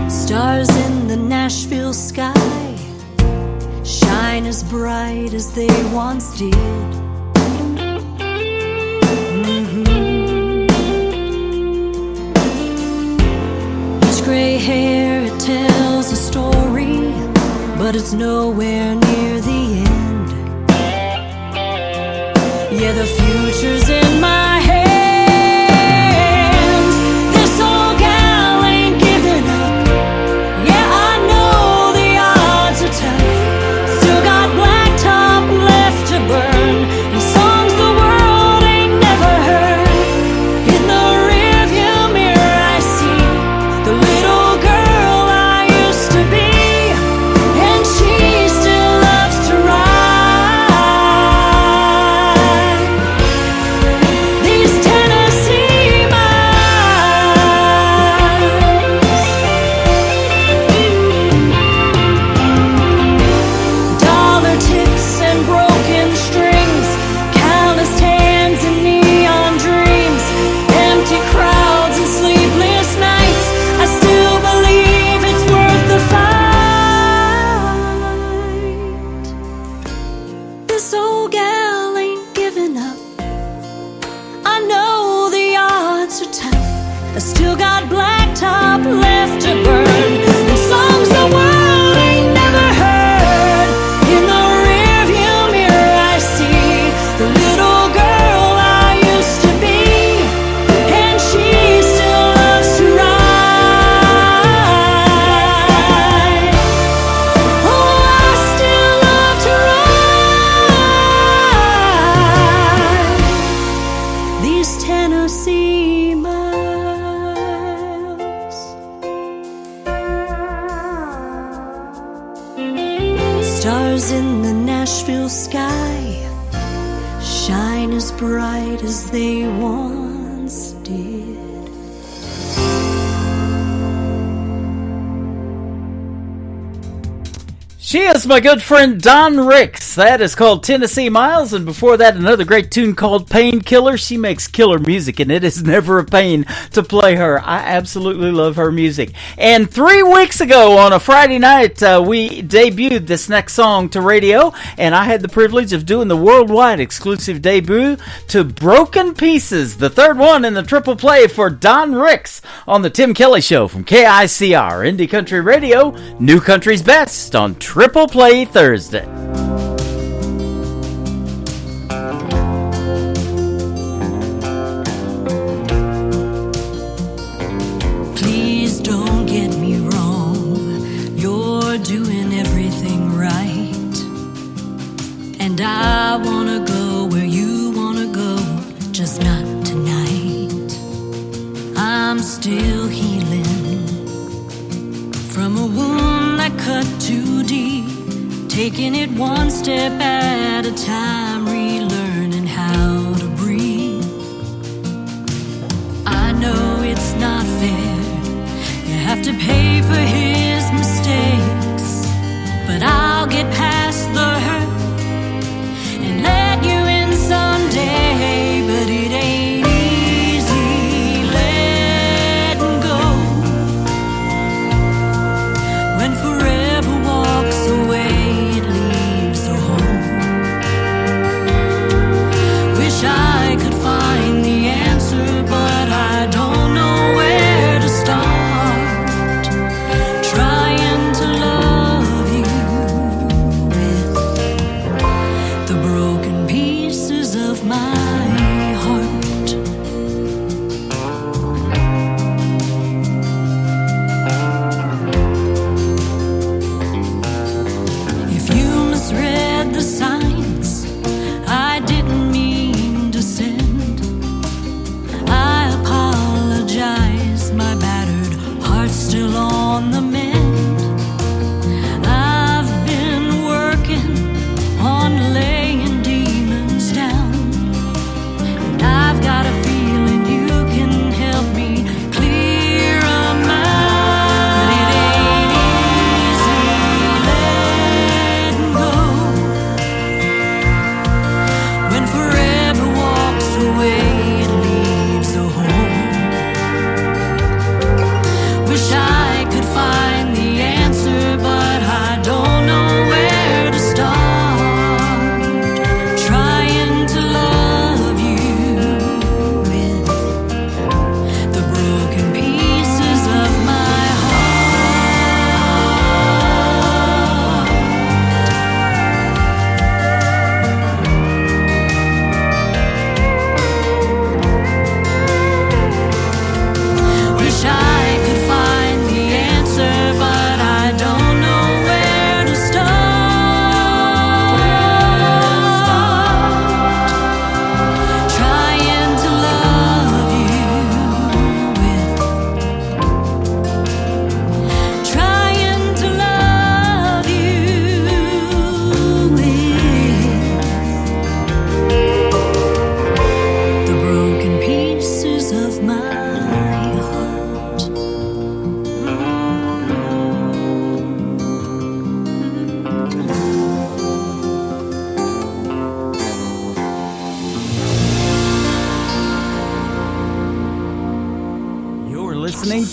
Stars in the Nashville sky shine as bright as they once did. Each gray hair, it tells a story, but it's nowhere near the end. Yeah, the future's in my hands. This old gal ain't giving up. Yeah, I know the odds are tough. Still got blacktop left to burn and songs the world ain't never heard. In the rearview mirror I see the little girl I used to be, and she still loves to ride these Tennessee miles. Dollar tips and broken strings, calloused hands and neon dreams, empty crowds and sleepless nights. I still believe it's worth the fight. This old gal ain't giving up. I know the odds are tough. I still got blacktop left to burn and songs the world ain't never heard. In the rearview mirror I see the little girl I used to be, and she still loves to ride. Oh, I still love to ride these Tennessee miles. Stars in the Nashville sky shine as bright as they once did. She is my good friend Don Ricks. That is called Tennessee Miles, and before that, another great tune called Painkiller. She makes killer music, and it is never a pain to play her. I absolutely love her music. And 3 weeks ago on a Friday night, we debuted this next song to radio, and I had the privilege of doing the worldwide exclusive debut to Broken Pieces, the third one in the triple play for Don Ricks on the Tim Kelly Show from KICR, Indie Country Radio, New Country's Best on Triple Play Thursday. Please don't get me wrong, you're doing everything right, and I wanna go where you wanna go, just not tonight. I'm still healing from a wound that cut too deep, taking it one step at a time, relearning how to breathe. I know it's not fair, you have to pay for his mistakes, but I'll get past the hurt and let you in someday. But it ain't easy letting go when forever walks away. It leaves a hole. Wish I could find the answer, but I don't know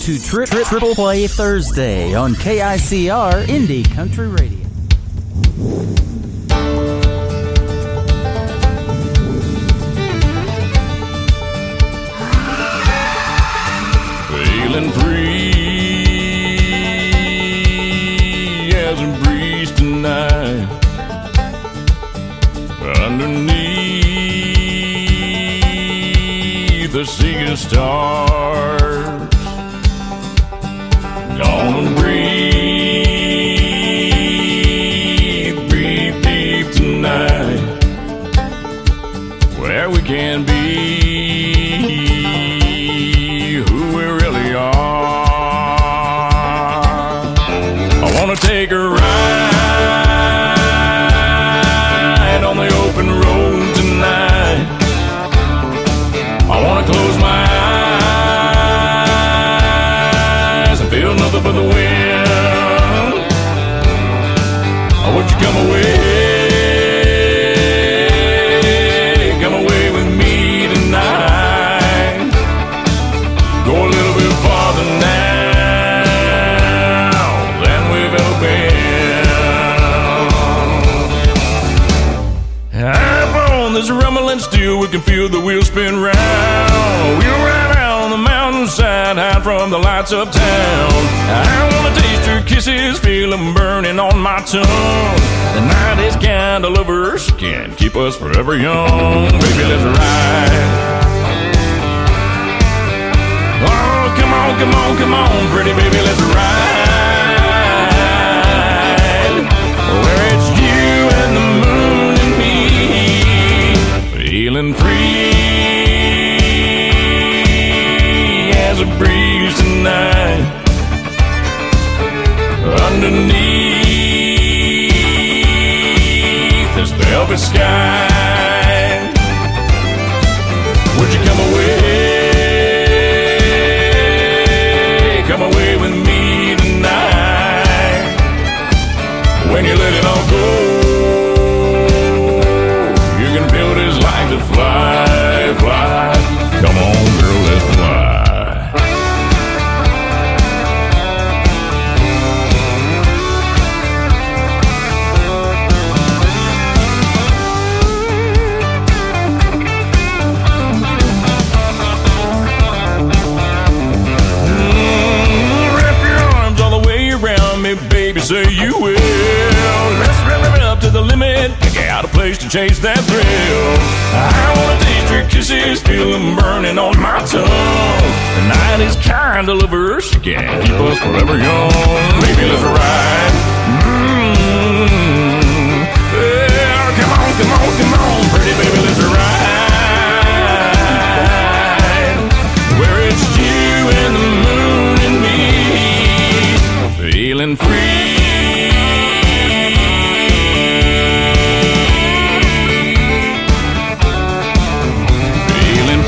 to Triple Play Thursday on KICR Indie Country Radio. Feeling free as a breeze tonight. Underneath the sea of stars, gonna breathe deep tonight, where we can be who we really are. I wanna take a ride on the open road tonight. I wanna close my eyes and feel nothing but the wind. Would you come away with me tonight? Go a little bit farther now than we've ever been. Up on this rumbling still, we can feel the wheels spin round. We'll ride out on the mountainside, hide from the lights uptown. I wanna taste your kisses, feel them burning on my tongue. The night is kind of lovers, can keep us forever young. Baby, let's ride. Oh, come on, come on, come on, pretty baby, let's ride. Where it's you and the moon and me, feeling free as a breeze tonight. Underneath this velvet sky, would you come away with me tonight? When you let it all go, you can feel what it's like to fly, fly. Come on, girl, let's fly. Baby, say you will. Let's rev it up to the limit. I got a place to chase that thrill. I wanna taste your kisses, feel them burning on my tongue. The night is kind of lovers, can't keep us forever young. Baby, let's ride. Yeah, come on, come on, come on, pretty baby, let's ride. Where it's you and the moon and me, feeling free. Feeling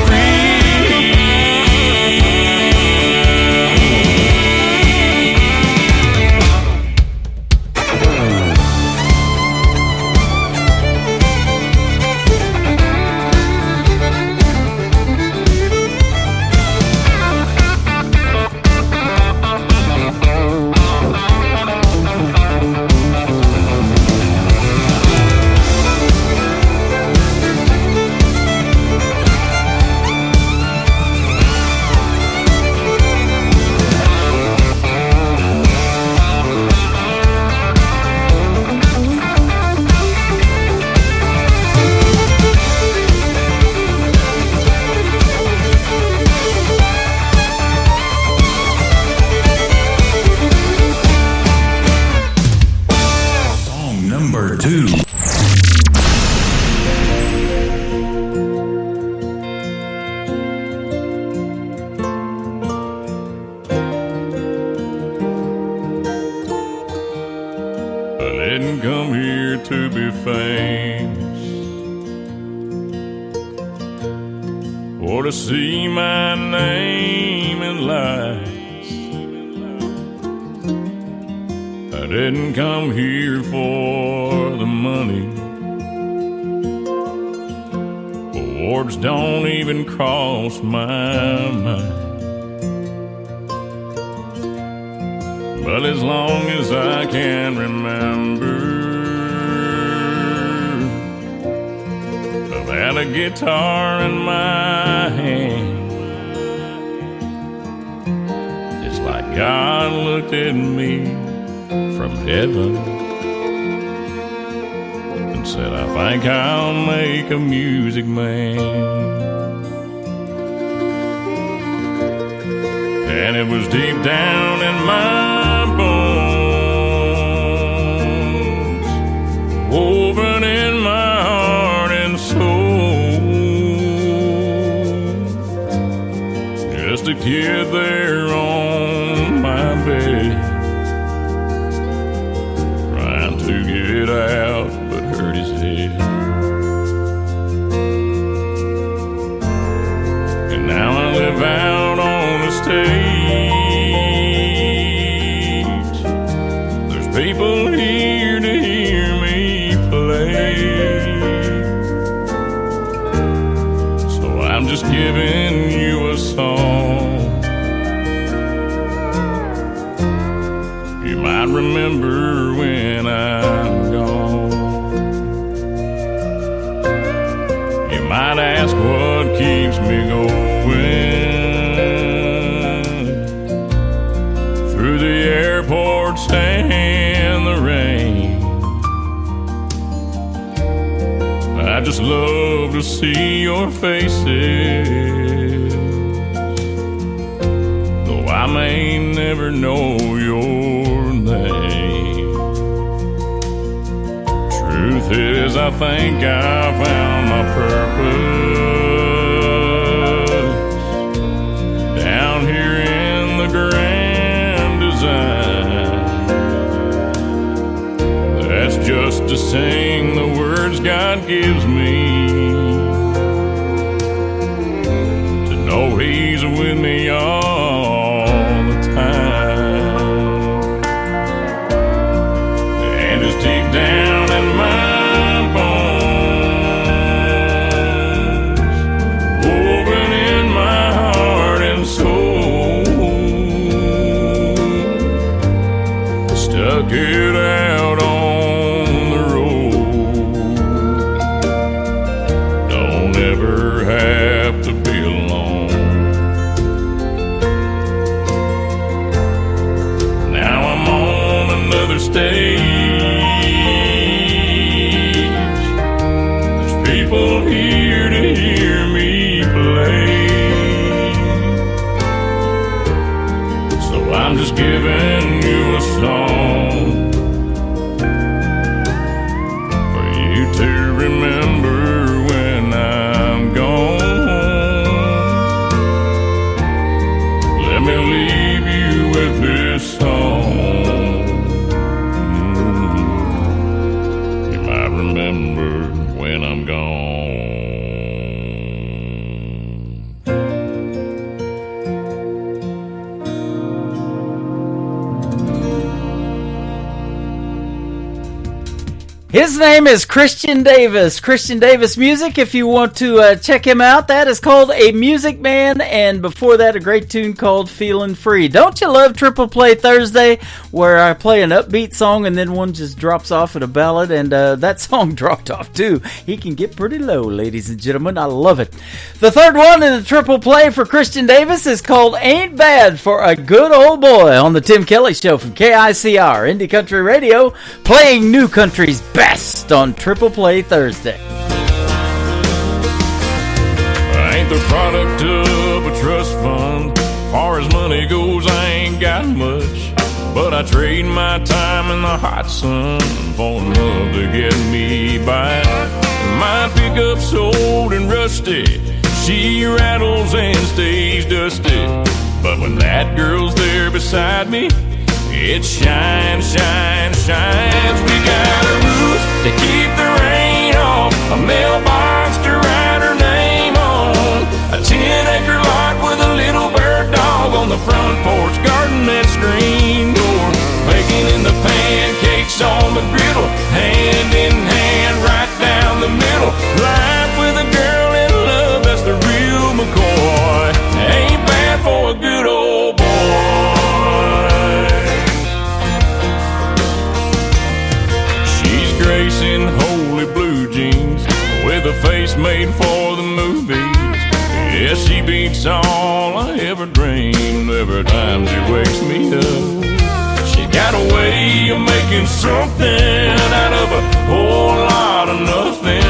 or to see my name in lights. I didn't come here for the money. Awards don't even cross my mind. But as long as I can remember, I've had a guitar in my hand. It's like God looked at me from heaven and said, I think I'll make a music man. And it was deep down in my bones, woven in my heart and soul. Just a kid there on my bed, trying to get out but hurt his head. And now I live out on the stage. There's people here to hear me play, so I'm just giving you a song you might remember when I'm gone. You might ask what keeps me going through the airports and the rain. I just love to see your faces, though I may never know your name. Truth is, I think I found my purpose down here in the grand design. That's just to sing the words God gives me, to know He's with me all the time. And it's deep down in my bones, woven in my heart and soul. Stuck it out on the road. Don't ever have to be alone. Now I'm on another stage. There's people here to hear me play, so I'm just giving you a song for you to remember when I'm gone. Let me leave you with this song. You might remember when I'm gone. His name is Christian Davis. Christian Davis Music, if you want to check him out, that is called A Music Man, and before that, a great tune called Feeling Free. Don't you love Triple Play Thursday, where I play an upbeat song and then one just drops off at a ballad, and that song dropped off too. He can get pretty low, ladies and gentlemen. I love it. The third one in the Triple Play for Christian Davis is called Ain't Bad for a Good Old Boy on the Tim Kelly Show from KICR, Indie Country Radio, playing new country's best on Triple Play Thursday. I ain't the product of a trust fund. Far as money goes, I ain't got much, but I trade my time in the hot sun for love to get me by. My pickup's old and rusty, she rattles and stays dusty, but when that girl's there beside me, it shines, shines, shines. We got a roof to keep the rain off, a mailbox to write her name on, a 10-acre lot with a little bird dog on the front porch, garden and screen door, baking in the pancakes on the griddle, hand in hand right down the middle. Life with a girl in love, that's the real McCoy. Ain't bad for a good old boy. in holy blue jeans with a face made for the movies. Yeah, she beats all I ever dreamed every time she wakes me up. She got a way of making something out of a whole lot of nothing.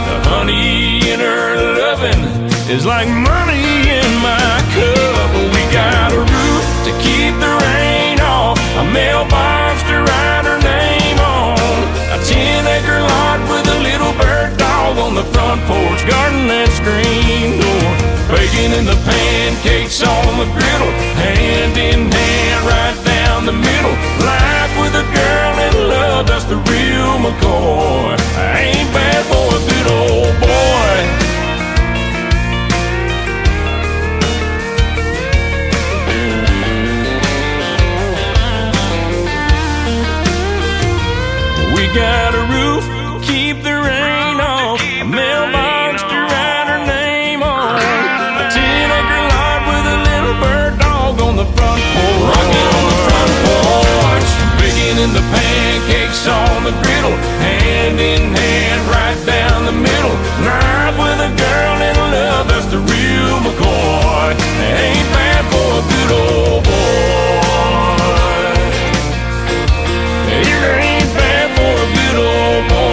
The honey in her loving is like money in my cup. We got a roof to keep the rain off, a mailbox to write her name on, a 10-acre lot with a little bird dog on the front porch, garden and screen door, bacon in the pancakes on the griddle, hand in hand right down the middle. Life with a girl in love, that's the real McCoy. I ain't bad for a good old boy. We got a roof, keep the rain off, a mailbox to write her name on, a 10-acre lot with a little bird dog on the front porch, rocking on the front porch, bacon in the pancakes on the griddle, hand in hand right down the middle. Life with a girl in love, that's the real McCoy. Ain't bad for a good old boy. It ain't bad for a good old boy.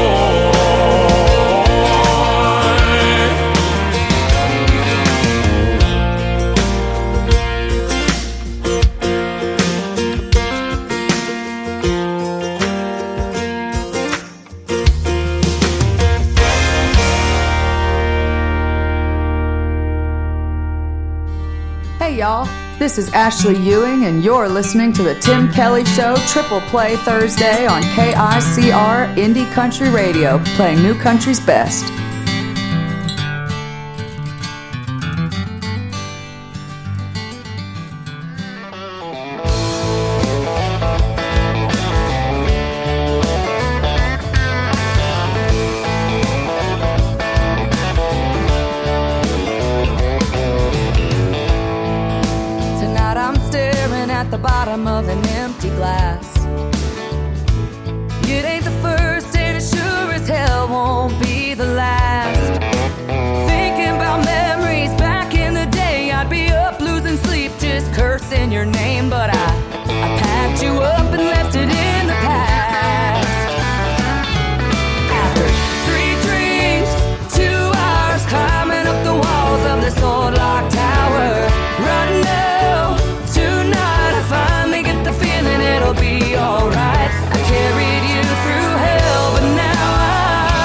Hey y'all, this is Ashley Ewing and you're listening to the Tim Kelly Show Triple Play Thursday on KICR Indie Country Radio, playing new country's best. Tonight I'm staring at the bottom of an empty glass. It ain't the first and it sure as hell won't be the last. Thinking about memories back in the day, I'd be up losing sleep just cursing your name. But I packed you up and left it in the past. After 3 drinks, 2 hours climbing up the walls of this old lock tower, right now, tonight I finally get the feeling it'll be alright. I carried you through hell, but now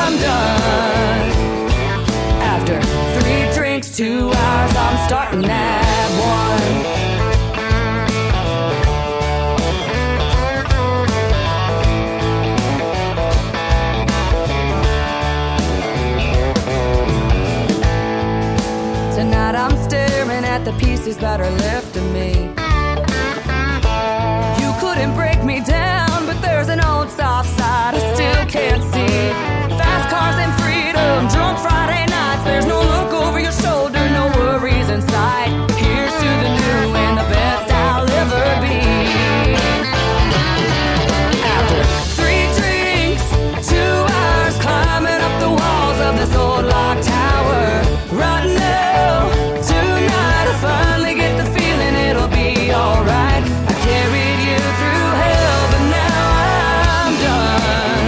I'm done. After 3 drinks, 2 hours, I'm starting at 1. Tonight I'm staring at the pieces that are left of me. You couldn't break me down, but there's an old soft side I still can't see. Fast cars and freedom, drunk Friday nights. There's no look over your shoulder, no worries in sight. Here's to the new and the best I'll ever be. After 3 drinks, 2 hours climbing up the walls of this old lock tower, right now, tonight I finally get the feeling it'll be alright. I carried you through hell, but now I'm done.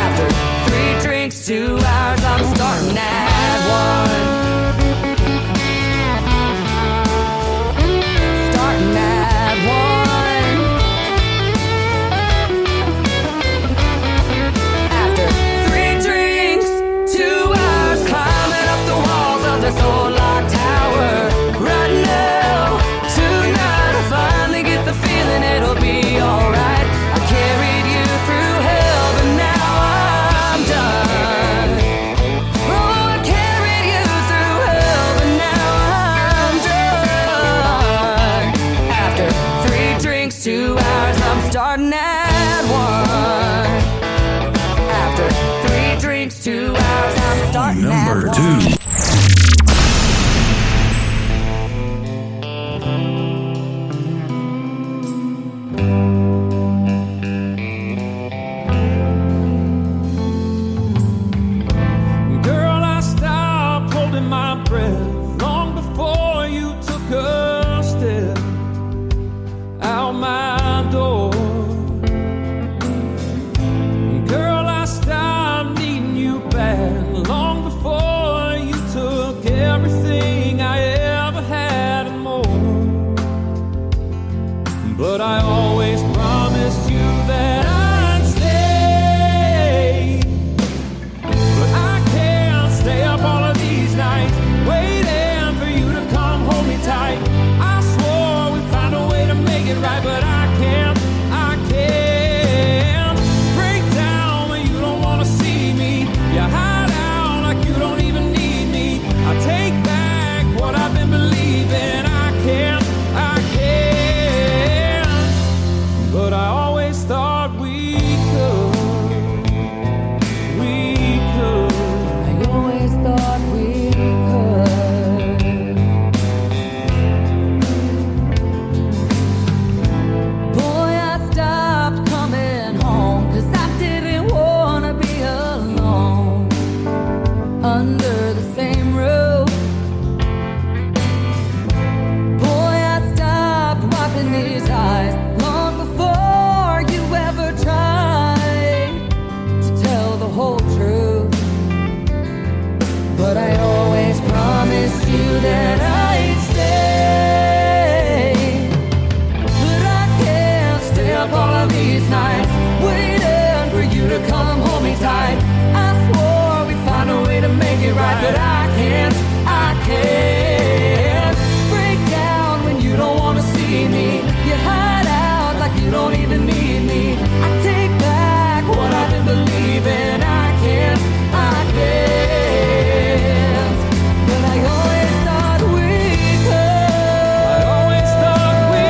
After 3 drinks, 2 hours, I'm starting at 1. Starting at 1. After 3 drinks, 2 hours climbing up the walls of this old lock tower, right now, tonight I finally get the feeling it'll be alright. I carried you through hell, but now I'm done. Oh, I carried you through hell, but now I'm done. After 3 drinks, 2 hours, I'm starting at 1. After 3 drinks, 2 hours, I'm starting at 1. Number 2. of these nights, waiting for you to come hold me tight. I swore we'd find a way to make it right, but I can't break down when you don't want to see me. You hide out like you don't even need me. I take back what I didn't believe in. I can't, but I always thought we could. I always thought we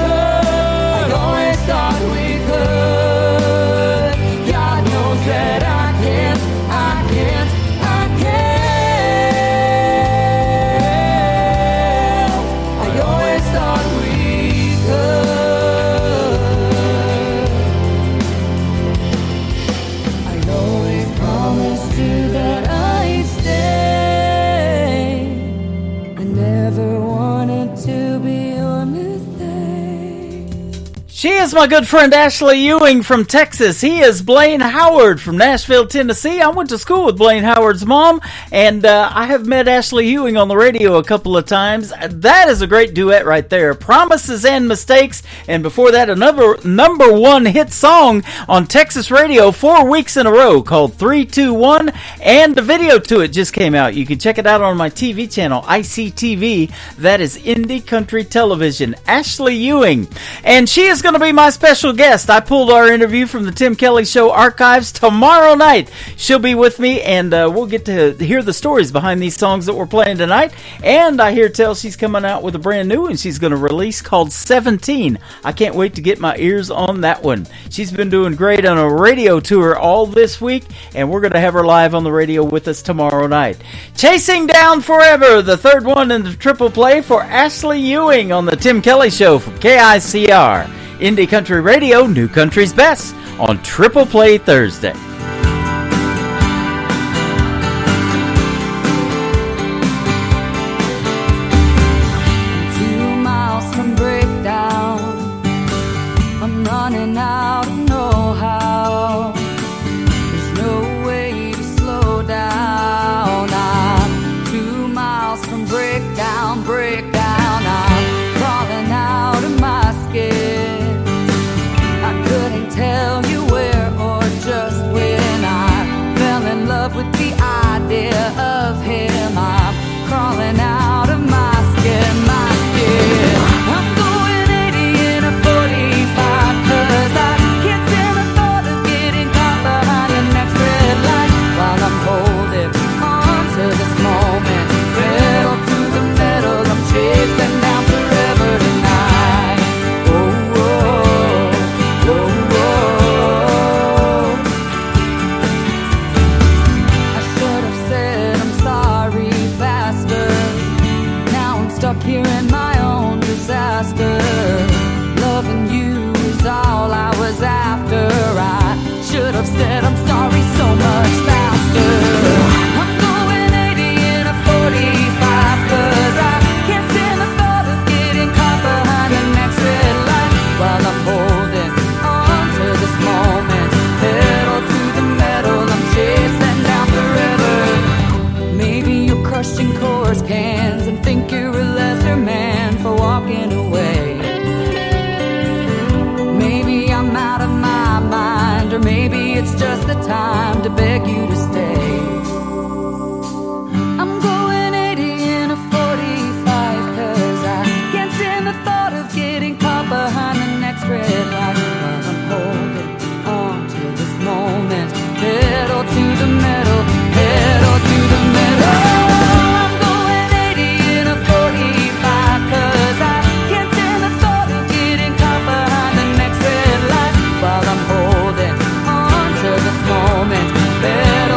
could. I always thought we could. God knows that I can't. I always thought we could. I always promised you that I'd stay. I never wanted to be your mistake. She is my good friend Ashley Ewing from Texas. He is Blaine Howard from Nashville, Tennessee. I went to school with Blaine Howard's mom, and I have met Ashley Ewing on the radio a couple of times. That is a great duet right there. Promises and Mistakes, and before that, another number one hit song on Texas radio 4 weeks in a row called 321, and the video to it just came out. You can check it out on my TV channel, ICTV. That is Indie Country Television. Ashley Ewing. And she is going to be my special guest. I pulled our interview from the Tim Kelly Show archives tomorrow night. She'll be with me, and we'll get to hear the stories behind these songs that we're playing tonight. And I hear tell she's coming out with a brand new one she's going to release called 17. I can't wait to get my ears on that one. She's been doing great on a radio tour all this week, and we're going to have her live on the radio with us tomorrow night. Chasing Down Forever, the third one in the triple play for Ashley Ewing on the Tim Kelly Show from KICR. Indie Country Radio, New Country's Best on Triple Play Thursday. 2 miles from breakdown, I'm running out of know-how. There's no way to slow down. I'm 2 miles from breakdown. I'm crawling out of my skin. I couldn't tell you where or just when. I fell in love with the idea of him. I'm crawling out of my skin, I'm going 80 in a 45, 'cause I can't stand the thought of getting caught behind the next red light. While I'm holding on to this moment, pedal to the metal, I'm chasing down forever tonight. Oh, oh, oh, oh. I should have said I'm sorry faster. Now I'm stuck here in my own disaster. Loving you is all I was after. I should have said I'm sorry so much faster. I'm going 80 in a 45, 'cause I can't stand the thought of getting caught behind the next red light. While I'm holding on to this moment, pedal to the metal, I'm chasing down forever. Maybe you're crushing chorus cans and think you're a lesser man for walking away. Maybe I'm out of my mind, or maybe it's just the time to beg you to stay. I'm going 80 in a 45, 'cause I can't stand the thought of getting caught behind the next red light. While I'm holding on to this moment, pedal to the metal, pedal to the metal. I'm going 80 in a 45, 'cause I can't stand the thought of getting caught behind the next red light. While I'm holding on to this moment, pedal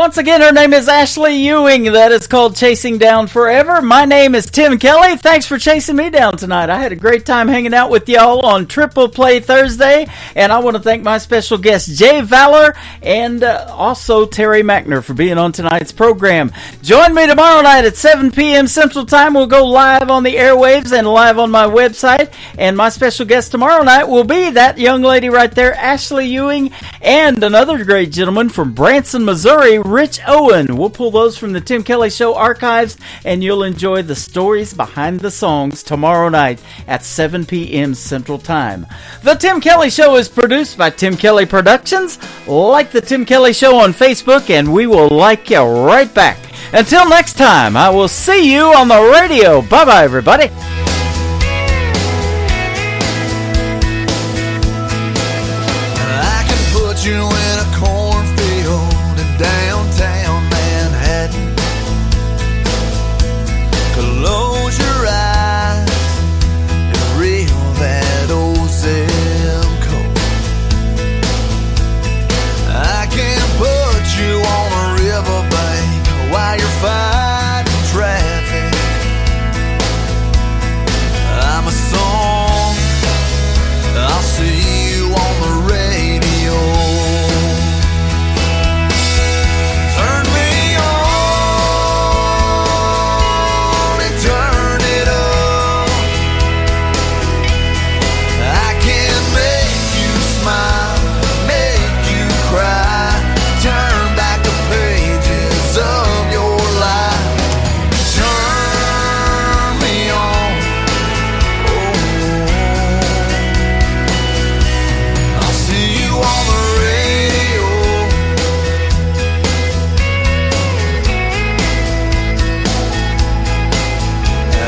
once again, her name is Ashley Ewing. That is called Chasing Down Forever. My name is Tim Kelly. Thanks for chasing me down tonight. I had a great time hanging out with y'all on Triple Play Thursday, and I want to thank my special guest, Jay Valor, and also Terry Mackner for being on tonight's program. Join me tomorrow night at 7 p.m. Central Time. We'll go live on the airwaves and live on my website, and my special guest tomorrow night will be that young lady right there, Ashley Ewing, and another great gentleman from Branson, Missouri, Rich Owen. We'll pull those from the Tim Kelly Show archives, and you'll enjoy the stories behind the songs tomorrow night at 7 p.m. Central Time. The Tim Kelly Show is produced by Tim Kelly Productions. Like the Tim Kelly Show on Facebook, and we will like you right back. Until next time, I will see you on the radio. Bye-bye, everybody. I can put you in a cornfield in downtown Manhattan. Close your eyes and reel that old zip code. I can put you on a riverbank while you're fighting traffic. I'm a song, I'll see you on the radio. Turn me on and turn it up. I can make you smile, make you cry, turn back the pages of your life. Turn me on, I'll see you on the radio.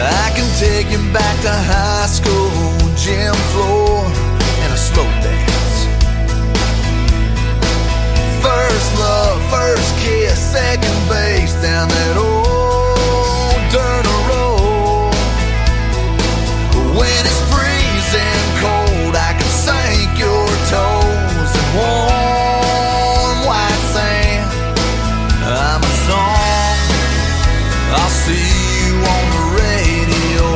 I can take you back to high school, gym floor, and a slow dance. First love, first kiss, second base down that old dirt road. When it's freezing cold, I can sink your toes in warm white sand. I'm a song, I'll see you on the radio.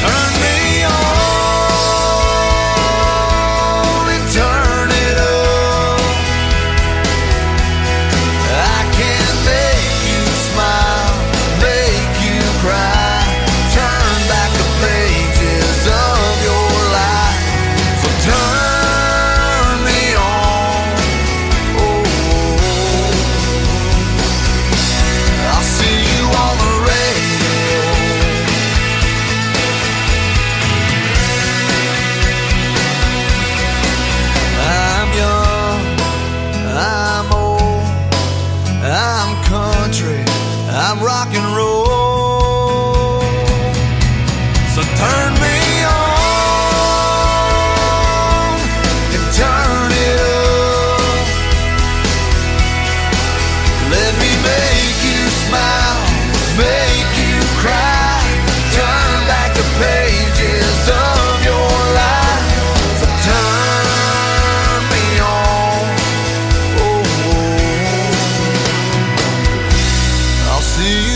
Turn me on and turn it up. I can make you smile, make you cry, turn back the pages of your life. So turn me on, I'll see you on the radio. I'm young, I'm old, I'm country, I'm rock and roll. So turn me on and turn it up. Let me make you smile, make you cry, turn back the pages of your life. So turn me on, I'll see you